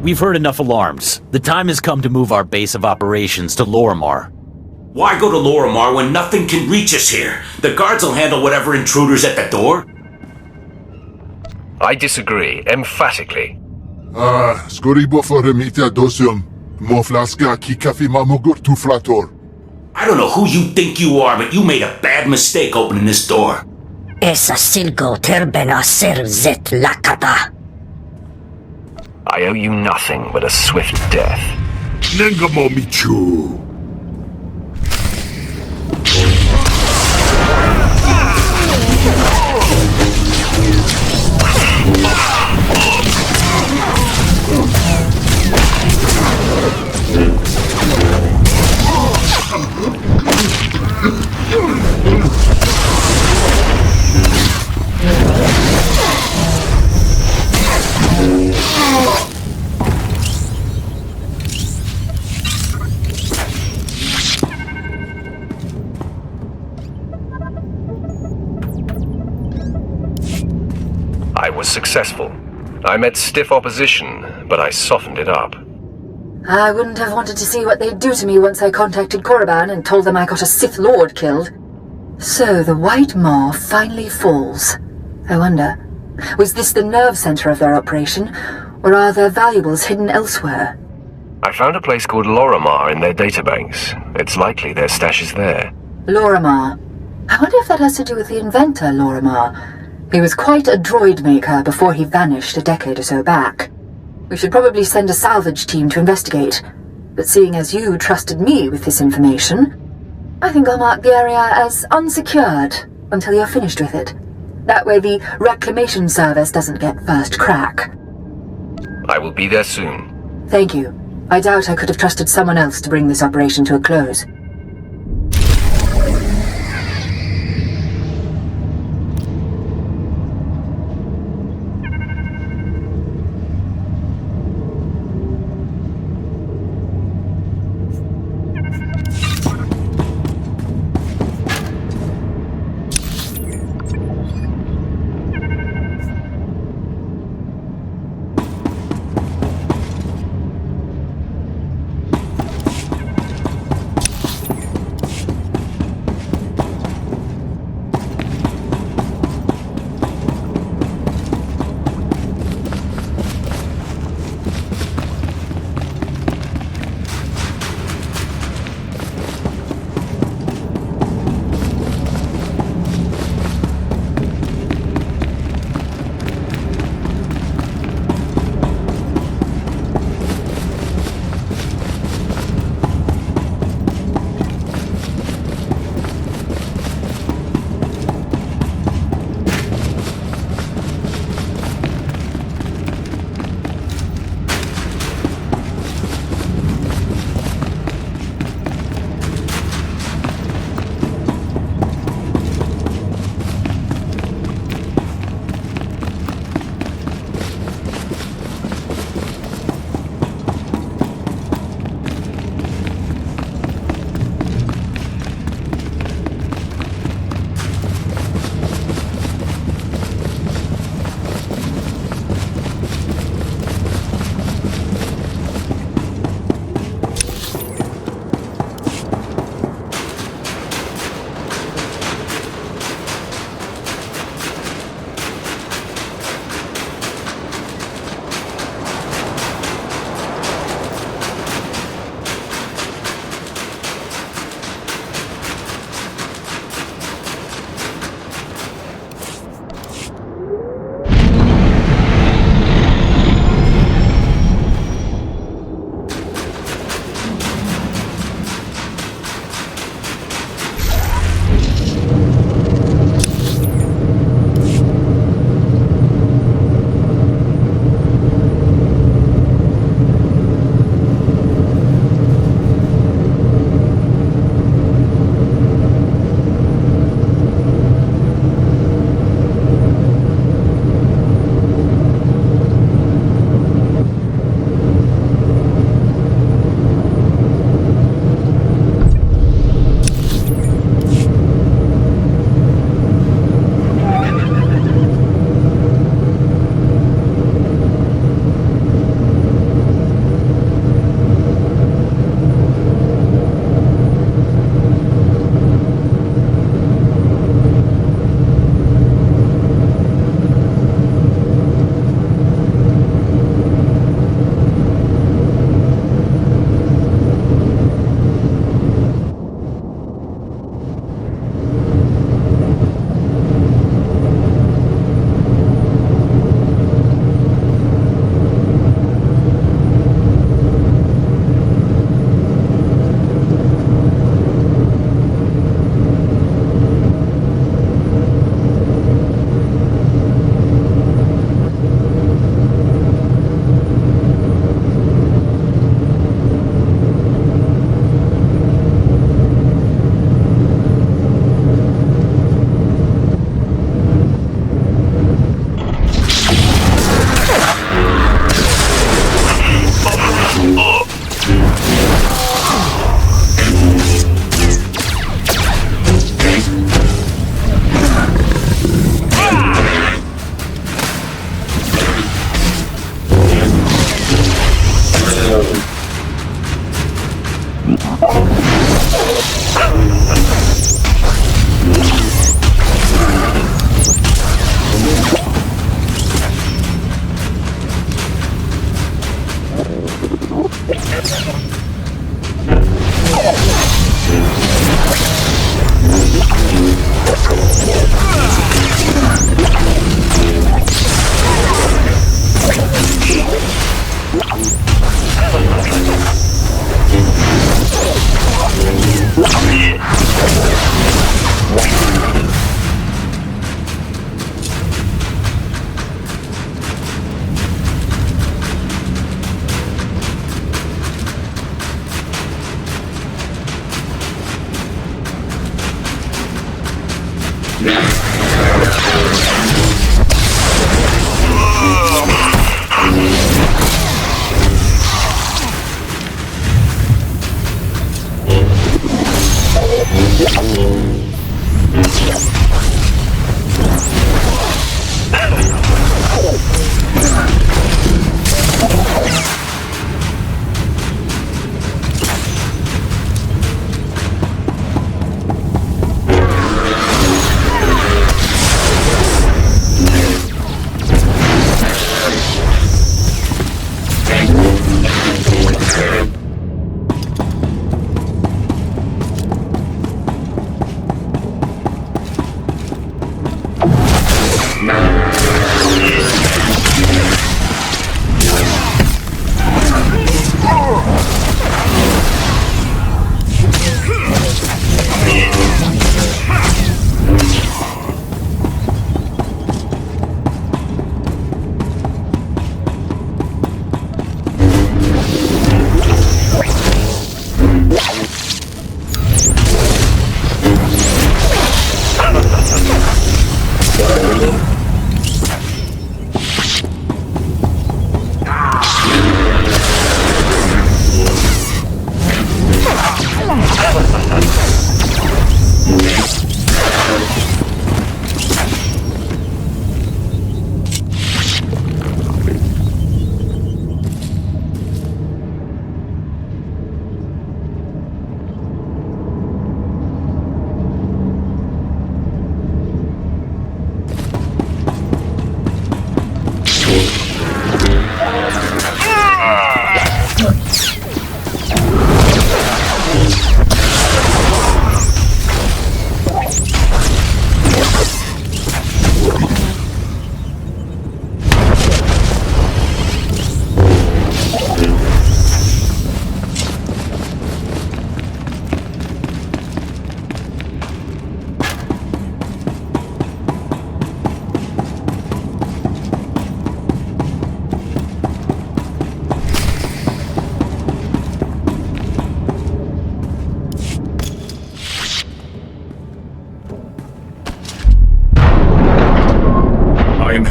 We've heard enough alarms. The time has come to move our base of operations to Lorimar. Why go to Lorimar when nothing can reach us here? The guards will handle whatever intruder's at the door. I disagree, emphatically. Skori boforemita dosium. Moflaska kikafi mamugur tu flator. I don't know who you think you are, but you made a bad mistake opening this door. Esa silgo terbena ser zet lakata. I owe you nothing but a swift death. Nengamomichu. I was successful. I met stiff opposition, but I softened it up. I wouldn't have wanted to see what they'd do to me once I contacted Korriban and told them I got a Sith Lord killed. So the White Maw finally falls. I wonder, was this the nerve center of their operation, or are their valuables hidden elsewhere? I found a place called Lorimar in their databanks. It's likely their stash is there. Lorimar. I wonder if that has to do with the inventor, Lorimar. He was quite a droid maker before he vanished a decade or so back. We should probably send a salvage team to investigate, but seeing as you trusted me with this information, I think I'll mark the area as unsecured until you're finished with it. That way the reclamation service doesn't get first crack. I will be there soon. Thank you. I doubt I could have trusted someone else to bring this operation to a close.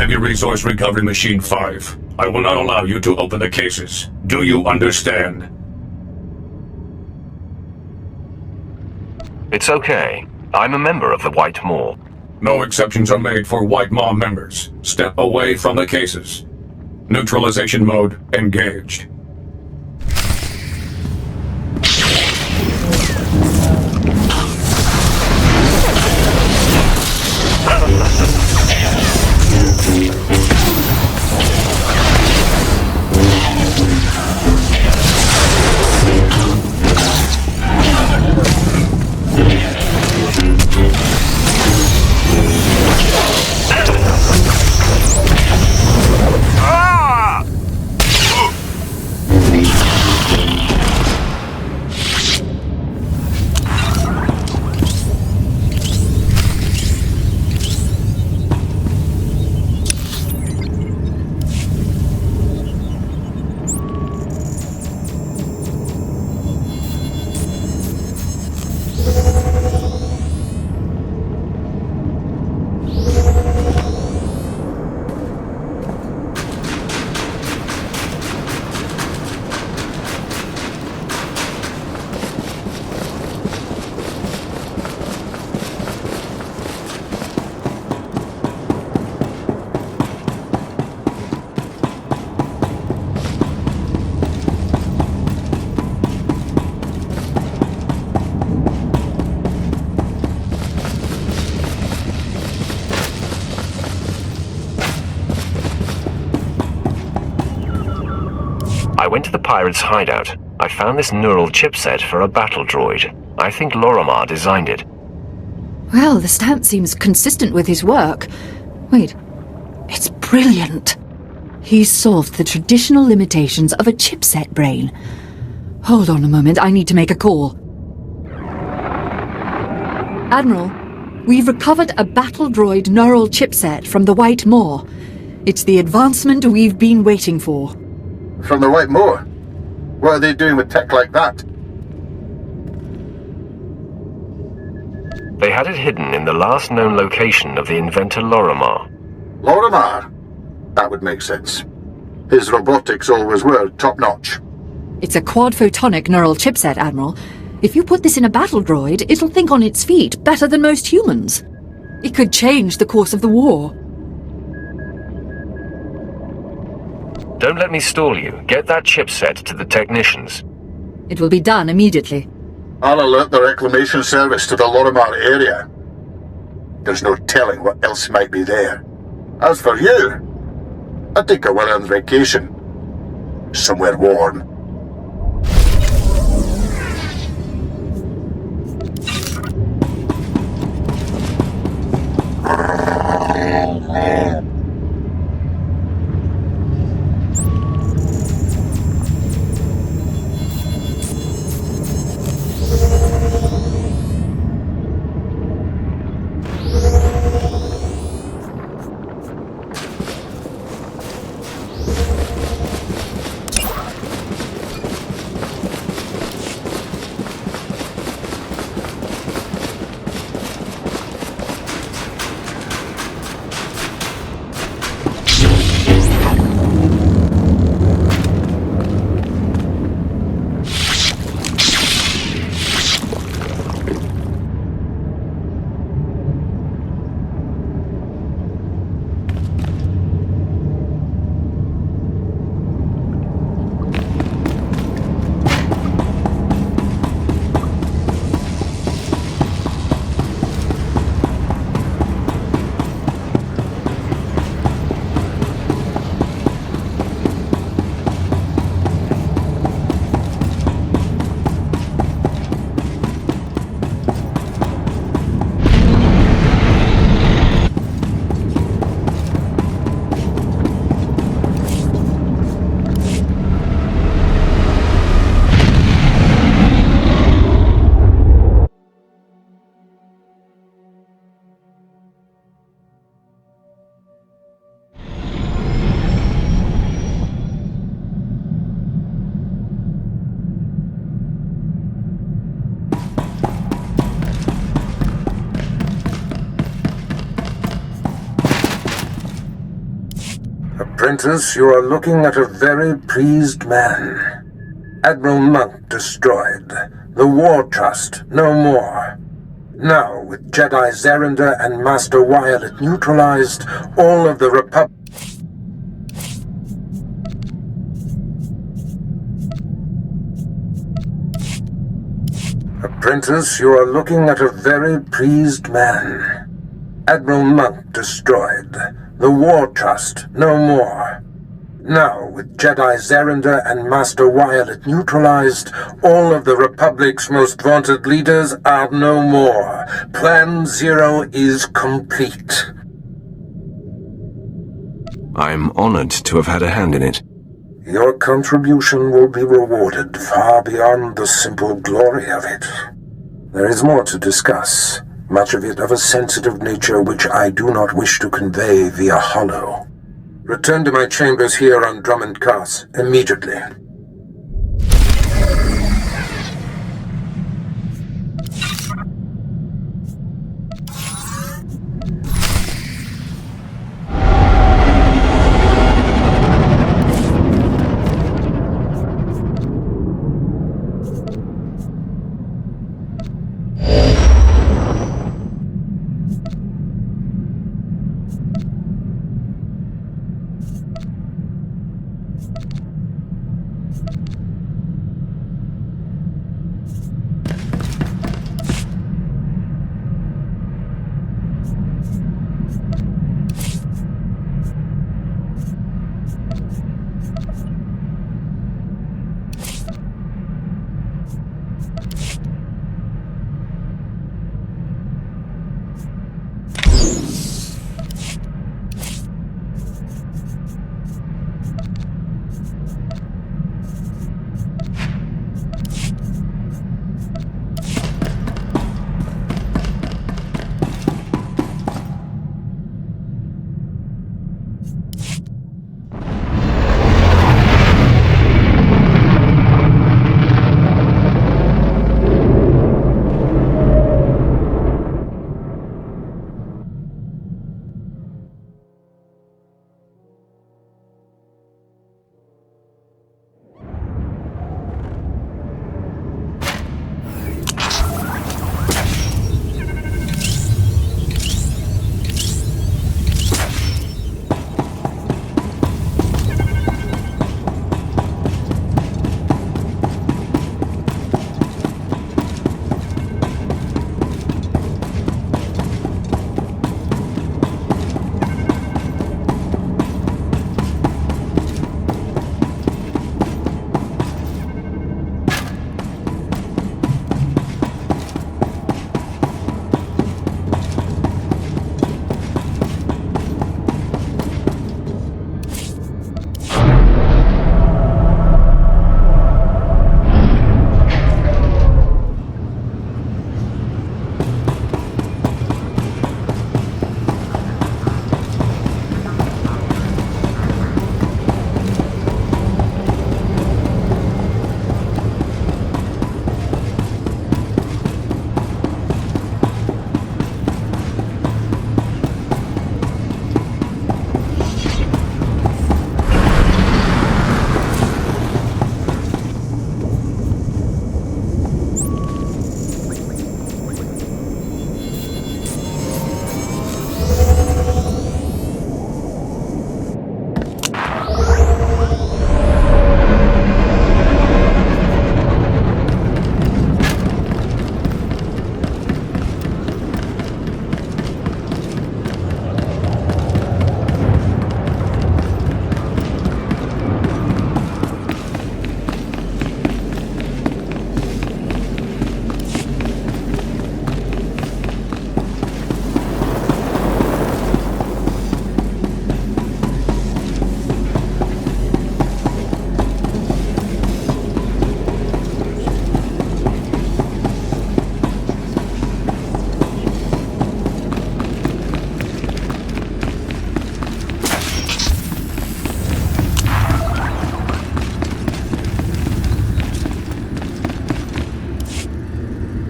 Heavy Resource Recovery Machine 5. I will not allow you to open the cases. Do you understand? It's okay. I'm a member of the White Moor. No exceptions are made for White Maw members. Step away from the cases. Neutralization mode engaged. went to the pirates' hideout. I found this neural chipset for a battle droid. I think Lorimar designed it. Well, the stamp seems consistent with his work. Wait, it's brilliant. He's solved the traditional limitations of a chipset brain. Hold on a moment, I need to make a call. Admiral, we've recovered a battle droid neural chipset from the White Moor. It's the advancement we've been waiting for. From the White Moor? What are they doing with tech like that? They had it hidden in the last known location of the inventor Lorimar. Lorimar? That would make sense. His robotics always were top-notch. It's a quad-photonic neural chipset, Admiral. If you put this in a battle droid, it'll think on its feet better than most humans. It could change the course of the war. Don't let me stall you. Get that chipset to the technicians. It will be done immediately. I'll alert the reclamation service to the Lorimar area. There's no telling what else might be there. As for you, I'd take a well-earned vacation. Somewhere warm. Apprentice, you are looking at a very pleased man. Admiral Monk destroyed. The War Trust, no more. Now, with Jedi Zerender and Master Wyatt neutralized, all of the Apprentice, you are looking at a very pleased man. Admiral Monk destroyed. The War Trust, no more. Now, with Jedi Zerender and Master Wyatt neutralized, all of the Republic's most vaunted leaders are no more. Plan Zero is complete. I'm honored to have had a hand in it. Your contribution will be rewarded far beyond the simple glory of it. There is more to discuss, much of it of a sensitive nature which I do not wish to convey via holo. Return to my chambers here on Drummond Cars immediately.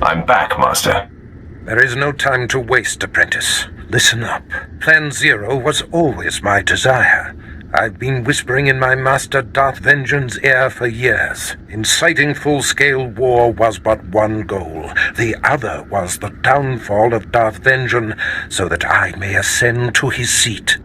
I'm back, Master. There is no time to waste, apprentice. Listen up. Plan Zero was always my desire. I've been whispering in my master Darth Vengean's ear for years. Inciting full-scale war was but one goal. The other was the downfall of Darth Vengean, so that I may ascend to his seat.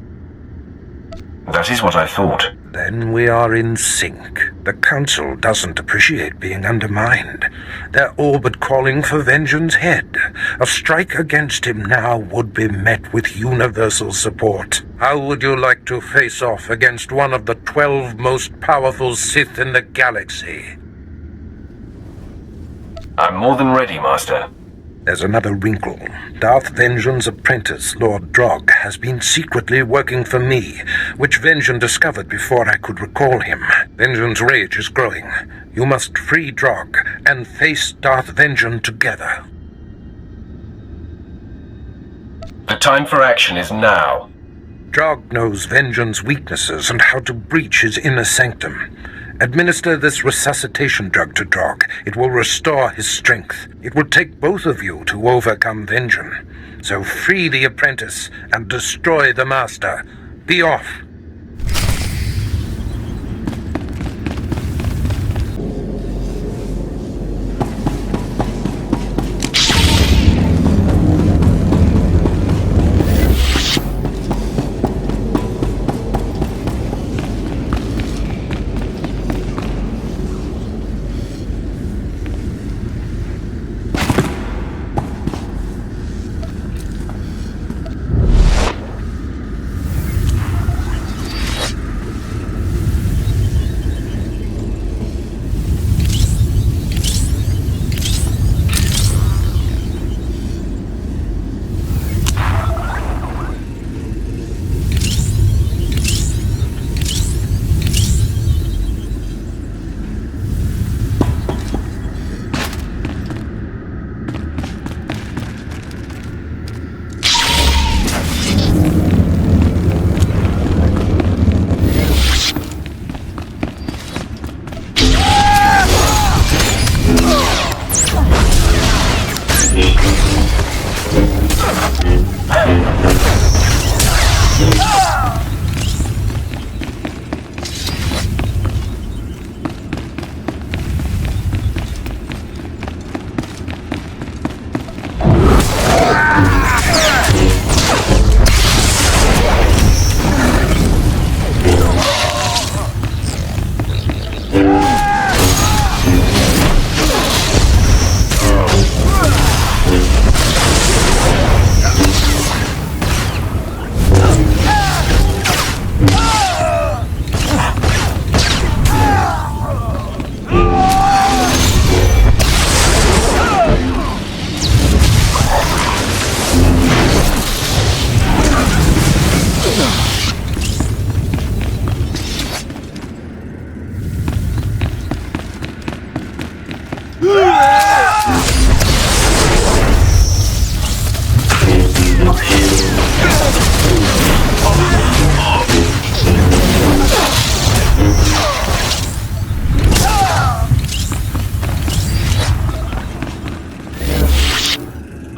That is what I thought. Then we are in sync. The Council doesn't appreciate being undermined. They're all but calling for Vengean's head. A strike against him now would be met with universal support. How would you like to face off against one of the 12 most powerful Sith in the galaxy? I'm more than ready, Master. There's another wrinkle. Darth Vengean's apprentice, Lord Drog, has been secretly working for me, which Vengean discovered before I could recall him. Vengean's rage is growing. You must free Drog and face Darth Vengean together. The time for action is now. Drog knows Vengean's weaknesses and how to breach his inner sanctum. Administer this resuscitation drug to Drog. It will restore his strength. It will take both of you to overcome Vengean. So free the apprentice and destroy the master. Be off.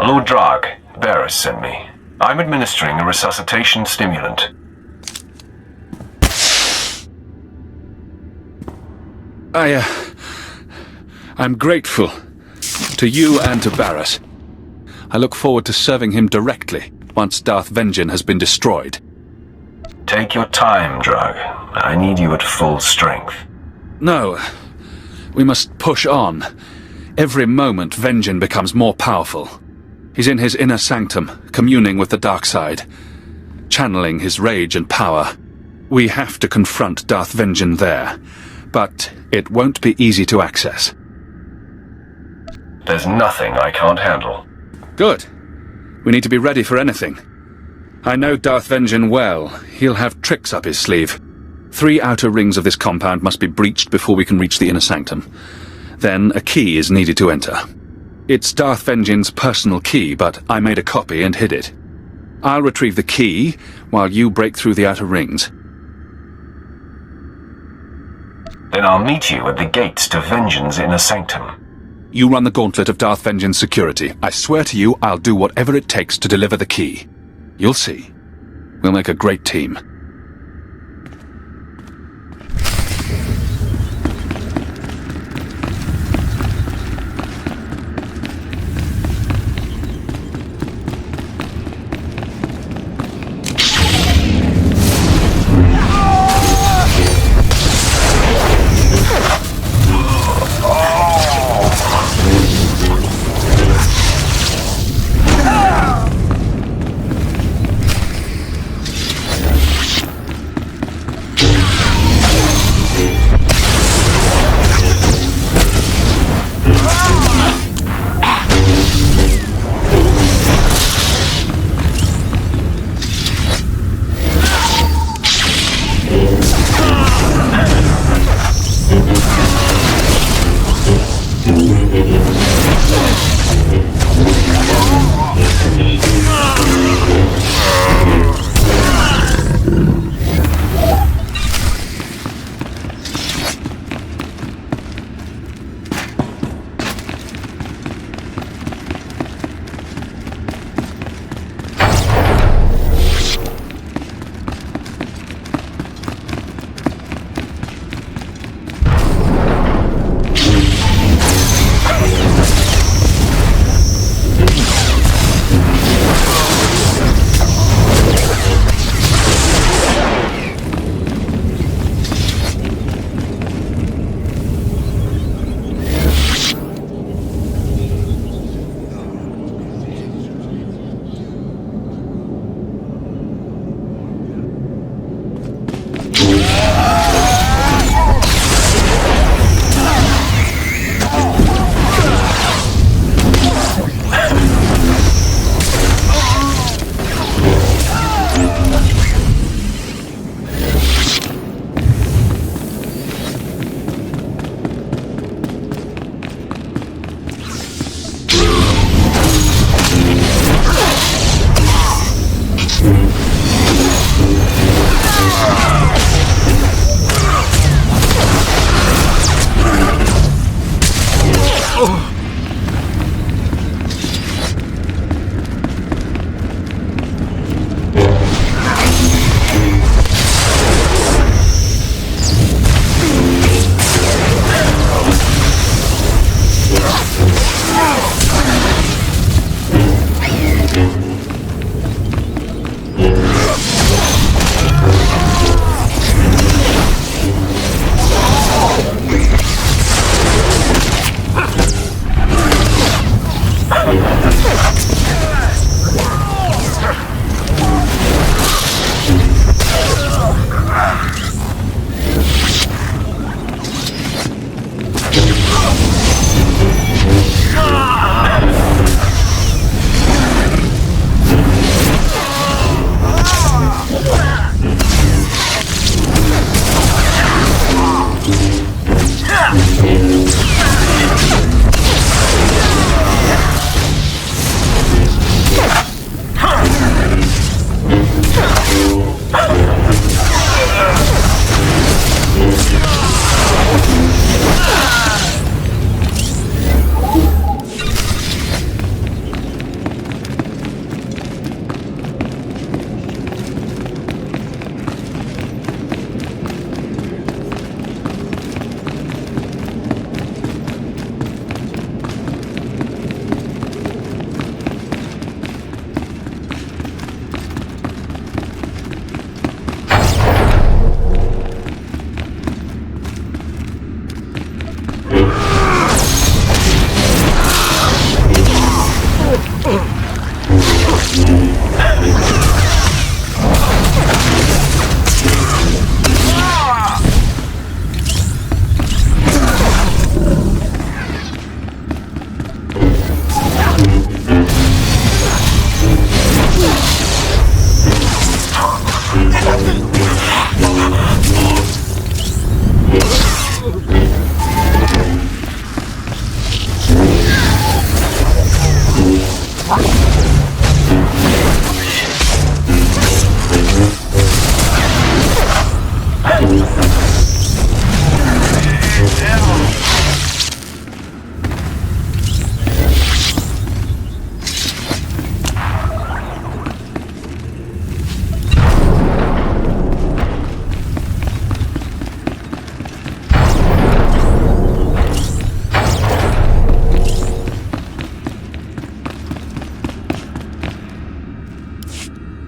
Lord Drog, Barris sent me. I'm administering a resuscitation stimulant. I'm grateful to you and to Barris. I look forward to serving him directly once Darth Vengean has been destroyed. Take your time, Drog. I need you at full strength. No. We must push on. Every moment Vengean becomes more powerful. He's in his inner sanctum, communing with the dark side, channeling his rage and power. We have to confront Darth Vengean there, but it won't be easy to access. There's nothing I can't handle. Good. We need to be ready for anything. I know Darth Vengean well. He'll have tricks up his sleeve. 3 outer rings of this compound must be breached before we can reach the inner sanctum. Then a key is needed to enter. It's Darth Vengean's personal key, but I made a copy and hid it. I'll retrieve the key while you break through the outer rings. Then I'll meet you at the gates to Vengean's inner sanctum. You run the gauntlet of Darth Vengeance security. I swear to you, I'll do whatever it takes to deliver the key. You'll see. We'll make a great team.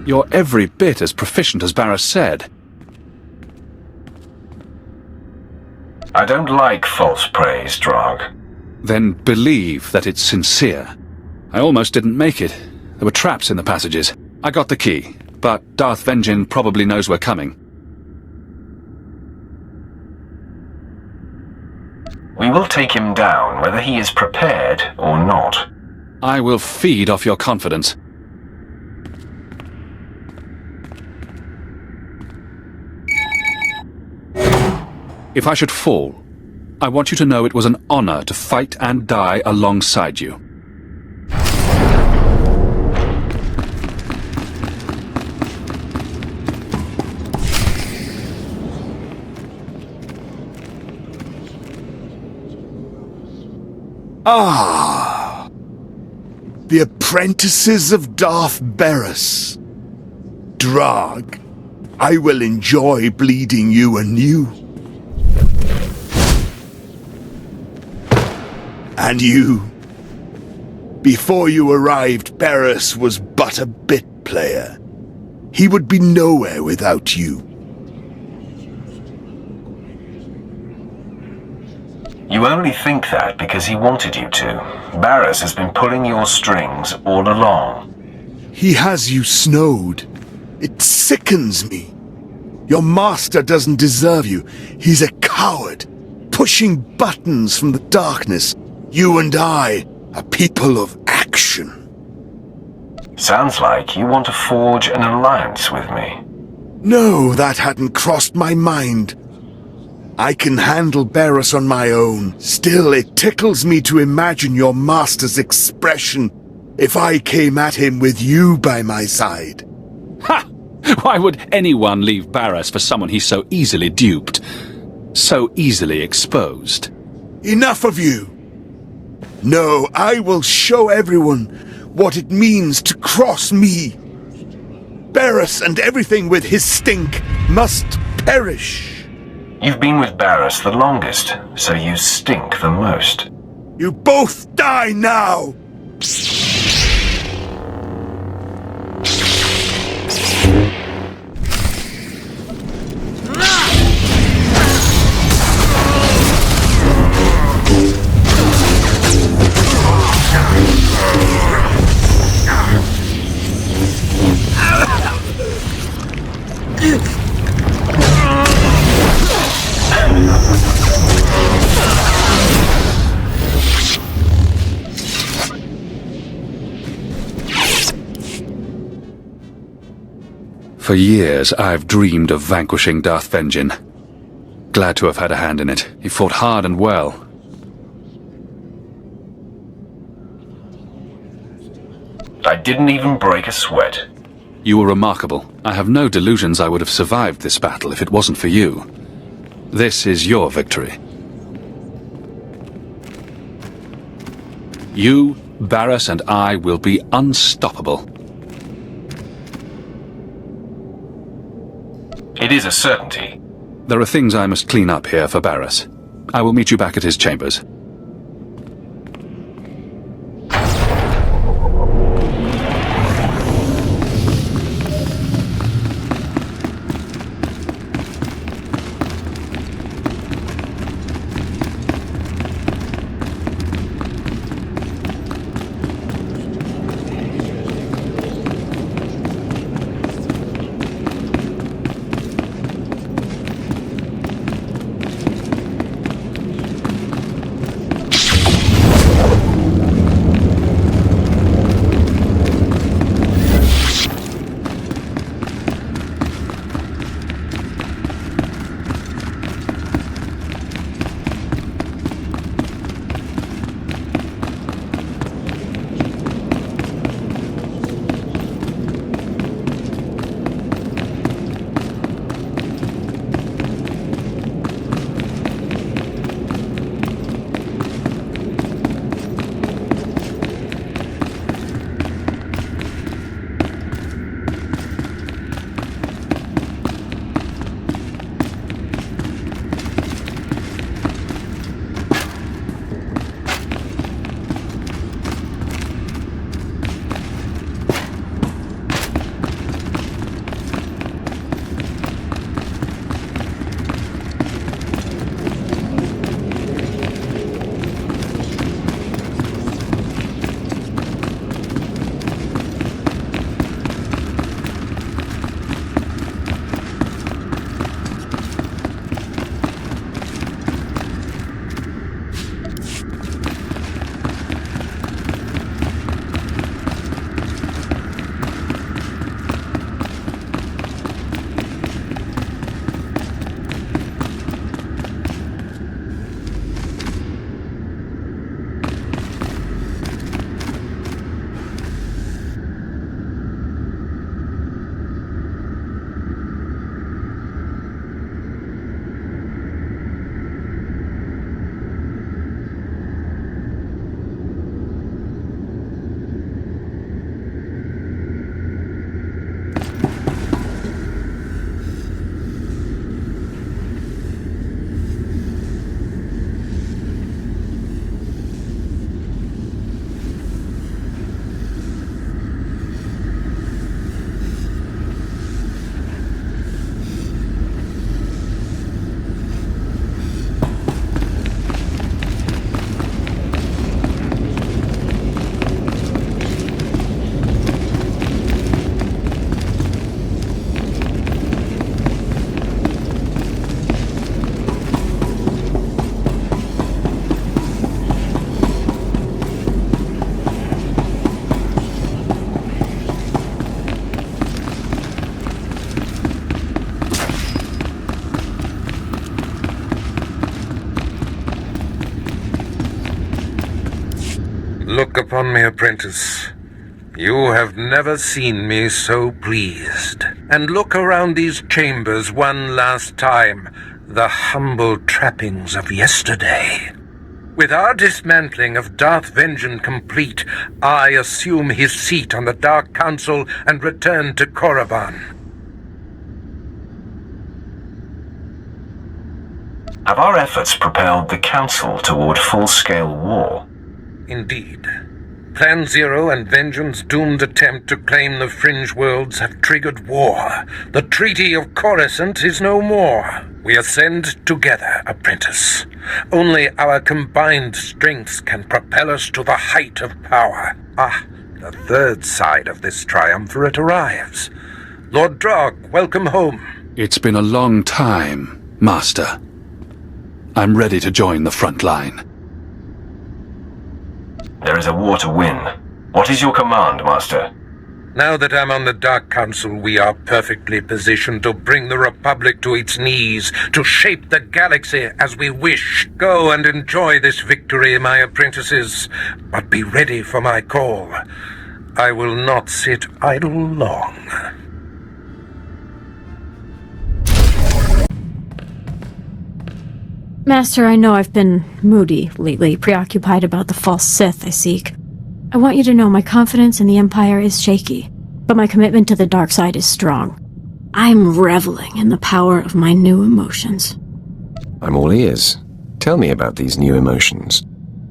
You're every bit as proficient as Barras said. I don't like false praise, Drog. Then believe that it's sincere. I almost didn't make it. There were traps in the passages. I got the key, but Darth Vengeance probably knows we're coming. We will take him down, whether he is prepared or not. I will feed off your confidence. If I should fall, I want you to know it was an honor to fight and die alongside you. Ah! The apprentices of Darth Barras. Drog, I will enjoy bleeding you anew. And you. Before you arrived, Barras was but a bit player. He would be nowhere without you. You only think that because he wanted you to. Barras has been pulling your strings all along. He has you snowed. It sickens me. Your master doesn't deserve you. He's a coward, pushing buttons from the darkness. You and I are people of action. Sounds like you want to forge an alliance with me. No, that hadn't crossed my mind. I can handle Barras on my own. Still, it tickles me to imagine your master's expression if I came at him with you by my side. Ha! Why would anyone leave Barras for someone he's so easily duped? So easily exposed? Enough of you! No, I will show everyone what it means to cross me. Barras and everything with his stink must perish. You've been with Barras the longest, so you stink the most. You both die now! For years, I've dreamed of vanquishing Darth Vengeance. Glad to have had a hand in it. He fought hard and well. I didn't even break a sweat. You were remarkable. I have no delusions I would have survived this battle if it wasn't for you. This is your victory. You, Barras, and I will be unstoppable. It is a certainty. There are things I must clean up here for Barras. I will meet you back at his chambers. Look upon me, apprentice. You have never seen me so pleased. And look around these chambers one last time, the humble trappings of yesterday. With our dismantling of Darth Vengeance complete, I assume his seat on the Dark Council and return to Korriban. Have our efforts propelled the Council toward full-scale war? Indeed. Plan Zero and Vengeance's doomed attempt to claim the Fringe Worlds have triggered war. The Treaty of Coruscant is no more. We ascend together, apprentice. Only our combined strengths can propel us to the height of power. Ah, the third side of this triumvirate arrives. Lord Drog, welcome home. It's been a long time, Master. I'm ready to join the front line. There is a war to win. What is your command, Master? Now that I'm on the Dark Council, we are perfectly positioned to bring the Republic to its knees, to shape the galaxy as we wish. Go and enjoy this victory, my apprentices, but be ready for my call. I will not sit idle long. Master, I know I've been moody lately, preoccupied about the false Sith I seek. I want you to know my confidence in the Empire is shaky, but my commitment to the dark side is strong. I'm reveling in the power of my new emotions. I'm all ears. Tell me about these new emotions.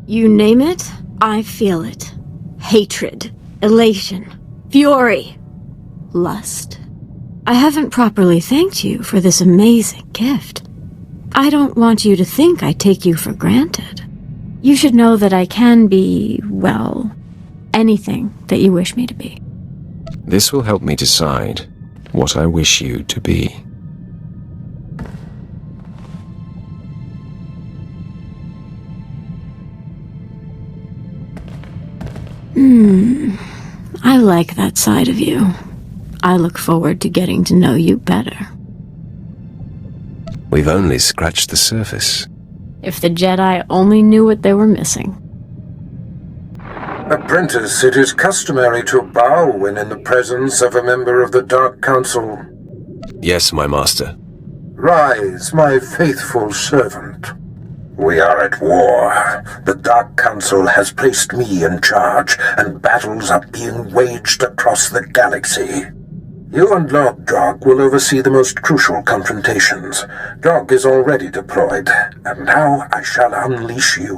You name it, I feel it. Hatred, elation, fury, lust. I haven't properly thanked you for this amazing gift. I don't want you to think I take you for granted. You should know that I can be, well, anything that you wish me to be. This will help me decide what I wish you to be. I like that side of you. I look forward to getting to know you better. We've only scratched the surface. If the Jedi only knew what they were missing. Apprentice, it is customary to bow when in the presence of a member of the Dark Council. Yes, my master. Rise, my faithful servant. We are at war. The Dark Council has placed me in charge, and battles are being waged across the galaxy. You and Lord Drog will oversee the most crucial confrontations. Drog is already deployed, and now I shall unleash you.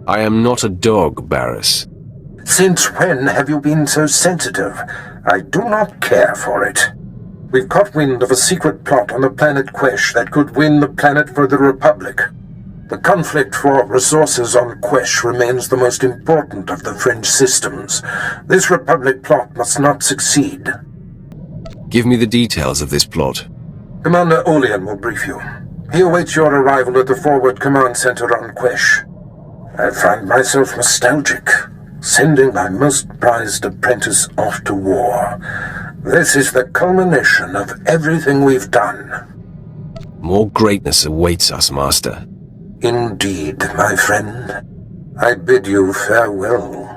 I am not a dog, Barris. Since when have you been so sensitive? I do not care for it. We've caught wind of a secret plot on the planet Quesh that could win the planet for the Republic. The conflict for resources on Quesh remains the most important of the Fringe systems. This Republic plot must not succeed. Give me the details of this plot. Commander Olean will brief you. He awaits your arrival at the Forward Command Center on Quesh. I find myself nostalgic, sending my most prized apprentice off to war. This is the culmination of everything we've done. More greatness awaits us, Master. Indeed, my friend. I bid you farewell.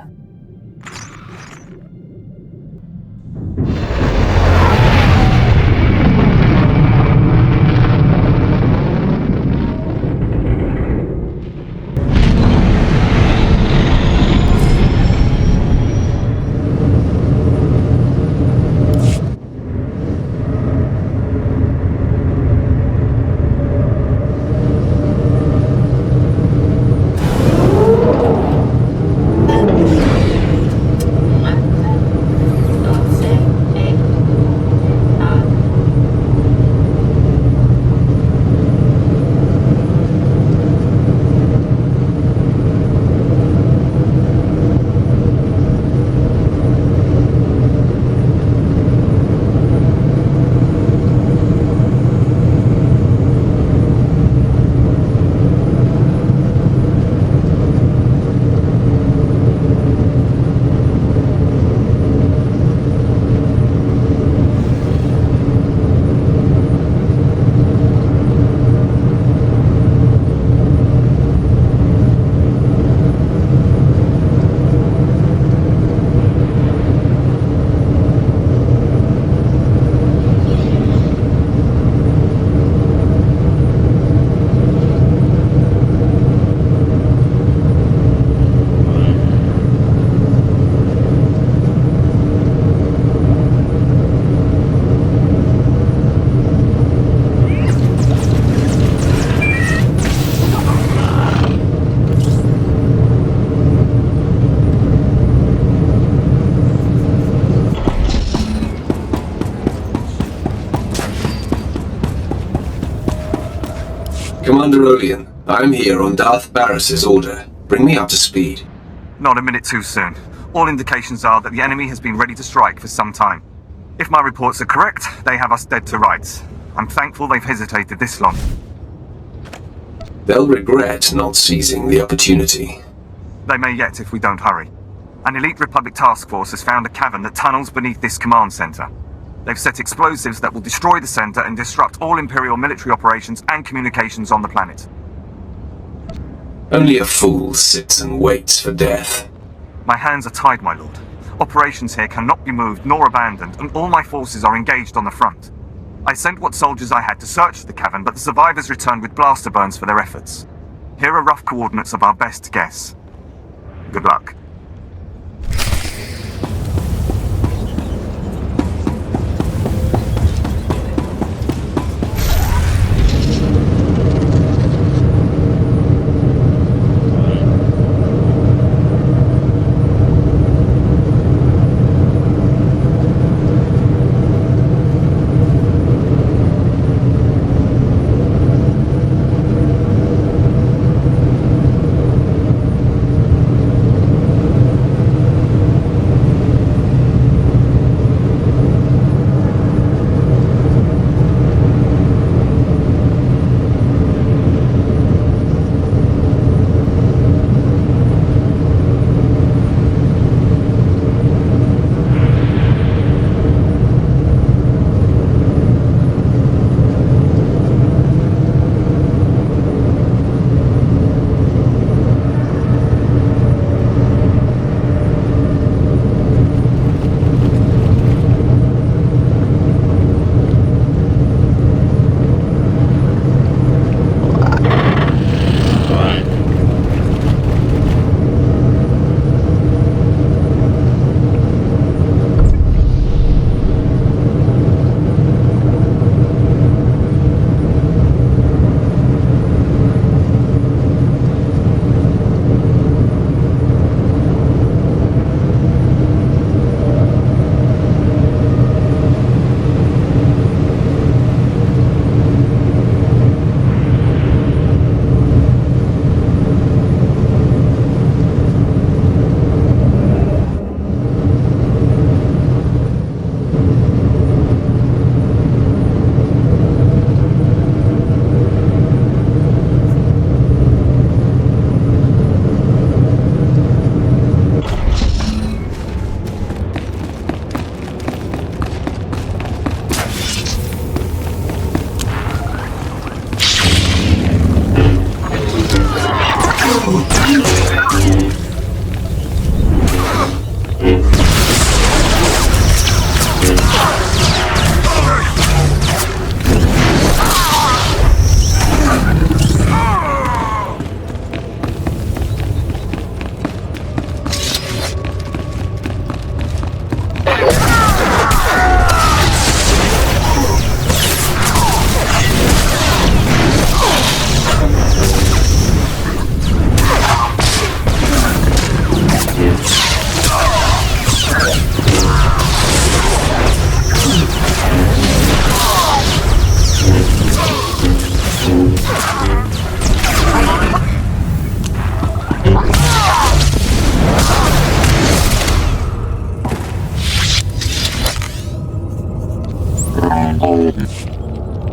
Commander Olean, I'm here on Darth Barris's order. Bring me up to speed. Not a minute too soon. All indications are that the enemy has been ready to strike for some time. If my reports are correct, they have us dead to rights. I'm thankful they've hesitated this long. They'll regret not seizing the opportunity. They may yet if we don't hurry. An elite Republic task force has found a cavern that tunnels beneath this command center. They've set explosives that will destroy the center and disrupt all Imperial military operations and communications on the planet. Only a fool sits and waits for death. My hands are tied, my lord. Operations here cannot be moved nor abandoned, and all my forces are engaged on the front. I sent what soldiers I had to search the cavern, but the survivors returned with blaster burns for their efforts. Here are rough coordinates of our best guess. Good luck.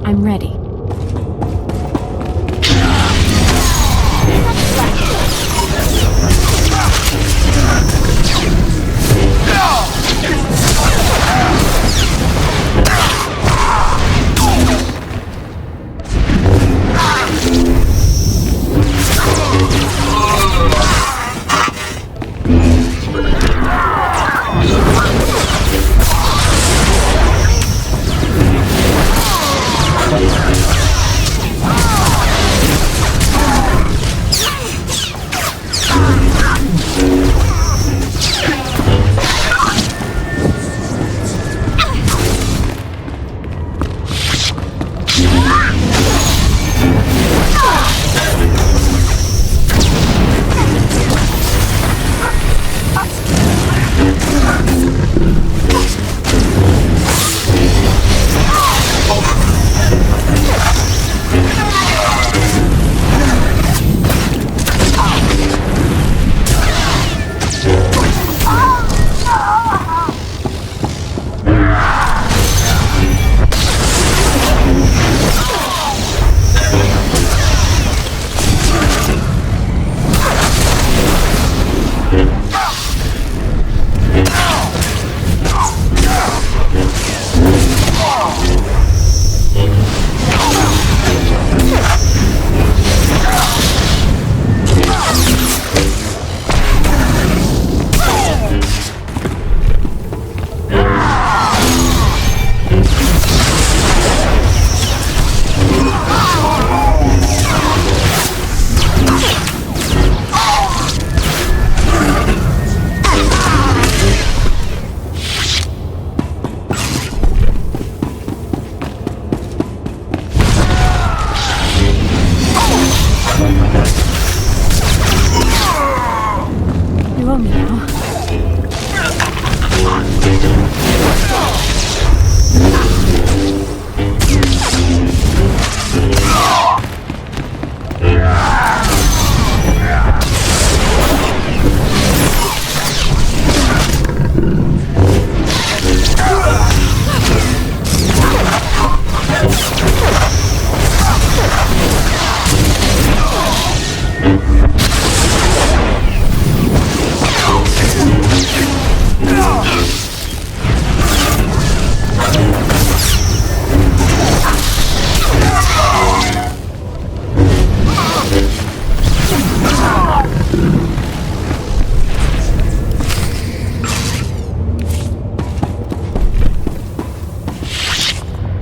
I'm ready.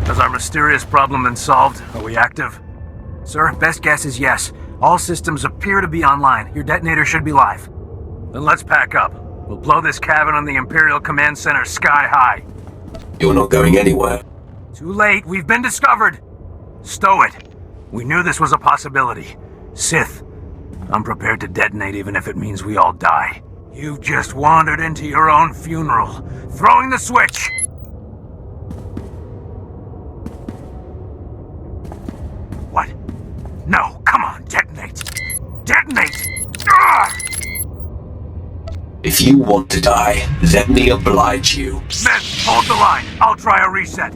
Has our mysterious problem been solved? Are we active? Sir, best guess is yes. All systems appear to be online. Your detonator should be live. Then let's pack up. We'll blow this cavern on the Imperial Command Center sky high. You're not going anywhere. Too late. We've been discovered. Stow it. We knew this was a possibility. Sith, I'm prepared to detonate even if it means we all die. You've just wandered into your own funeral. Throwing the switch! What? No, come on, detonate! Detonate! Ugh! If you want to die, let me oblige you. Men, hold the line. I'll try a reset.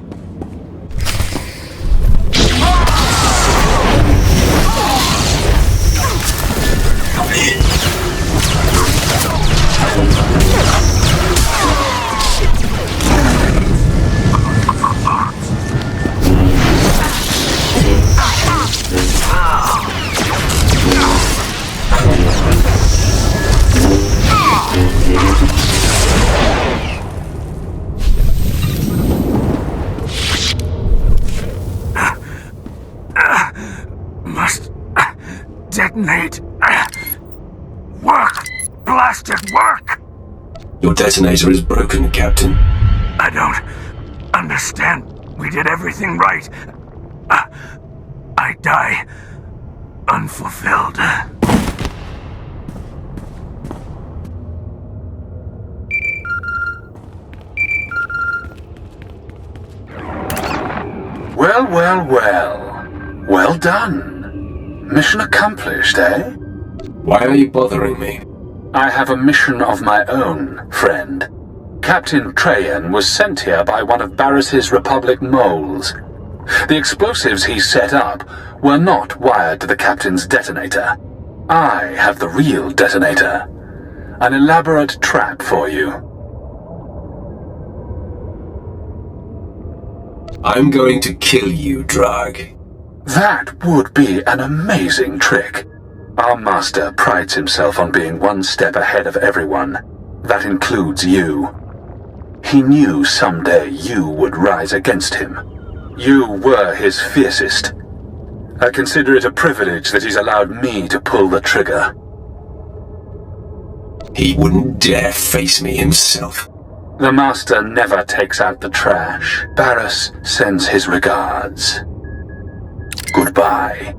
Must detonate. Work! Blasted work! Your detonator is broken, Captain. I don't understand. We did everything right. I die unfulfilled. Well, well, well. Well done. Mission accomplished, eh? Why are you bothering me? I have a mission of my own, friend. Captain Trajan was sent here by one of Barris's Republic moles. The explosives he set up were not wired to the Captain's detonator. I have the real detonator. An elaborate trap for you. I'm going to kill you, Drag. That would be an amazing trick. Our master prides himself on being one step ahead of everyone. That includes you. He knew someday you would rise against him. You were his fiercest. I consider it a privilege that he's allowed me to pull the trigger. He wouldn't dare face me himself. The master never takes out the trash. Barris sends his regards. Goodbye.